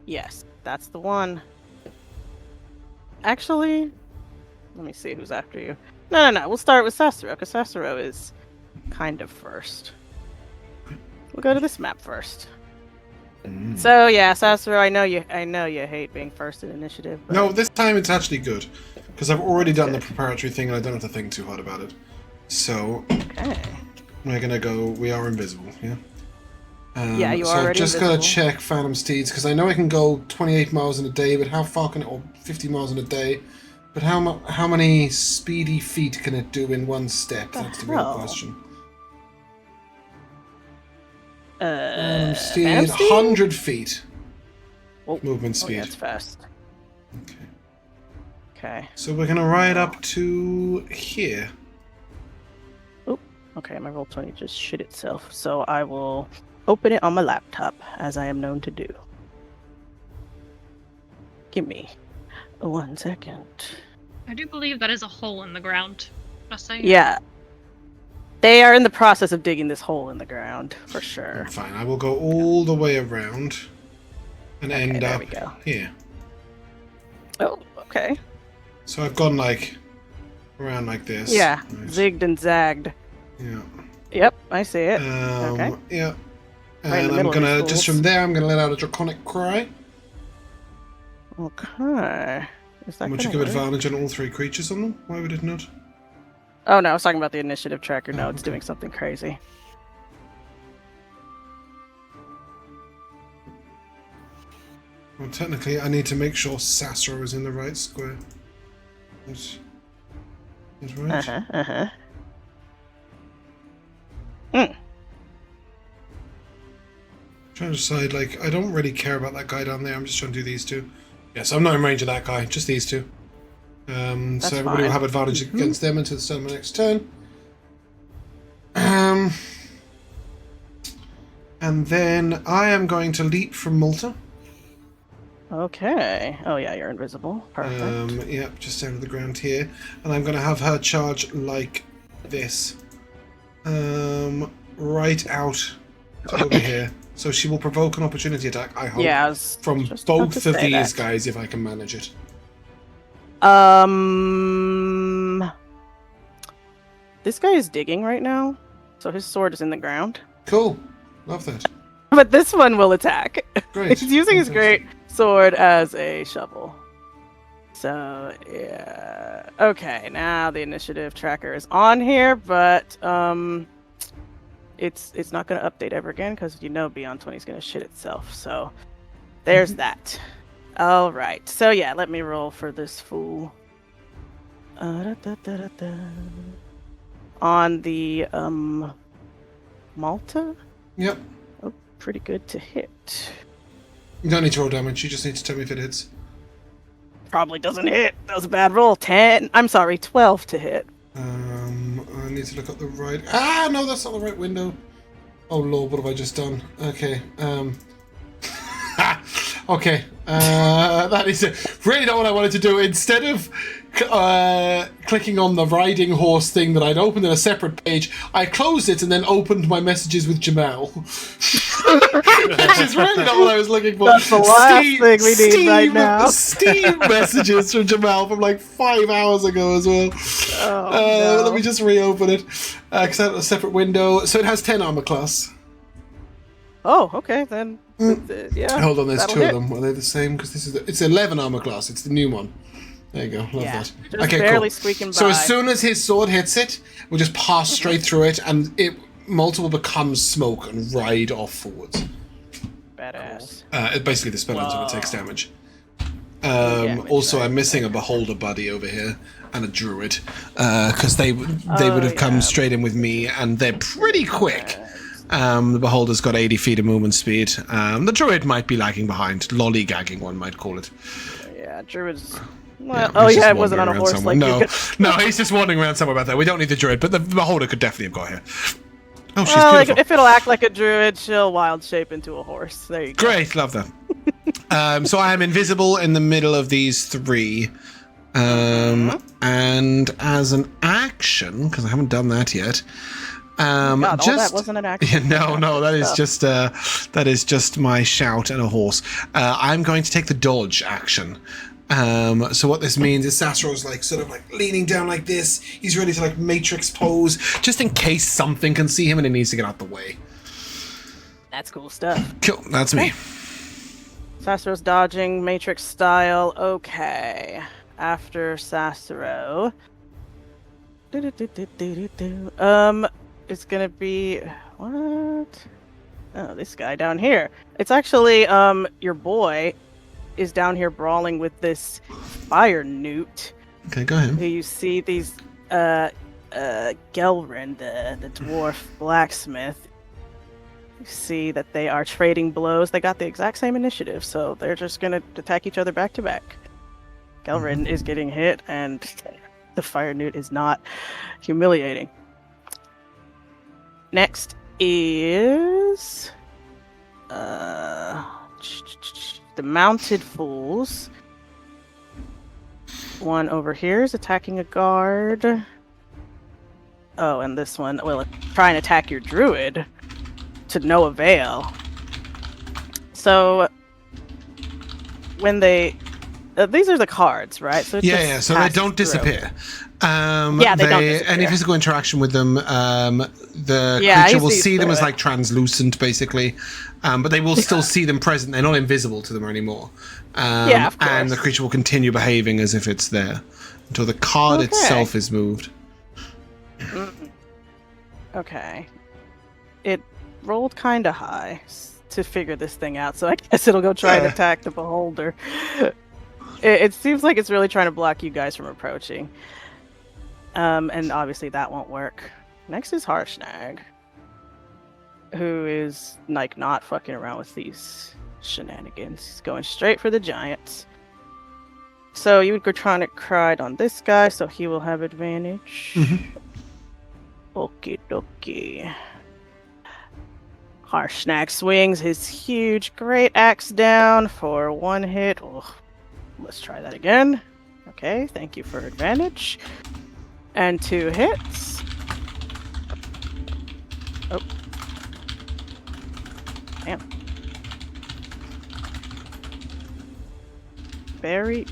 Yes, that's the one. Actually, let me see who's after you. No. We'll start with Sassuro, because Sassuro is kind of first. We'll go to this map first. So yeah, Sassuro, I know you hate being first in initiative. But... No, this time it's actually good. Because I've already done the preparatory thing and I don't have to think too hard about it. So, Okay. we're gonna go, we are invisible, yeah? Yeah, you so are I've already just gotta invisible. check Phantom Steeds, because I know I can go 28 miles in a day, but how far can it, or 50 miles in a day, but how many speedy feet can it do in one step? That's the real hell? question. Phantom Steed, Steed? 100 feet. Oh, Movement Oh, speed. yeah, it's fast. Okay. Okay. So we're gonna ride up to here. Okay, my Roll20 just shit itself, so I will open it on my laptop, as I am known to do. Give me 1 second. I do believe that is a hole in the ground. Just saying. Yeah. They are in the process of digging this hole in the ground, for sure. Fine, I will go all the way around and Okay, end there up we go. here. Oh, okay. So I've gone like around like this. Yeah, Right. zigged and zagged. Yeah. Yep, I see it. Okay. Yeah. Right in the And I'm middle of gonna these just fools. from there I'm gonna let out a draconic cry. Okay. Is that Would you gonna give work? advantage on all 3 creatures on them? Why would it not? Oh no, I was talking about the initiative tracker. No, Oh, it's okay. doing something crazy. Well, technically, I need to make sure Sassuro is in the right square. That's right. Trying to decide, like, I don't really care about that guy down there. I'm just trying to do these 2. Yes, I'm not in range of that guy. Just these 2. So That's everybody will fine. have advantage Mhm. against them until the start of my next turn. And then I am going to leap from Malta. Okay. Oh yeah, you're invisible. Perfect. Yep, just down to the ground here. And I'm going to have her charge like this. Right out to over here. So she will provoke an opportunity attack, I hope. Yeah, I was From just about both to of say these that. guys, if I can manage it. This guy is digging right now, so his sword is in the ground. Cool. Love that. But this one will attack. Great. He's using his Fantastic. great sword as a shovel. So yeah. Okay, now the initiative tracker is on here, but it's not going to update ever again because Beyond 20 is going to shit itself. So there's that. All right. So yeah, let me roll for this fool. On the Malta. Yep. pretty good to hit. You don't need to roll damage. You just need to tell me if it hits. Probably doesn't hit. That was a bad roll. 12 to hit. I need to look up the right... no, that's not the right window. Oh, Lord, what have I just done? Okay, okay, that is really not what I wanted to do. Instead of clicking on the riding horse thing that I'd opened in a separate page, I closed it and then opened my messages with Jamal. Which is really not what I was looking for. That's the last thing we need right now. Steam messages from Jamal from like 5 hours ago as well. Oh, no. Let me just reopen it, because I had a separate window. So it has 10 armor class. Oh, okay, then. Yeah. Hold on, there's that'll two hit. of them. Are they the same? Because this is it's 11 armor class. It's the new one. There you go. Love that. Just Okay, barely cool. squeaking by. So as soon as his sword hits it, we'll just pass straight through it, and multiple becomes smoke and ride off forwards. Badass. Basically, the spell until it takes damage. Damage, Also, right. I'm missing a beholder buddy over here and a druid, because they would have come straight in with me, and they're pretty quick. The beholder's got 80 feet of movement speed. The druid might be lagging behind. Lollygagging, one might call it. Yeah, Druid's... Yeah, Well, he's just it wasn't on a wandering horse around like somewhere. you could... No, he's just wandering around somewhere about that. We don't need the druid, but the beholder could definitely have got here. Oh, she's Well, beautiful. if it'll act like a druid, she'll wild shape into a horse. There you go. Great, love that. So I am invisible in the middle of these three. And as an action, because I haven't done that yet, God, all that wasn't an action. Yeah, no, that is just my shout and a horse. I'm going to take the dodge action. So what this means is Sassuro's like sort of like leaning down like this. He's ready to like matrix pose, just in case something can see him and he needs to get out the way. That's cool stuff. Cool, that's me. Sassuro's dodging, matrix style. Okay. After Sassuro. It's gonna be... What? Oh, this guy down here. It's actually, your boy is down here brawling with this fire newt. Okay, go ahead. Who you see these, Gelrin, the dwarf blacksmith. You see that they are trading blows. They got the exact same initiative, so they're just gonna attack each other back to back. Gelrin is getting hit, and the fire newt is not humiliating. Next is the mounted fools. One over here is attacking a guard. Oh, and this one will try and attack your druid to no avail. So when they these are the cards, right? So it just So they passes don't through. disappear. They don't disappear. Any physical interaction with them, the Yeah, creature I will see see them through as it. like translucent, basically, but they will still see them present. They're not invisible to them anymore. Yeah, of course. And the creature will continue behaving as if it's there until the card Okay. itself is moved. Okay. It rolled kind of high to figure this thing out, so I guess it'll go try and attack the beholder. It seems like it's really trying to block you guys from approaching. And obviously that won't work. Next is Harshnag, who is like not fucking around with these shenanigans. He's going straight for the giants. So you would go trying to cride on this guy, so he will have advantage. Okie dokie. Harshnag swings his huge great axe down for one hit. Oh, let's try that again. Okay, thank you for advantage. And 2 hits. Oh. Damn.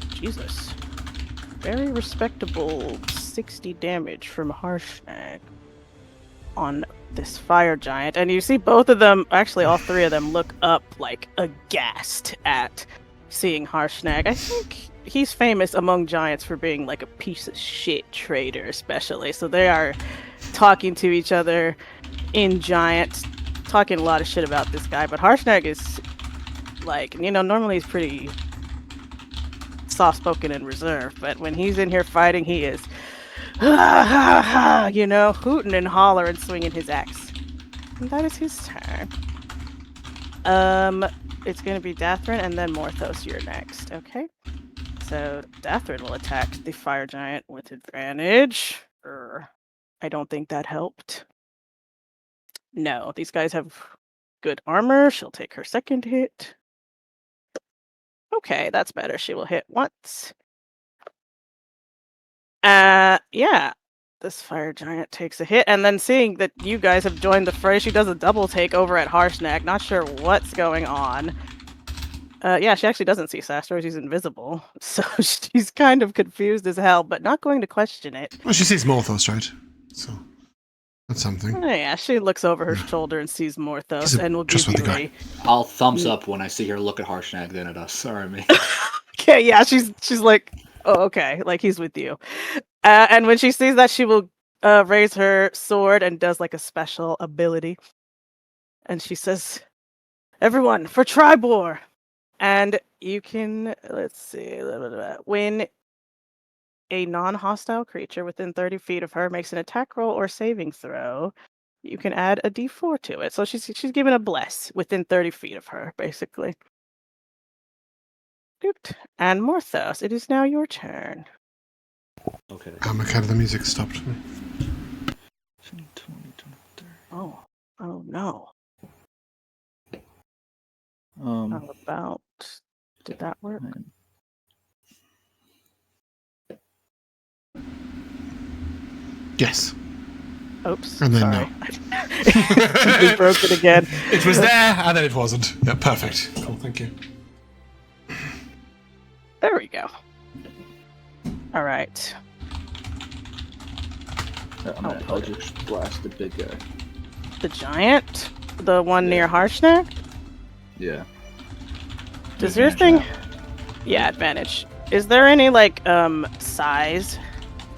Jesus. Very respectable 60 damage from Harshnag on this fire giant. And you see both of them, actually all 3 of them, look up like aghast at seeing Harshnag. I think he's famous among giants for being like a piece of shit trader, especially. So they are talking to each other in giant, talking a lot of shit about this guy. But Harshnag is like, normally he's pretty soft-spoken and reserved, but when he's in here fighting, he is hooting and hollering, swinging his axe. And that is his turn. It's gonna be Dathrin and then Morthos. You're next. Okay. So Dathrin will attack the fire giant with advantage. I don't think that helped. No, these guys have good armor. She'll take her second hit. Okay, that's better. She will hit once. Yeah. This fire giant takes a hit, and then seeing that you guys have joined the fray, she does a double take over at Harshnag. Not sure what's going on. Yeah, she actually doesn't see Sassuro. She's invisible. So she's kind of confused as hell, but not going to question it. Well, she sees Morthos, right? So that's something. Oh, yeah, she looks over her shoulder and sees Morthos, and will just give with you the guy. I'll thumbs up when I see her look at Harshnag, then at us. Sorry, me. Okay, yeah, she's like, oh, okay, like he's with you. And when she sees that, she will raise her sword and does like a special ability. And she says, "Everyone, for Triboar!" And you can, let's see, when a non-hostile creature within 30 feet of her makes an attack roll or saving throw, you can add a d4 to it. So she's given a bless within 30 feet of her, basically. And Morthos, it is now your turn. Okay. Mikayla, the music stopped. 20, 30. Oh no. How about, did that work? Yes. Oops. And then sorry. no. We broke it again. It was there, and then it wasn't. Yeah, perfect. Cool, thank you. There we go. All right. I'm gonna Eldritch Blast the big guy. The giant? The one near Harshnag? Yeah. Does your thing... Yeah, advantage. Is there any, like, size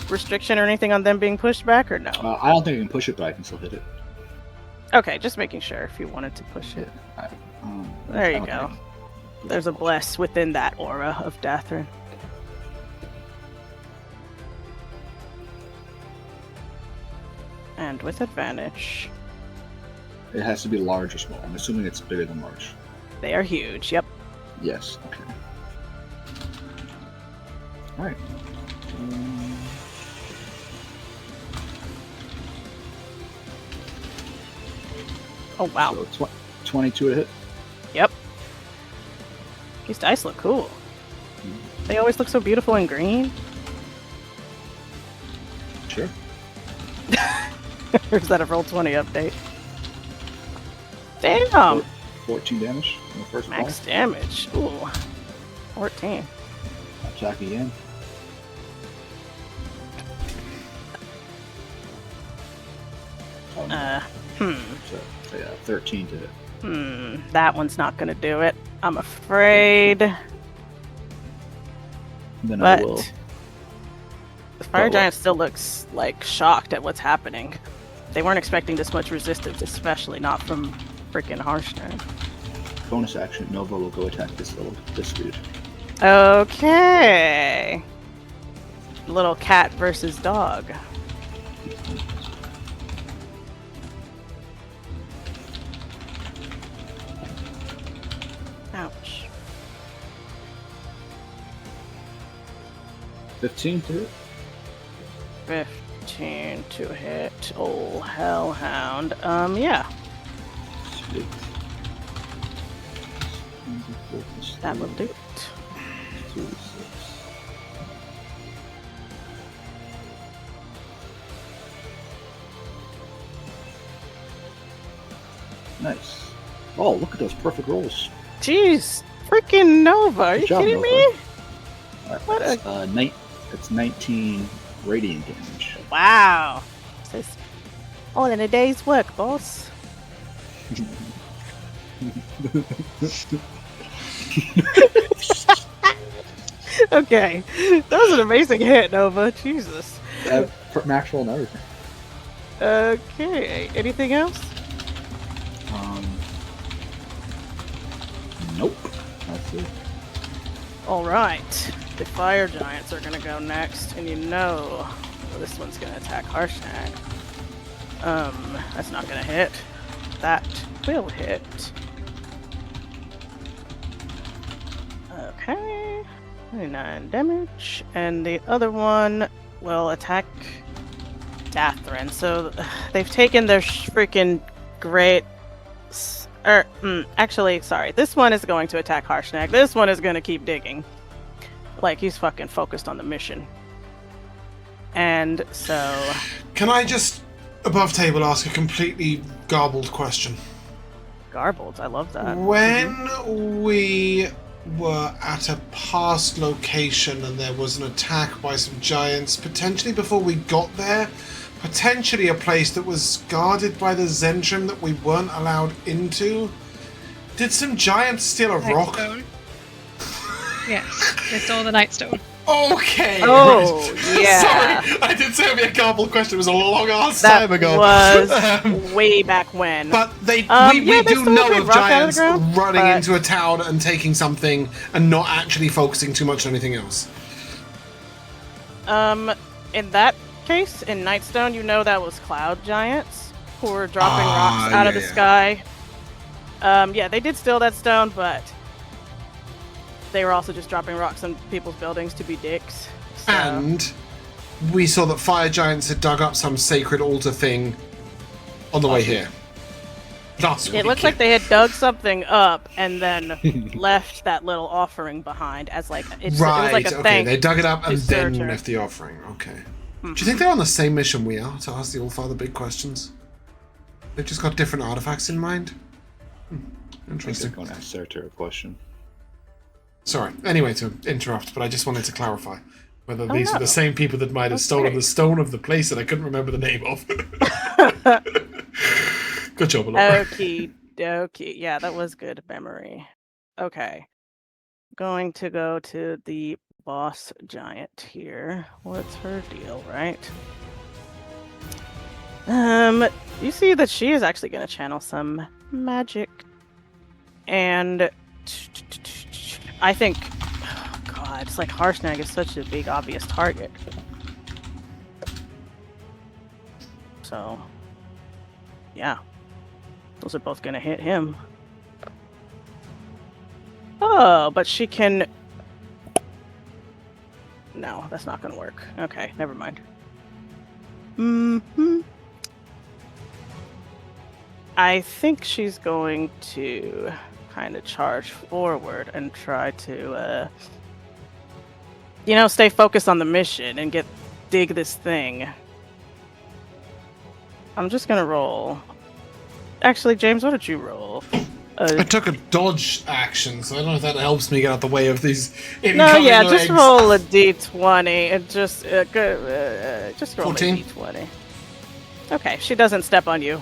restriction or anything on them being pushed back, or no? I don't think I can push it, but I can still hit it. Okay, just making sure if you wanted to push it. There you go. There's a bless within that aura of Dathrin. And with advantage. It has to be large or small. I'm assuming it's bigger than large. They are huge, yep. Yes, okay. Alright. Oh, wow. So 22 to hit. Yep. These dice look cool. They always look so beautiful in green. Sure. Or is that a Roll20 update? Damn! 14 damage on the first Max ball. damage. Ooh. 14. Attack again. So, yeah, 13 to hit. That one's not gonna do it. I'm afraid. Then But I will. the fire But giant still looks like shocked at what's happening. They weren't expecting this much resistance, especially not from freaking Harshnag. Bonus action, Nova will go attack this dude. Okay. Little cat versus dog. Ouch. 15 to hit. 15 to hit. Oh, hellhound. Yeah. Sweet. That will do it. 2d6. Nice. Oh, look at those perfect rolls. Jeez, freaking Nova! Are you Good job, kidding Nova. me? Alright, What that's 19 radiant damage. Wow. Says all in a day's work, boss. Okay, that was an amazing hit, Nova. Jesus. Max roll and everything. Okay, anything else? Nope. That's it. All right, the fire giants are gonna go next, and you know this one's gonna attack Harshnag. That's not gonna hit. That will hit. Okay. 29 damage. And the other one will attack Dathrin. So they've taken their freaking great... actually, sorry. This one is going to attack Harshnag. This one is going to keep digging. Like, he's fucking focused on the mission. And so... Can I just, above table, ask a completely garbled question? Garbled, I love that. When we were at a past location and there was an attack by some giants, potentially before we got there, potentially a place that was guarded by the Zentrum that we weren't allowed into, did some giants steal a rock? Nightstone. Yes, they stole the Nightstone. Okay. Oh, right. yeah. Sorry, I did say it'd be a garbled question. It was a long ass That time ago. was way back when. But we yeah, they do stole a know big of rock out giants of the ground, running but- into a town and taking something and not actually focusing too much on anything else. In that case, in Nightstone, you know that was cloud giants who were dropping rocks out of the yeah. sky. Yeah, they did steal that stone, but they were also just dropping rocks on people's buildings to be dicks. So. And we saw that fire giants had dug up some sacred altar thing on the way here. Last It looks like they had dug something up and then left that little offering behind as like it was like a okay. thank. They dug it up and to then Searcher. left the offering. Okay. Do you think they're on the same mission we are to ask the Allfather big questions? They've just got different artifacts in mind. Interesting. I'm going to ask Sartor a question. Sorry. Anyway, to interrupt, but I just wanted to clarify whether these were no. the same people that might have stolen great. the stone of the place that I couldn't remember the name of. Good job, Elora. Okie dokie. Yeah, that was good memory. Okay. Going to go to the boss giant here. What's her deal, right? You see that she is actually going to channel some magic. And I think, oh God, it's like Harshnag is such a big, obvious target. So, yeah. Those are both gonna hit him. Oh, but she can... No, that's not gonna work. Okay, never mind. I think she's going to kind of charge forward and try to, stay focused on the mission and dig this thing. I'm just gonna roll. Actually, James, what did you roll? I took a dodge action, so I don't know if that helps me get out the way of these incoming No, yeah, legs. just roll a d20 and just roll 14? a d20. Okay, she doesn't step on you,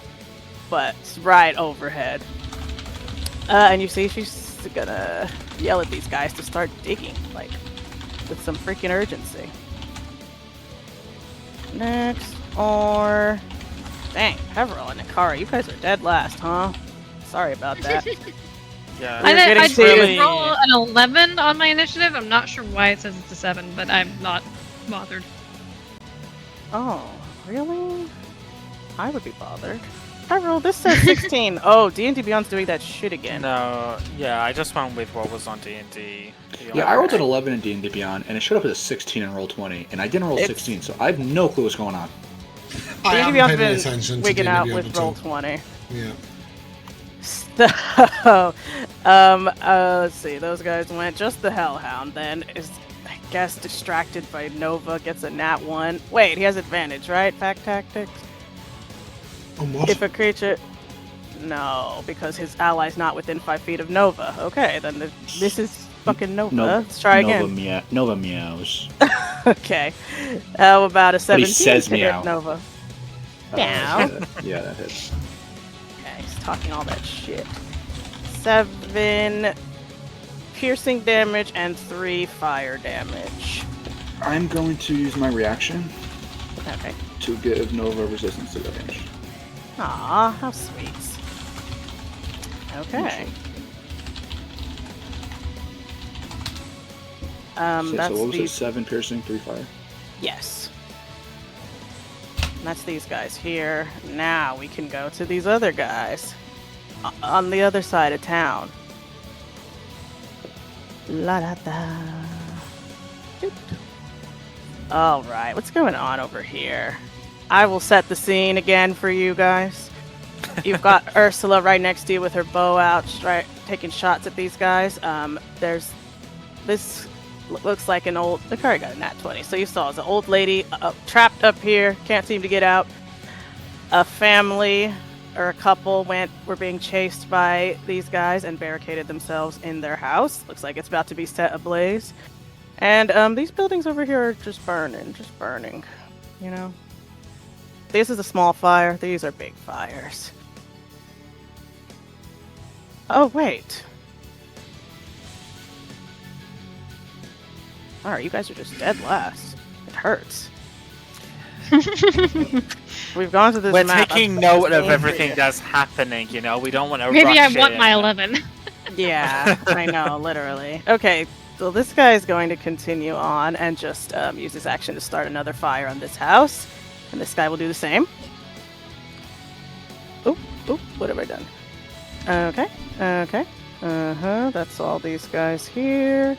but it's right overhead. And you see she's gonna yell at these guys to start digging, like, with some freaking urgency. Next, or... Dang, Peverell and Nikari, you guys are dead last, huh? Sorry about that. Yeah, We're getting I to did really- roll an 11 on my initiative. I'm not sure why it says it's a 7, but I'm not bothered. Oh, really? I would be bothered. Peverell, this says 16. Oh, D&D Beyond's doing that shit again. No, yeah, I just went with what was on D&D. Yeah, I rolled an 11 in D&D Beyond, and it showed up as a 16 in Roll20, and I didn't roll It's- 16, so I have no clue what's going on. I D&D haven't Beyond's paid any been attention to wigging D&D out Beyond with at all. roll 20. Yeah. So, let's see. Those guys went just the Hellhound. Then is, I guess, distracted by Nova. Gets a nat 1. Wait, he has advantage, right? Pack tactics. On what? If a creature, no, because his ally's not within 5 feet of Nova. Okay, then this is fucking Nova. Let's try again. Nova meows. Okay. How about a 17 says to hit meow. Nova? Meow. Yeah, that hits. Okay, he's talking all that shit. 7 piercing damage and 3 fire damage. I'm going to use my reaction Okay. to give Nova resistance to damage. Aw, how sweet. Okay. So That's what was it? these. 7 piercing, 3 fire? Yes. That's these guys here. Now we can go to these other guys on the other side of town. La da da. Doot. All right, what's going on over here? I will set the scene again for you guys. You've got Ursula right next to you with her bow out, taking shots at these guys. There's this looks like an old. Nikari got a nat 20, so you saw it's an old lady trapped up here, can't seem to get out. A family or a couple were being chased by these guys and barricaded themselves in their house. Looks like it's about to be set ablaze. And these buildings over here are just burning, you know. This is a small fire. These are big fires. Oh, wait. Alright, you guys are just dead last. It hurts. We've gone to this We're map. taking note of everything that's happening, you know? We don't want to Maybe I rush want in. my 11. Yeah, I know, literally. Okay, so this guy is going to continue on and just use his action to start another fire on this house. And this guy will do the same. Oop, what have I done? Okay. That's all these guys here.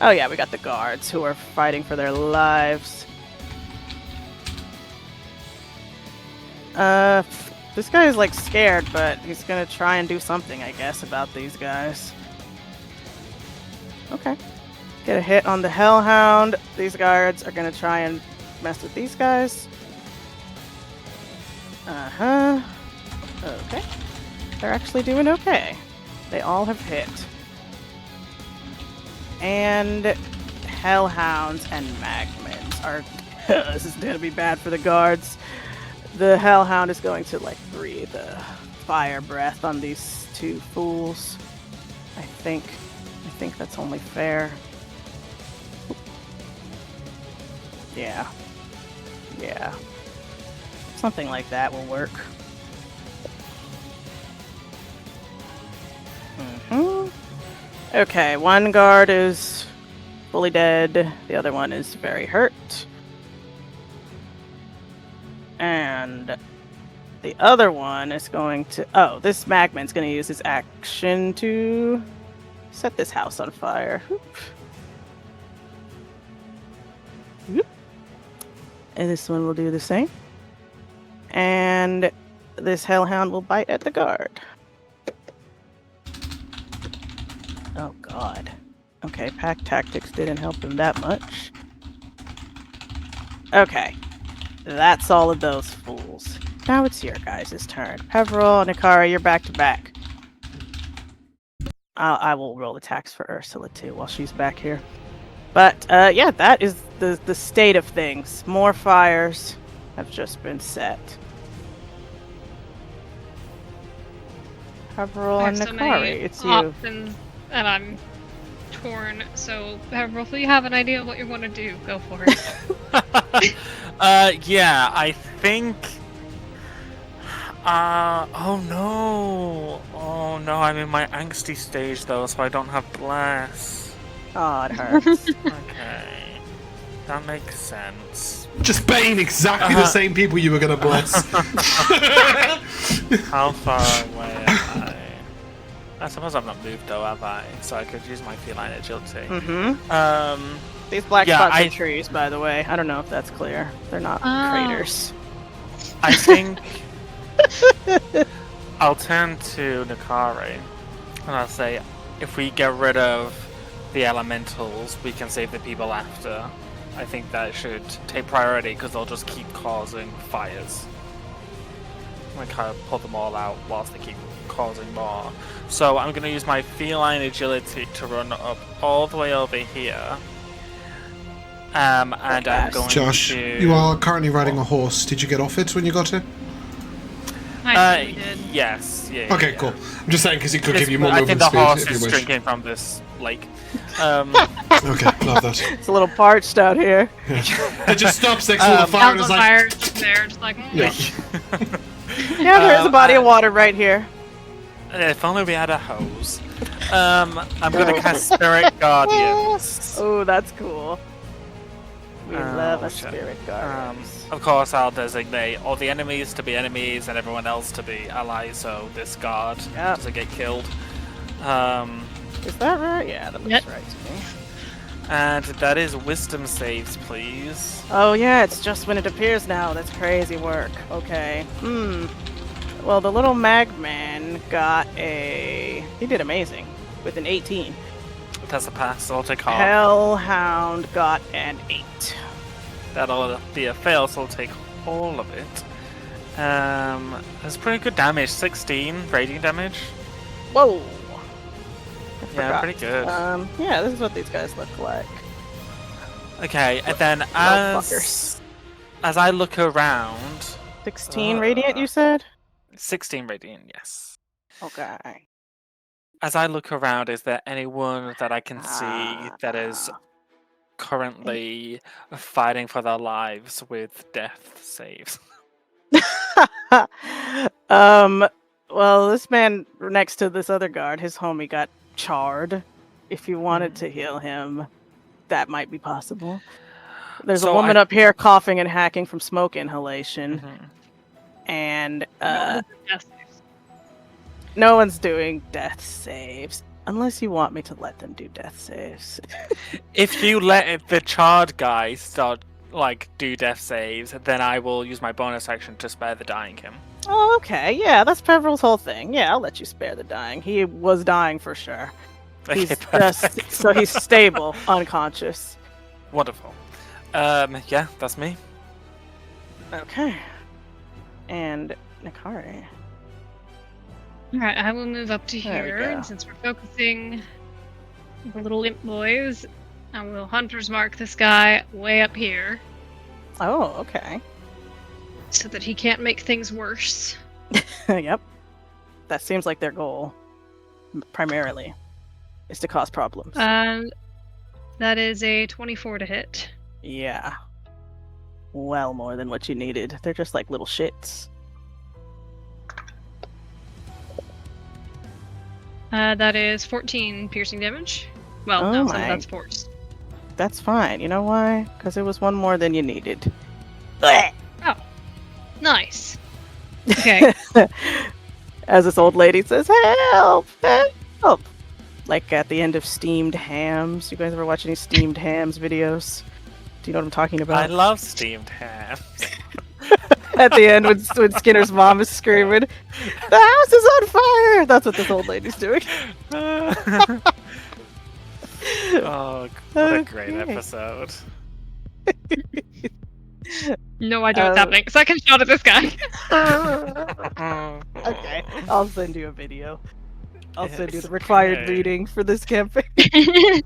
Oh yeah, we got the guards who are fighting for their lives. This guy is like scared, but he's gonna try and do something, I guess, about these guys. Okay. Get a hit on the Hellhound. These guards are gonna try and mess with these guys. Okay. They're actually doing okay. They all have hit. And Hellhounds and Magmans are... this is gonna be bad for the guards. The Hellhound is going to, like, breathe fire breath on these two fools. I think that's only fair. Yeah. Something like that will work. Okay, one guard is fully dead. The other one is very hurt. And the other one is going to... Oh, this Magman's going to use his action to set this house on fire. Whoop. And this one will do the same. And this Hellhound will bite at the guard. Oh, God. Okay, pack tactics didn't help him that much. Okay. That's all of those fools. Now it's your guys' turn. Peverell and Nikari, you're back to back. I will roll attacks for Ursula too while she's back here. But yeah, that is the state of things. More fires have just been set. Peverell and Nikari, it's you. Options, and I'm torn. So, Peverell, if you have an idea of what you want to do, go for it. Yeah, I think... oh no, I'm in my angsty stage though, so I don't have bless. Oh, it hurts. Okay, that makes sense. Just bane exactly the same people you were going to bless. How far away am I? I suppose I've not moved though, have I? So I could use my feline agility. These black Yeah, spots are trees, by the way. I don't know if that's clear. They're not craters. I think I'll turn to Nikari and I'll say, if we get rid of the elementals, we can save the people after. I think that should take priority because they'll just keep causing fires. I kind of pull them all out whilst they keep causing more. So I'm going to use my feline agility to run up all the way over here. And I'm going Josh, to... you are currently riding a horse. Did you get off it when you got here? I did. Yes. Yeah. Okay, yeah. cool. I'm just saying because it could give you more I movement think the speed horse if you is wish. drinking from this lake. Okay, love that. It's a little parched out here. It just stops next to the fire and is like... fire there, just like... Yeah. Yeah, there's a body of water right here. If only we had a hose. I'm going to cast Spirit Guardians. Oh, that's cool. We love a shit. spirit guard. Of course, I'll designate all the enemies to be enemies and everyone else to be allies, so this guard doesn't get killed. Is that right? Yeah, that looks Yep. right to me. And that is wisdom saves, please. Oh yeah, it's just when it appears now. That's crazy work. Okay. Well, the little magman got he did amazing with an 18. That's a pass, so I'll take half. Hellhound got an 8. That'll be a fail, so I'll take all of it. That's pretty good damage. 16 radiant damage. Whoa. I Yeah, forgot. pretty good. Yeah, this is what these guys look like. Okay, and then fuckers. as I look around, 16 radiant, you said? 16 radiant, yes. Okay. As I look around, is there anyone that I can see that is currently fighting for their lives with death saves? Well, this man next to this other guard, his homie got charred. If you wanted to heal him, that might be possible. There's a woman up here coughing and hacking from smoke inhalation. And no one's doing death saves. Unless you want me to let them do death saves. If you let the charred guy start, do death saves, then I will use my bonus action to spare the dying him. Oh, okay. Yeah, that's Peverell's whole thing. Yeah, I'll let you spare the dying. He was dying for sure. He's perfect. so he's stable, unconscious. Wonderful. Yeah, that's me. Okay. And Nikari. Alright, I will move up to There we here, go. and since we're focusing the little imp boys, I will hunter's mark this guy way up here, Oh, okay. so that he can't make things worse. Yep. That seems like their goal, primarily, is to cause problems. And that is a 24 to hit. Yeah. Well more than what you needed. They're just like little shits. That is 14 piercing damage. Well, Oh no, some my- of that's force. That's fine. You know why? Because it was one more than you needed. Nice. Okay. As this old lady says, help! Help! Like at the end of Steamed Hams. You guys ever watch any Steamed Hams videos? Do you know what I'm talking I about? love steamed ham. At the end when Skinner's mom is screaming, the house is on fire! That's what this old lady's doing. Oh, what a great Okay. episode. No idea what's happening. Second shot at this guy. Okay, I'll send you a video. I'll send you the required Okay. reading for this campaign.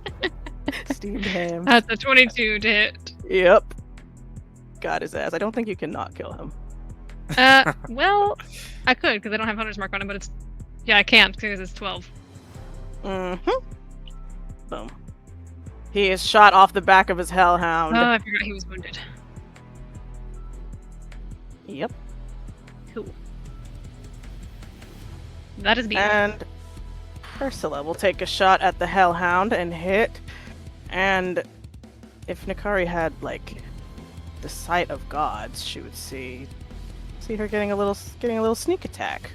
Steamed Hams. That's a 22 to hit. Yep. Got his ass. I don't think you can not kill him. Well, I could, because I don't have hunter's mark on him, but it's... Yeah, I can't, because it's 12. Mm-hmm. Boom. He is shot off the back of his hellhound. Oh, I forgot he was wounded. Yep. Cool. That is beat. And Ursula will take a shot at the hellhound and hit. And if Nikari had the sight of gods, she would see her getting a little sneak attack.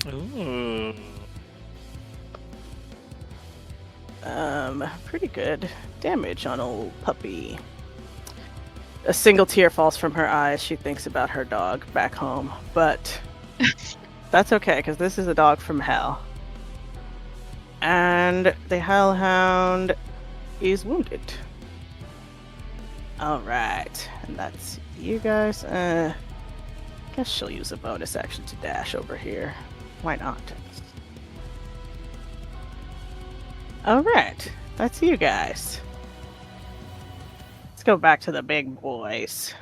Ooh. Pretty good damage on old puppy. A single tear falls from her eye as she thinks about her dog back home, but that's okay because this is a dog from hell. And the hellhound is wounded. Alright, and that's you guys. Guess she'll use a bonus action to dash over here. Why not? Alright, that's you guys. Let's go back to the big boys.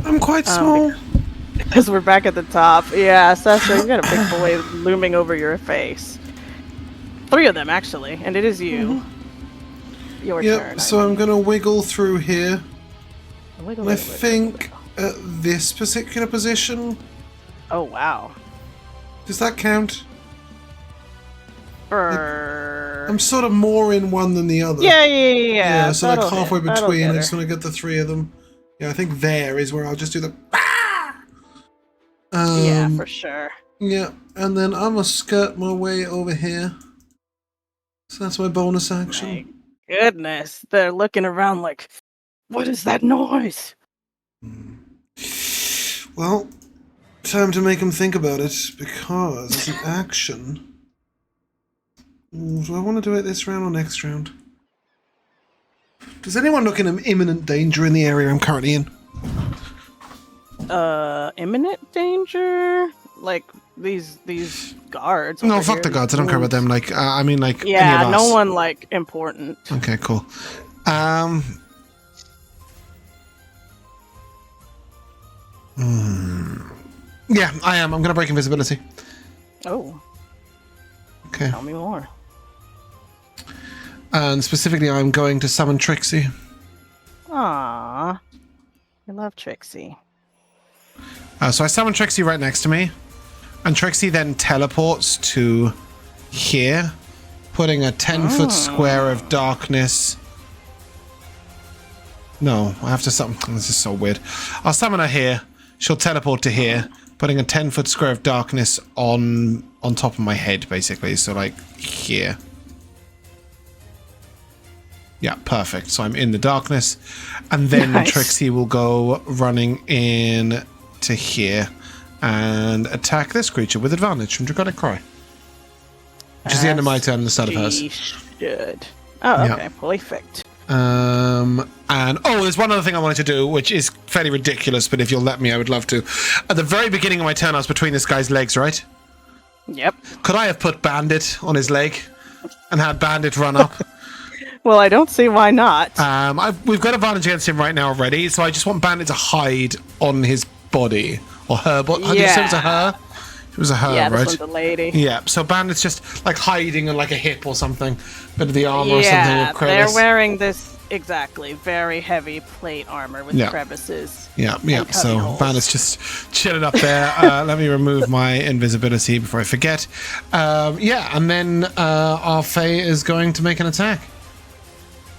I'm quite small. Because we're back at the top. Yeah, Sassuro, you got a big boy looming over your face. 3 of them, actually, and it is you. Your turn. Yep, so I'm going to wiggle through here. Wiggle, And I wiggle, think wiggle. at this particular position, Oh, wow. does that count? Brrr. I'm sort of more in one than the other. Yeah. So like that'll halfway hit, that'll between, get I her. just want to get the 3 of them. Yeah, I think there is where I'll just do the. Yeah, for sure. Yeah, and then I'm gonna skirt my way over here. So that's my bonus action. My goodness, they're looking around like, what is that noise? Well, time to make them think about it, because it's an action. Ooh, do I want to do it this round or next round? Does anyone look in imminent danger in the area I'm currently in? Imminent danger? Like these guards? No, over fuck here, the these gods. I don't care about ghouls. them. Like, I mean, like, Yeah, any of us. no one like important. Okay, cool. Yeah, I am. I'm gonna break invisibility. Oh, Okay. tell me more. And specifically, I'm going to summon Trixie. Aww, I love Trixie. So I summon Trixie right next to me, and Trixie then teleports to here, putting a 10-foot square of darkness. No, I have to summon. This is so weird. I'll summon her here. She'll teleport to here, putting a 10-foot square of darkness on top of my head, basically. So like here. Yeah, perfect. So I'm in the darkness, and then Nice. Trixie will go running in to here and attack this creature with advantage from Draconic Cry, which is the end of my turn and the start of hers. She should. Oh, Yeah. okay, perfect. And there's one other thing I wanted to do, which is fairly ridiculous, but if you'll let me, I would love to. At the very beginning of my turn, I was between this guy's legs, right? Yep. Could I have put Bandit on his leg and had Bandit run up? Well, I don't see why not. We've got advantage against him right now already, so I just want Bandit to hide on his body. Or her body. Did you say it was a her? It was a her, yeah, this right? one's a lady. Yeah, so Bandit's just like hiding on like a hip or something. Bit of the armor or something Yeah, with they're crevice. wearing this exactly very heavy plate armor with Yeah. crevices. Yeah. and So cubby holes. Bandit's just chilling up there. Let me remove my invisibility before I forget. And then our Fae is going to make an attack.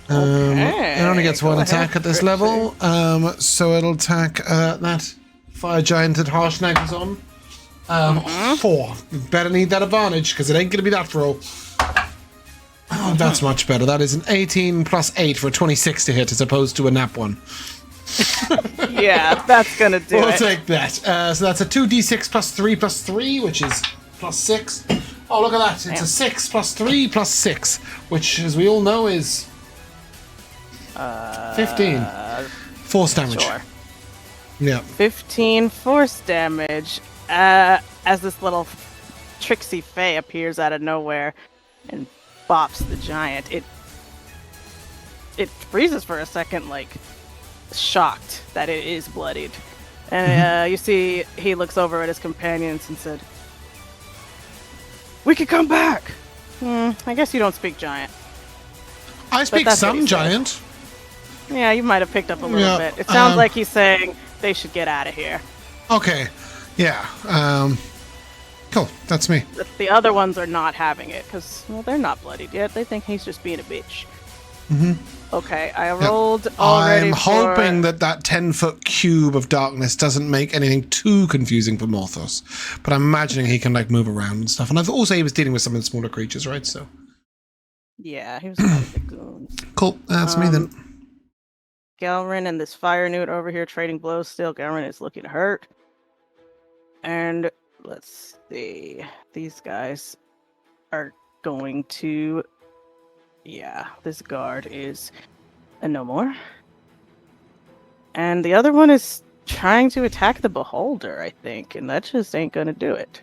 It only gets go one ahead, attack at this Trixie. level, so it'll attack that fire giant that Harshnag is on. 4. Better need that advantage, because it ain't going to be that throw. Oh, that's much better. That is an 18 plus 8 for a 26 to hit, as opposed to a nap one. Yeah, that's gonna do We'll it. take that. So that's a 2d6 plus 3, which is plus 6. Oh, look at that. It's a 6 plus 3 plus 6, which, as we all know, is 15. Force damage. Sure. Yeah. 15 force damage. As this little Trixie Fae appears out of nowhere and bops the giant, it freezes for a second, like shocked that it is bloodied. And you see he looks over at his companions and said, "We could come back." I guess you don't speak giant. I speak that's what some he said. giant. Yeah, you might have picked up a little Yeah, bit. It sounds like he's saying they should get out of here. Okay. Yeah. Cool. That's me. But the other ones are not having it because, well, they're not bloodied yet. They think he's just being a bitch. Okay, I rolled already. I'm hoping that 10-foot cube of darkness doesn't make anything too confusing for Morthos. But I'm imagining he can like move around and stuff. And I've also he was dealing with some of the smaller creatures, right? So Yeah, he was kind of the goons. cool. That's me then. Galrin and this fire newt over here trading blows still. Galrin is looking hurt. And let's see. These guys are going to... Yeah, this guard is a no more. And the other one is trying to attack the beholder, I think. And that just ain't gonna do it.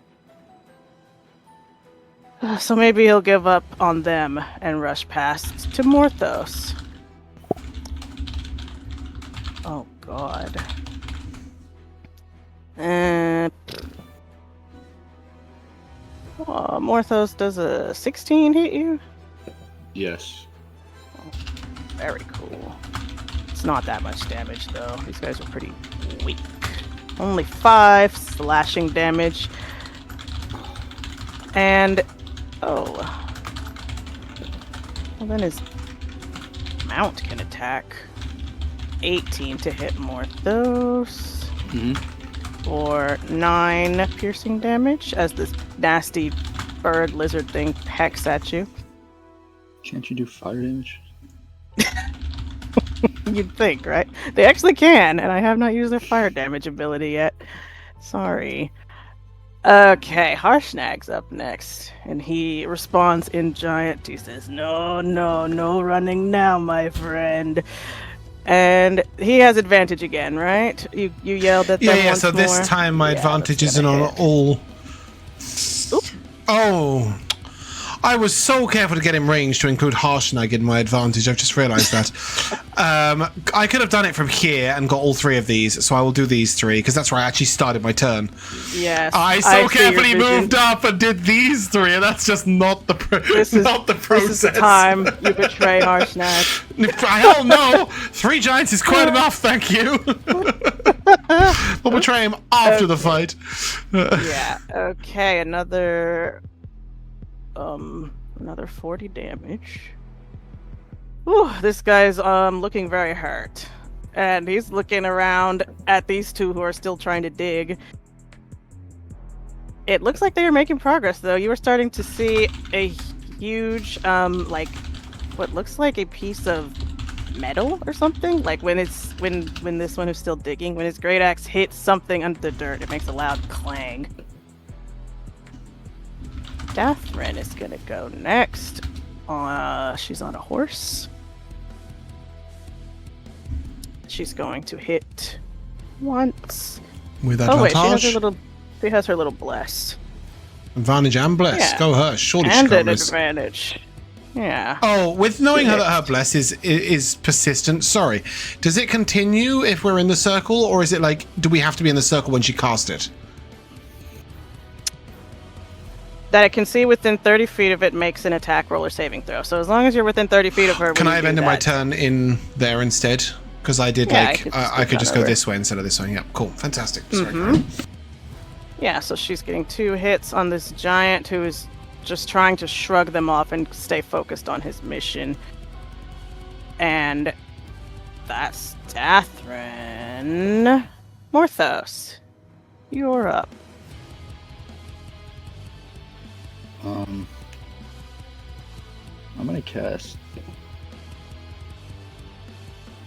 So maybe he'll give up on them and rush past to Morthos. Oh, God. Morthos, does a 16 hit you? Yes. Very cool. It's not that much damage, though. These guys are pretty weak. Only 5 slashing damage. And... Oh. Well, then his mount can attack. 18 to hit Morthos. for 9 piercing damage as this nasty bird lizard thing pecks at you. Can't you do fire damage? You'd think, right? They actually can, and I have not used their fire damage ability yet. Sorry. Okay, Harshnag's up next, and he responds in giant. He says, "No, no, no running now, my friend." And he has advantage again, right? You yelled at them once so more? this time my Yeah, advantage that's isn't on gonna hit. all. Oop. Oh. I was so careful to get him ranged to include Harshnag in my advantage. I've just realised that. I could have done it from here and got all 3 of these, so I will do these 3, because that's where I actually started my turn. Yes. I see your carefully vision. moved up and did these 3, and that's just not the not the process. This is the time you betray Harshnag. Hell no! 3 giants is quite enough, thank you. We'll betray him after the fight. Yeah. Okay. Another 40 damage. Ooh, this guy's looking very hurt, and he's looking around at these 2 who are still trying to dig. It looks like they are making progress, though. You are starting to see a huge, like, what looks like a piece of metal or something. Like when this one who's still digging, when his great axe hits something under the dirt, it makes a loud clang. Dathrin is gonna go next. She's on a horse. She's going to hit once. With Oh wait, advantage. she has her little bless. Advantage and bless. Yeah. Go her. Surely she And got an this. advantage. Yeah. Oh, with knowing her that her bless is persistent, sorry. Does it continue if we're in the circle, or is it like, do we have to be in the circle when she cast it? That it can see within 30 feet of it makes an attack roll or saving throw. So as long as you're within 30 feet of her, Can when I you have do ended my that- turn in there instead? Because I did Yeah, like, I could just go this way instead of this way. Yeah, cool. Fantastic. Sorry. Mhm. Yeah, so she's getting 2 hits on this giant who is just trying to shrug them off and stay focused on his mission. And that's Dathrin. Morthos, you're up. I'm gonna cast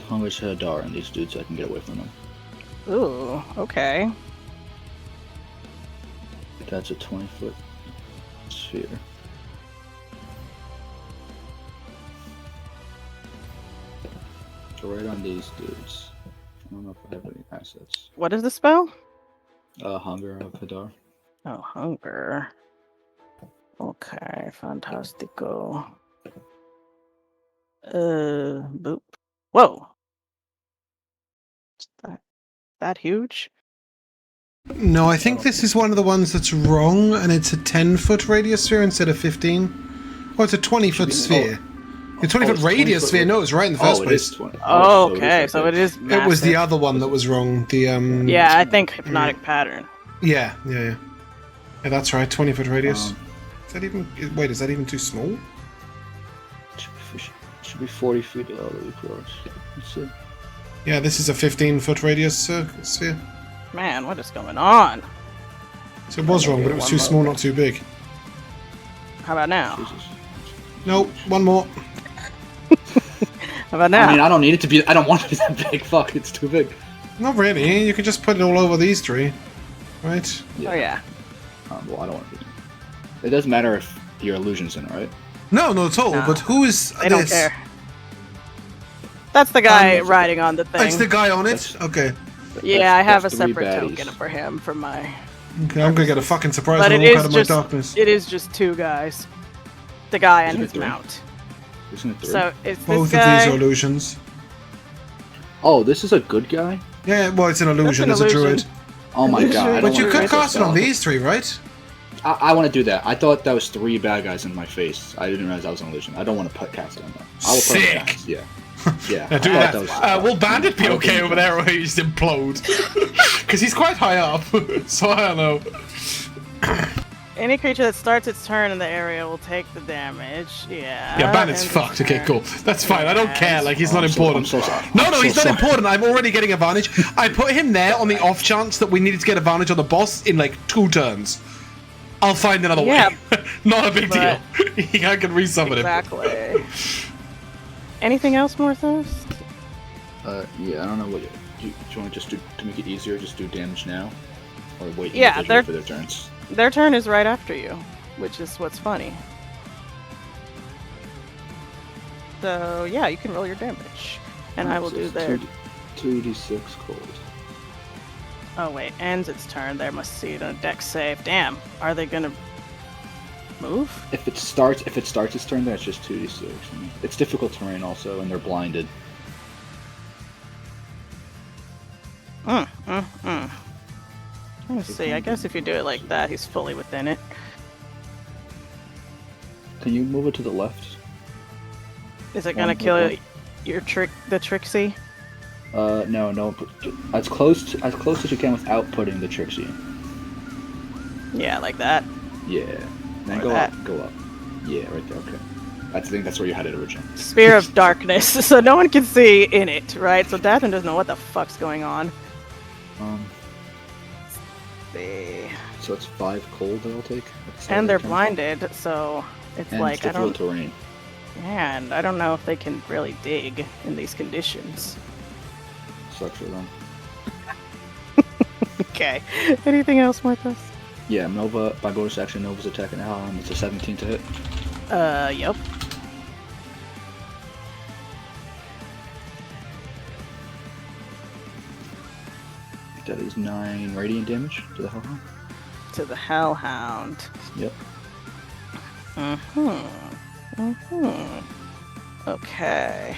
Hunger's Hadar on these dudes so I can get away from them. Ooh, okay. That's a 20-foot sphere. So right on these dudes. I don't know if I have any assets. What is the spell? Hunger of Hadar. Oh, hunger. Okay, fantastico. Boop. Whoa. Is that huge? No, I think this is one of the ones that's wrong, and it's a 10-foot radius sphere instead of 15. Oh, it's a 20-foot sphere. A 20-foot radius sphere? No, it's right in the first place. 20. Oh, okay, so it is massive. It was the other one that was wrong. The Yeah, I think hypnotic pattern. Yeah, that's right. 20-foot radius. Is that even? Wait, is that even too small? Should be 40 feet out of the cross. Let's see. Yeah, this is a 15-foot radius sphere. Man, what is going on? So it was wrong, but it was too small, not too big. How about now? Jesus. Nope, one more. How about now? I mean, I don't need it to be. I don't want it to be that big. Fuck, it's too big. Not really. You could just put it all over these 3, right? Oh yeah. Well, I don't want to. It doesn't matter if your illusion's in it, right? No, not at all. No. But who is They don't this? care. That's the guy riding on the thing. It's the guy on it? Okay. Yeah, I have a that's three separate baddies. token for him for my. Okay, I'm gonna get a fucking surprise But when it I walk is out of my just darkness. it is just 2 guys. The guy and Isn't it his 3? mount. Isn't it 3? So it's Both this of guy. these are illusions. Oh, this is a good guy? Yeah, well, it's an illusion That's as an a illusion. druid. Oh my god. I don't But you wanna could do cast it that on spell. these 3, right? I want to do that. I thought that was 3 bad guys in my face. I didn't realize that was an illusion. I don't want to cast it on them. I will put it on Sick. cast, yeah. Yeah. Yeah, do I that. thought that was- Will Bandit be I don't okay think over so. there, or he just implode? Because he's quite high up, so I don't know. Any creature that starts its turn in the area will take the damage. Yeah. Yeah, Bandit's end fucked. its Okay, turn. cool. That's fine. I don't care. Like, he's not I'm important. so sorry. No, I'm no, so he's not sorry. important. I'm already getting advantage. I put him there on the off chance that we needed to get advantage on the boss in like 2 turns. I'll find another Yeah, way. Not a big deal. but- I can resummon him. Exactly. Anything else, Morthos? Yeah, I don't know what. Do you want to just do to make it easier? Just do damage now, or wait Yeah, individually for their turns. Their turn is right after you, which is what's funny. So yeah, you can roll your damage, and I will do their. 2d6 cold. Oh wait, ends its turn. There must see it on a dex save. Damn, are they gonna move? If it starts its turn, then it's just 2d6. It's difficult terrain also, and they're blinded. Let's see. I guess if you do it like that, he's fully within it. Can you move it to the left? Is it gonna One, kill okay. the Trixie? No. As close as you can without putting the Trixie in. Yeah, like that. Yeah. Then Or go that. up. Go up. Yeah, right there. Okay. I think that's where you had it originally. Sphere of darkness, so no one can see in it, right? So Dathan doesn't know what the fuck's going on. See. So it's 5 cold that I'll take. And they're blinded, so it's And like it's I don't. difficult terrain. Yeah, and I don't know if they can really dig in these conditions. Sucks for them. Okay. Anything else, Morthos? Yeah, Nova, by bonus action, Nova's attacking Allen. It's a 17 to hit. Yep. That is 9 radiant damage to the Hellhound. To the Hellhound. Yep. Okay.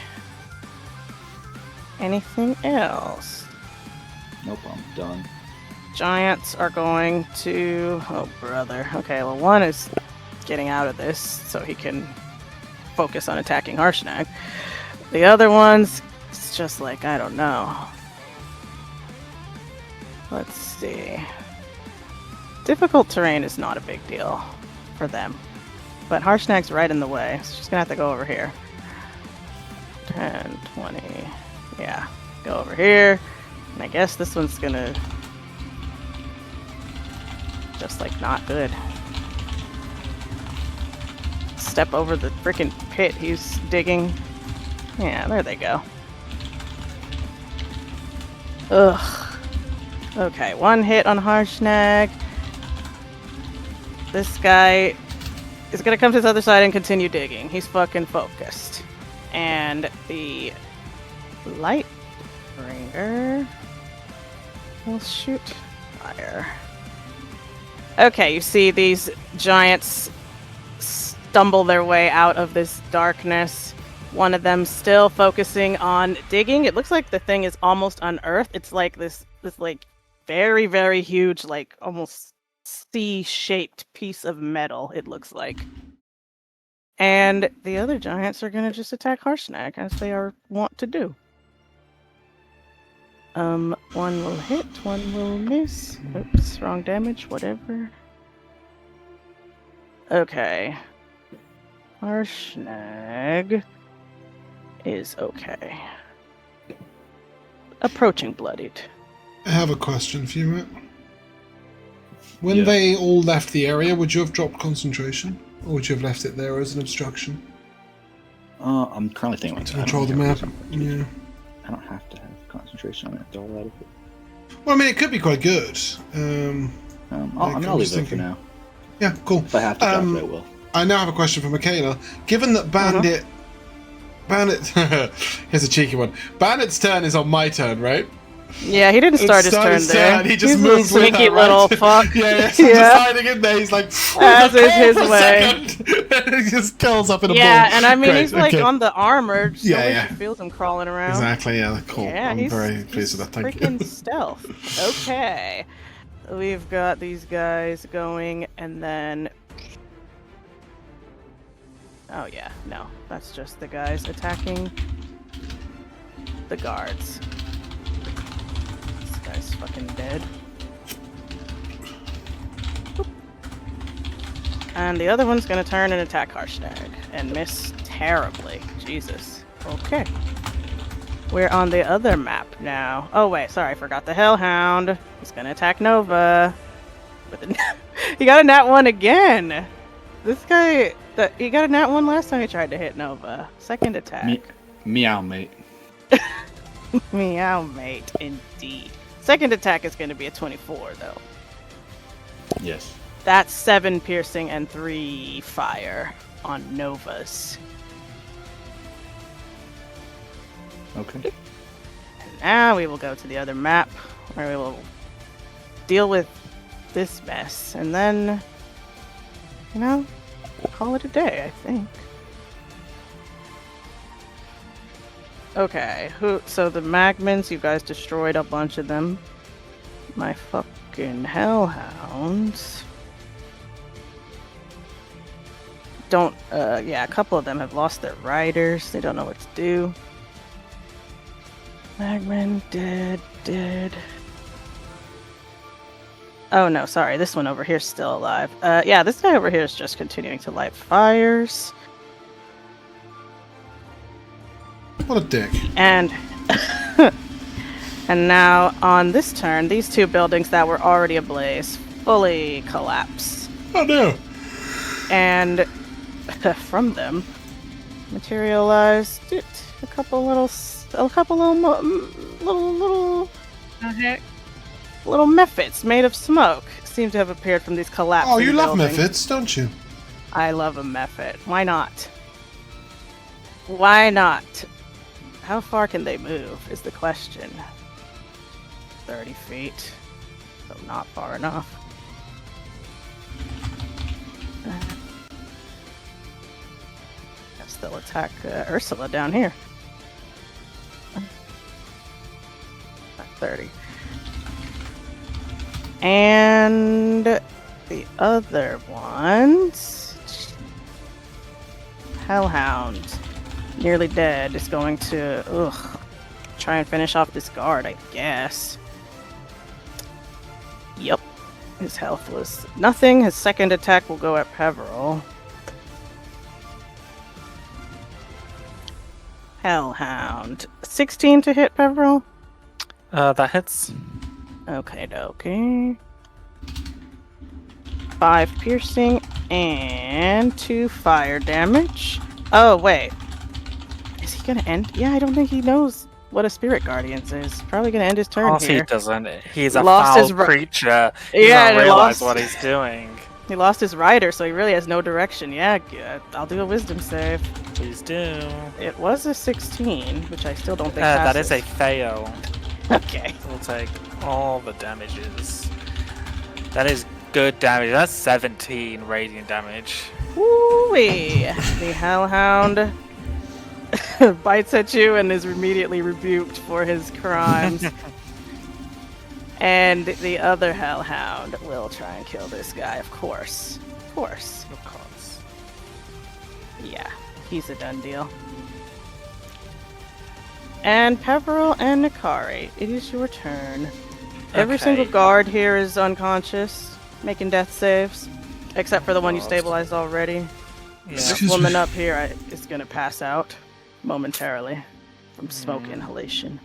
Anything else? Nope, I'm done. Giants are going to... Oh, brother. Okay, well, one is getting out of this so he can focus on attacking Harshnag. The other one's it's just like, I don't know. Let's see. Difficult terrain is not a big deal for them. But Harshnag's right in the way, so she's gonna have to go over here. 10, 20... Yeah, go over here. And I guess this one's gonna... Just like not good. Step over the freaking pit he's digging. Yeah, there they go. Ugh. Okay, one hit on Harshnag. This guy is gonna come to the other side and continue digging. He's fucking focused. And the light bringer will shoot fire. Okay, you see these giants stumble their way out of this darkness. One of them still focusing on digging. It looks like the thing is almost unearthed. It's like this like very, very huge, like almost C-shaped piece of metal, it looks like. And the other giants are gonna just attack Harshnag, as they are wont to do. One will hit, one will miss. Oops, wrong damage, whatever. Okay. Harshnag is okay. Approaching bloodied. I have a question for you, Matt. When Yeah. they all left the area, would you have dropped concentration? Or would you have left it there as an obstruction? I'm currently thinking To like control the map? Yeah. I don't have to have concentration. I'm gonna throw all out of it. Well, I mean, it could be quite good. I'll leave it for now. Yeah, cool. If I have to drop it, I will. I now have a question for Mikayla. Given that Bandit... Here's a cheeky one. Bandit's turn is on my turn, right? Yeah, he didn't start his turn there. He just He's moved a sneaky with her, little right? fuck. Yeah, so Yeah. deciding in there, he's like, As is his for a way. second. He just curls up in a ball. Yeah, and I mean, Great, he's like okay. on the armor. So Yeah, yeah, yeah. feels him crawling around. Exactly, yeah, cool. Yeah, I'm he's very pleased with that, thank freaking you. stealth. Okay. We've got these guys going, and then... Oh yeah, no. That's just the guys attacking the guards. This guy's fucking dead. And the other one's gonna turn and attack Harshnag and miss terribly. Jesus. Okay. We're on the other map now. Oh wait, sorry, I forgot the Hellhound. He's gonna attack Nova. He got a nat 1 again. This guy, he got a nat 1 last time he tried to hit Nova. Second attack. Meow, mate. Meow, mate, indeed. Second attack is going to be a 24, though. Yes. That's 7 piercing and 3 fire on Novas. Okay. And now we will go to the other map, where we will deal with this mess, and then, you know, call it a day, I think. Okay, so the Magmans, you guys destroyed a bunch of them. My fucking Hellhounds. Yeah, a couple of them have lost their riders. They don't know what to do. Magman, dead. Oh no, sorry, this one over here is still alive. Yeah, this guy over here is just continuing to light fires. What a dick. And and now on this turn, these two buildings that were already ablaze fully collapse. Oh no! And from materialized a couple little Okay. little mephits made of smoke seem to have appeared from these collapsing Oh, you love buildings. mephits, don't you? I love a mephit. Why not? Why not? How far can they move is the question. 30 feet. So not far enough. They'll attack Ursula down here. 30. And the other ones... Hellhound, nearly dead, is going to try and finish off this guard, I guess. Yep. His health was nothing. His second attack will go at Peverell. Hellhound. 16 to hit Peverell? That hits. Okay. 5 piercing and 2 fire damage. Oh, wait. Is he gonna end? Yeah, I don't think he knows what a Spirit Guardians is. Probably gonna end his turn Of course here. he doesn't. He's a Lost foul his creature. He Yeah, doesn't and he realize lost- what he's doing. He lost his rider, so he really has no direction. Yeah, I'll do a wisdom save. Please do. It was a 16, which I still don't think That is passes. a fail. Okay. We'll take all the damages. That is good damage. That's 17 radiant damage. Woo-wee. The Hellhound bites at you and is immediately rebuked for his crimes. And the other Hellhound will try and kill this guy, of course. Of course. Of course. Yeah, he's a done deal. And Peverell and Nikari, it is your turn. Every Okay. single guard here is unconscious, making death saves, except for the one you Lost. stabilized already. Yeah. This Excuse woman me. up here is going to pass out momentarily from smoke Mm. inhalation.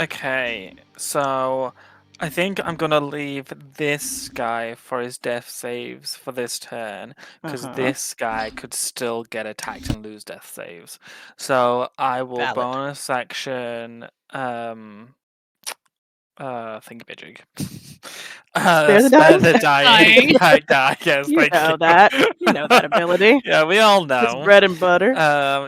Okay, so I think I'm gonna leave this guy for his death saves for this turn, because Uh-huh. this guy could still get attacked and lose death saves. So I will Valid. bonus action thingamajig. Spare the Spare dying? the dying. Yes, You thank know you. that. You know that ability. Yeah, we all It's know. bread and butter.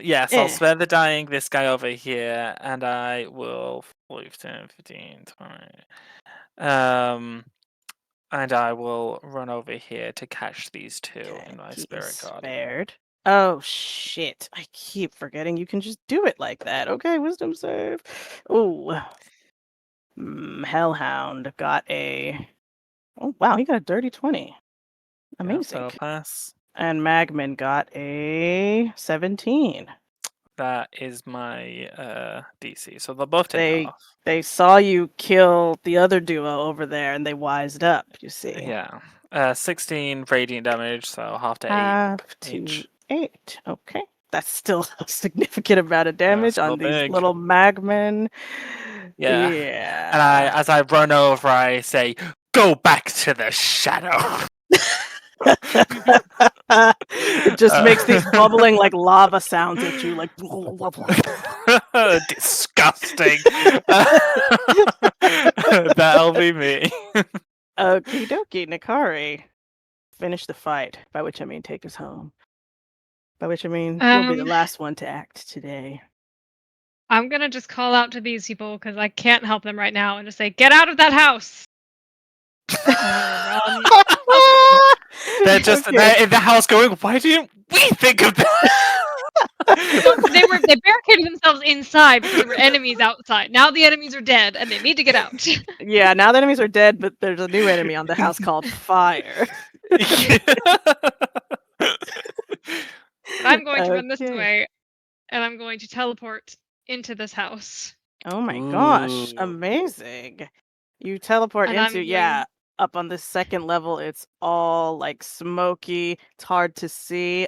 Yes, Eh. I'll spare the dying this guy over here, and I will 5, 10, 15, 20. And I will run over here to catch these two Okay, in my he spirit is guardian. spared. Oh shit! I keep forgetting you can just do it like that. Okay, wisdom save. Ooh. Hellhound got a. Oh wow, he got a dirty 20. Yeah, Amazing. so pass. And Magman got a 17. That is my DC. So they'll both take half. They saw you kill the other duo over there, and they wised up. You see, Yeah. 16 radiant damage, so half to 8 half to each. 8. Okay, that's still a significant amount of damage still on these big. little magmen. Yeah. Yeah. And as I run over, I say, "Go back to the shadow." It just makes these bubbling like lava sounds at you, like disgusting. That'll be me. Okie dokie, Nikari. Finish the fight, by which I mean take us home. By which I mean you'll be the last one to act today. I'm gonna just call out to these people because I can't help them right now and just say, "Get out of that house!" I'm gonna run. They're just they're in the house going, "Why didn't we think of that?" They barricaded themselves inside because there were enemies outside. Now the enemies are dead and they need to get out. Yeah, now the enemies are dead, but there's a new enemy on the house called Fire. I'm going to run this Okay. way, and I'm going to teleport into this house. Oh my gosh, Ooh. amazing. You teleport And I'm into, going- yeah, up on the second level, it's all like smoky, it's hard to see.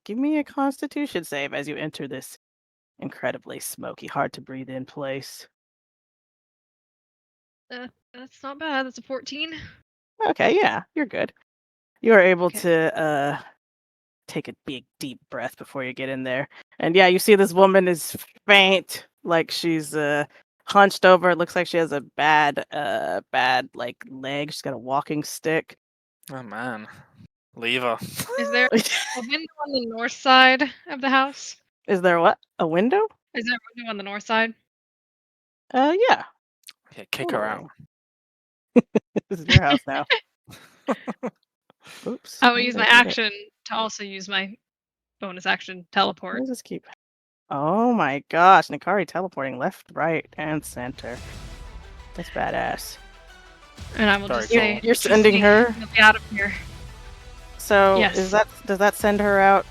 Give me a constitution save as you enter this incredibly smoky, hard to breathe in place. That's not bad. That's a 14. Okay, yeah, you're good. You are able Okay. to take a big deep breath before you get in there. And yeah, you see this woman is faint, like she's hunched over. It looks like she has a bad like leg. She's got a walking stick. Oh man, leave her. Is there a window on the north side of the house? Is there what? A window? Is there a window on the north side? Yeah. Yeah, kick her out. This is your house now. Oops. I will why use did my do that? action to also use my bonus action Where teleport. does this keep? Oh my gosh, Nikari teleporting left, right, and center. That's badass. And I will Very just cool. say, You're "Trust sending me, her? you'll be out of here." So Yes. does that send her out?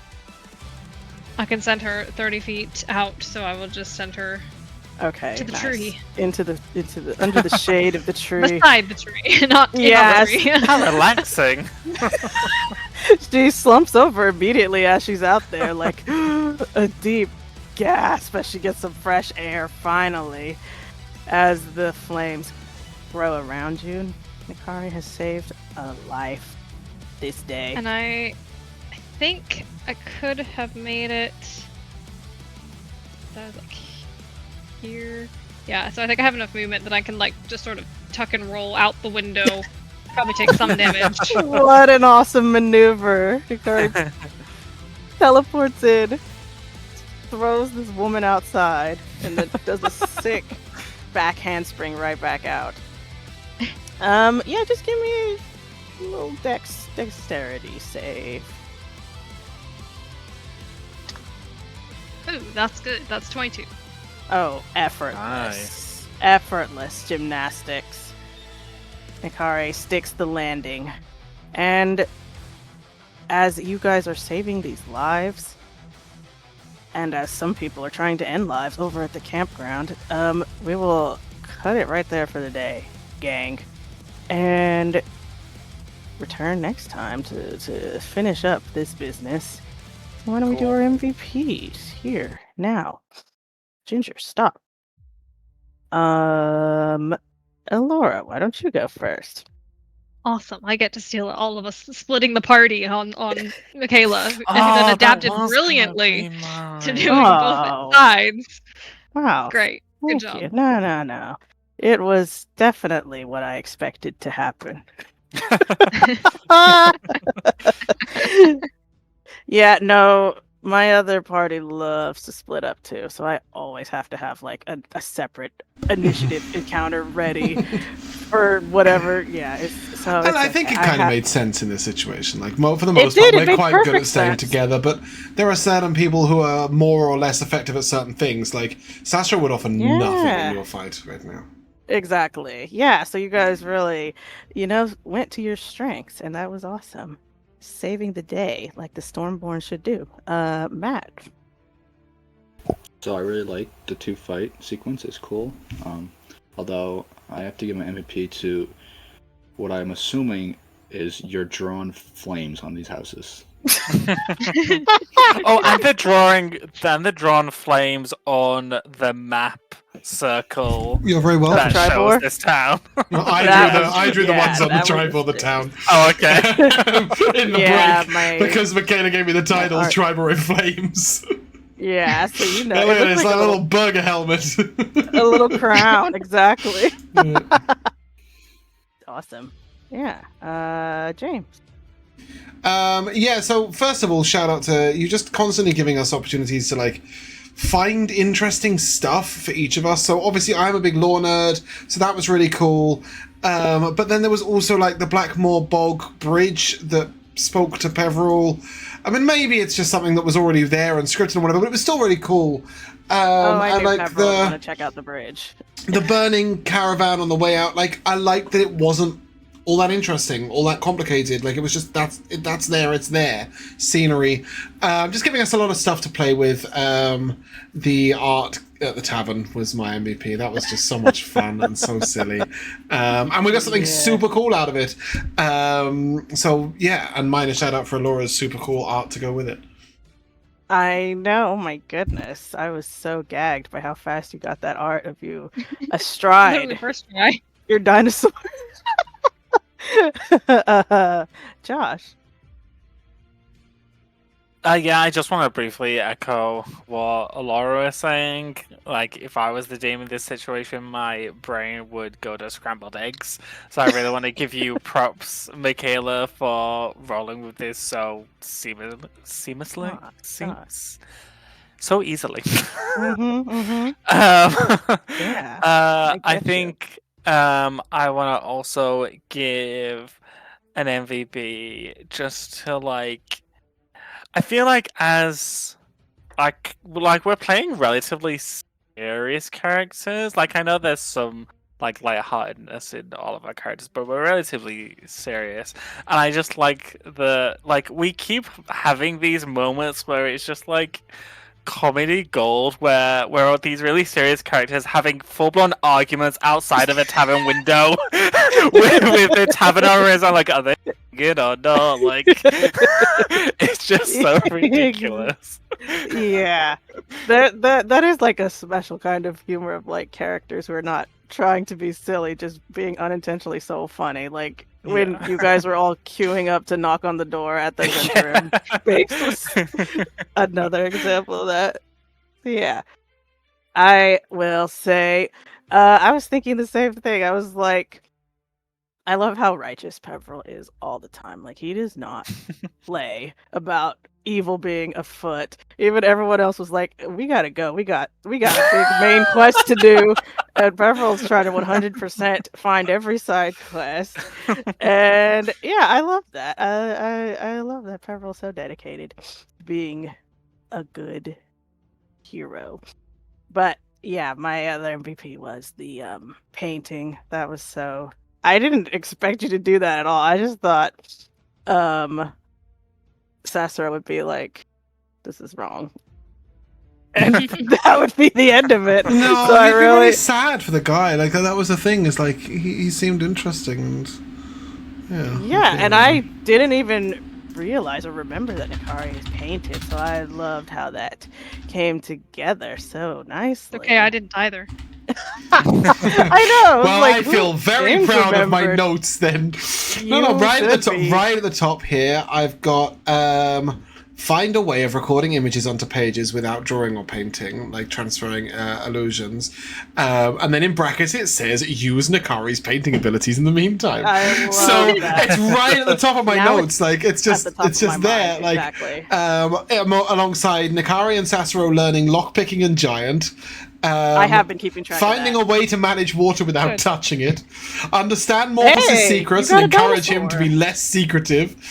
I can send her 30 feet out, so I will just send her Okay. to the nice. tree. Into the under the shade of the tree. Beside the tree, not Yes. in the tree. How relaxing. She slumps over immediately as she's out there, like a deep gasp as she gets some fresh air finally. As the flames grow around you, Nikari has saved a life this day. And I think I could have made it. That was like here. Yeah, so I think I have enough movement that I can like just sort of tuck and roll out the window. Probably take some damage. What an awesome maneuver. Nikari teleports in, throws this woman outside, and then does a sick back handspring right back out. Yeah, just give me a little dexterity save. Ooh, that's good. That's 22. Oh, effortless. Nice. Effortless gymnastics. Nikari sticks the landing. And as you guys are saving these lives, and as some people are trying to end lives over at the campground, we will cut it right there for the day, gang. And return next time to finish up this business. So why don't we do Cool. our MVPs here, now? Ginger, stop. Elora, why don't you go first? Awesome. I get to steal all of us splitting the party on Mikayla, and Oh, then that adapted was gonna brilliantly be to mine. doing Oh. both sides. Wow. Great. Good Thank job. you. No. It was definitely what I expected to happen. Yeah, no, my other party loves to split up too, so I always have to have like a separate initiative encounter ready for whatever. Yeah, And I think it kind of have made sense in this situation. Like, for the It most part, did, it we're made quite good at perfect staying sense. together, but there are certain people who are more or less effective at certain things. Like, Sassuro would offer nothing Yeah. in your fight right now. Exactly. Yeah, so you guys really, went to your strengths, and that was awesome. Saving the day, like the Stormborn should do. Matt. So I really like the 2 fight sequence. It's cool. Although I have to give my MVP to what I'm assuming is you're drawing flames on these houses. Oh, and they're drawing flames on the map circle You're very well. that shows Triboar? this town. No, I drew the ones on the tribe or the town. Oh, okay. In the break, because Mikayla gave me the title Triboar in Flames. Yeah, so you know. Look It at looks this, like that little burger helmet. a little crown, exactly. Awesome. Yeah. James. Yeah, so first of all, shout out to you, just constantly giving us opportunities to like find interesting stuff for each of us. So obviously I'm a big lore nerd, so that was really cool. But then there was also like the Blackmoor Bog Bridge that spoke to Peverell. I mean, maybe it's just something that was already there and scripted and whatever, but it was still really cool. I and knew like Peverell want to check out the bridge. the burning caravan on the way out, like I liked that it wasn't all that interesting, all that complicated. Like it was just that's there, it's there. Scenery, just giving us a lot of stuff to play with. The art at the tavern was my MVP. That was just so much fun and so silly, and we got something super cool out of it. So yeah, and minor shout out for Elora's super cool art to go with it. I know, my goodness. I was so gagged by how fast you got that art of you astride First try. your dinosaur. Josh. Yeah, I just want to briefly echo what Elora was saying. Like, if I was the DM in this situation, my brain would go to scrambled eggs. So I really want to give you props, Mikayla, for rolling with this so seamlessly. So easily. Yeah. I think I want to also give an MVP just to like. I feel like as like we're playing relatively serious characters. Like I know there's some like lightheartedness in all of our characters, but we're relatively serious. And I just like we keep having these moments where it's just like comedy gold where we're these really serious characters having full-blown arguments outside of a tavern window with the tavern owners. I'm like, are they good or not? Like, it's just so ridiculous. Yeah, that is like a special kind of humor of like characters who are not trying to be silly, just being unintentionally so funny. Like when you guys were all queuing up to knock on the door at the Venturum base was another example of that. Yeah, I will say, I was thinking the same thing. I was like, I love how righteous Peverell is all the time. Like he does not play about evil being afoot. Even everyone else was like, we gotta go. We got a big main quest to do. And Peverell's trying to 100% find every side quest. And yeah, I love that. I love that Peverell's so dedicated to being a good hero. But yeah, my other MVP was the painting. That was so... I didn't expect you to do that at all. I just thought Sassuro would be like, this is wrong. And that would be the end of it. No, so I really sad for the guy. Like that was the thing. Is like he seemed interesting and yeah. And I didn't even realize or remember that Nikari is painted. So I loved how that came together so nicely. Okay, I didn't either. I know. Well, like, I feel very James proud of my remembered. notes then. You No, right at the should top. be. Right at the top here, I've got find a way of recording images onto pages without drawing or painting, like transferring illusions. And then in brackets it says use Nikari's painting abilities in the meantime. I love So that. it's right at the top of my Now notes. Like it's just at the top it's of just my there. mind, Like exactly. alongside Nikari and Sassuro learning lockpicking and giant. I have been keeping track Finding of a way to manage water without Good. touching it. Understand Morthos' Hey, secrets you got and a encourage him dinosaur. to be less secretive.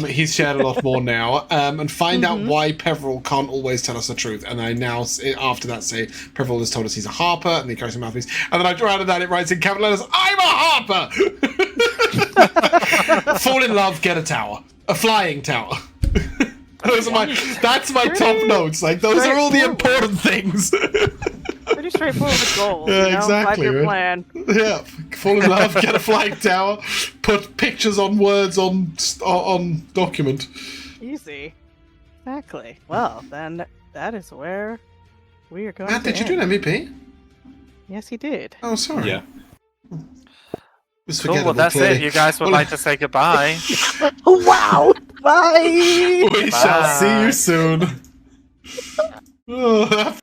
He's shared a lot more now. And find out why Peverell can't always tell us the truth. And I now, after that, say Peverell has told us he's a harper and he carries a mouthpiece. And then I draw out of that, it writes in capital letters, I'm a harper! Fall in love, get a tower. A flying tower. That's my top notes. Like those are all the important things. Pretty straightforward goals. Yeah, you know? exactly. 5-year plan. Yeah, fall in love, get a flying tower, put pictures on words on document. Easy. Exactly. Well, then that is where we are going Matt, to did you do an MVP? Yes, he did. Oh, sorry. Yeah. Was Cool, well forgettable, that's clearly. it. You guys would Well, like to say goodbye. Wow! Bye! We shall see you soon. Oh,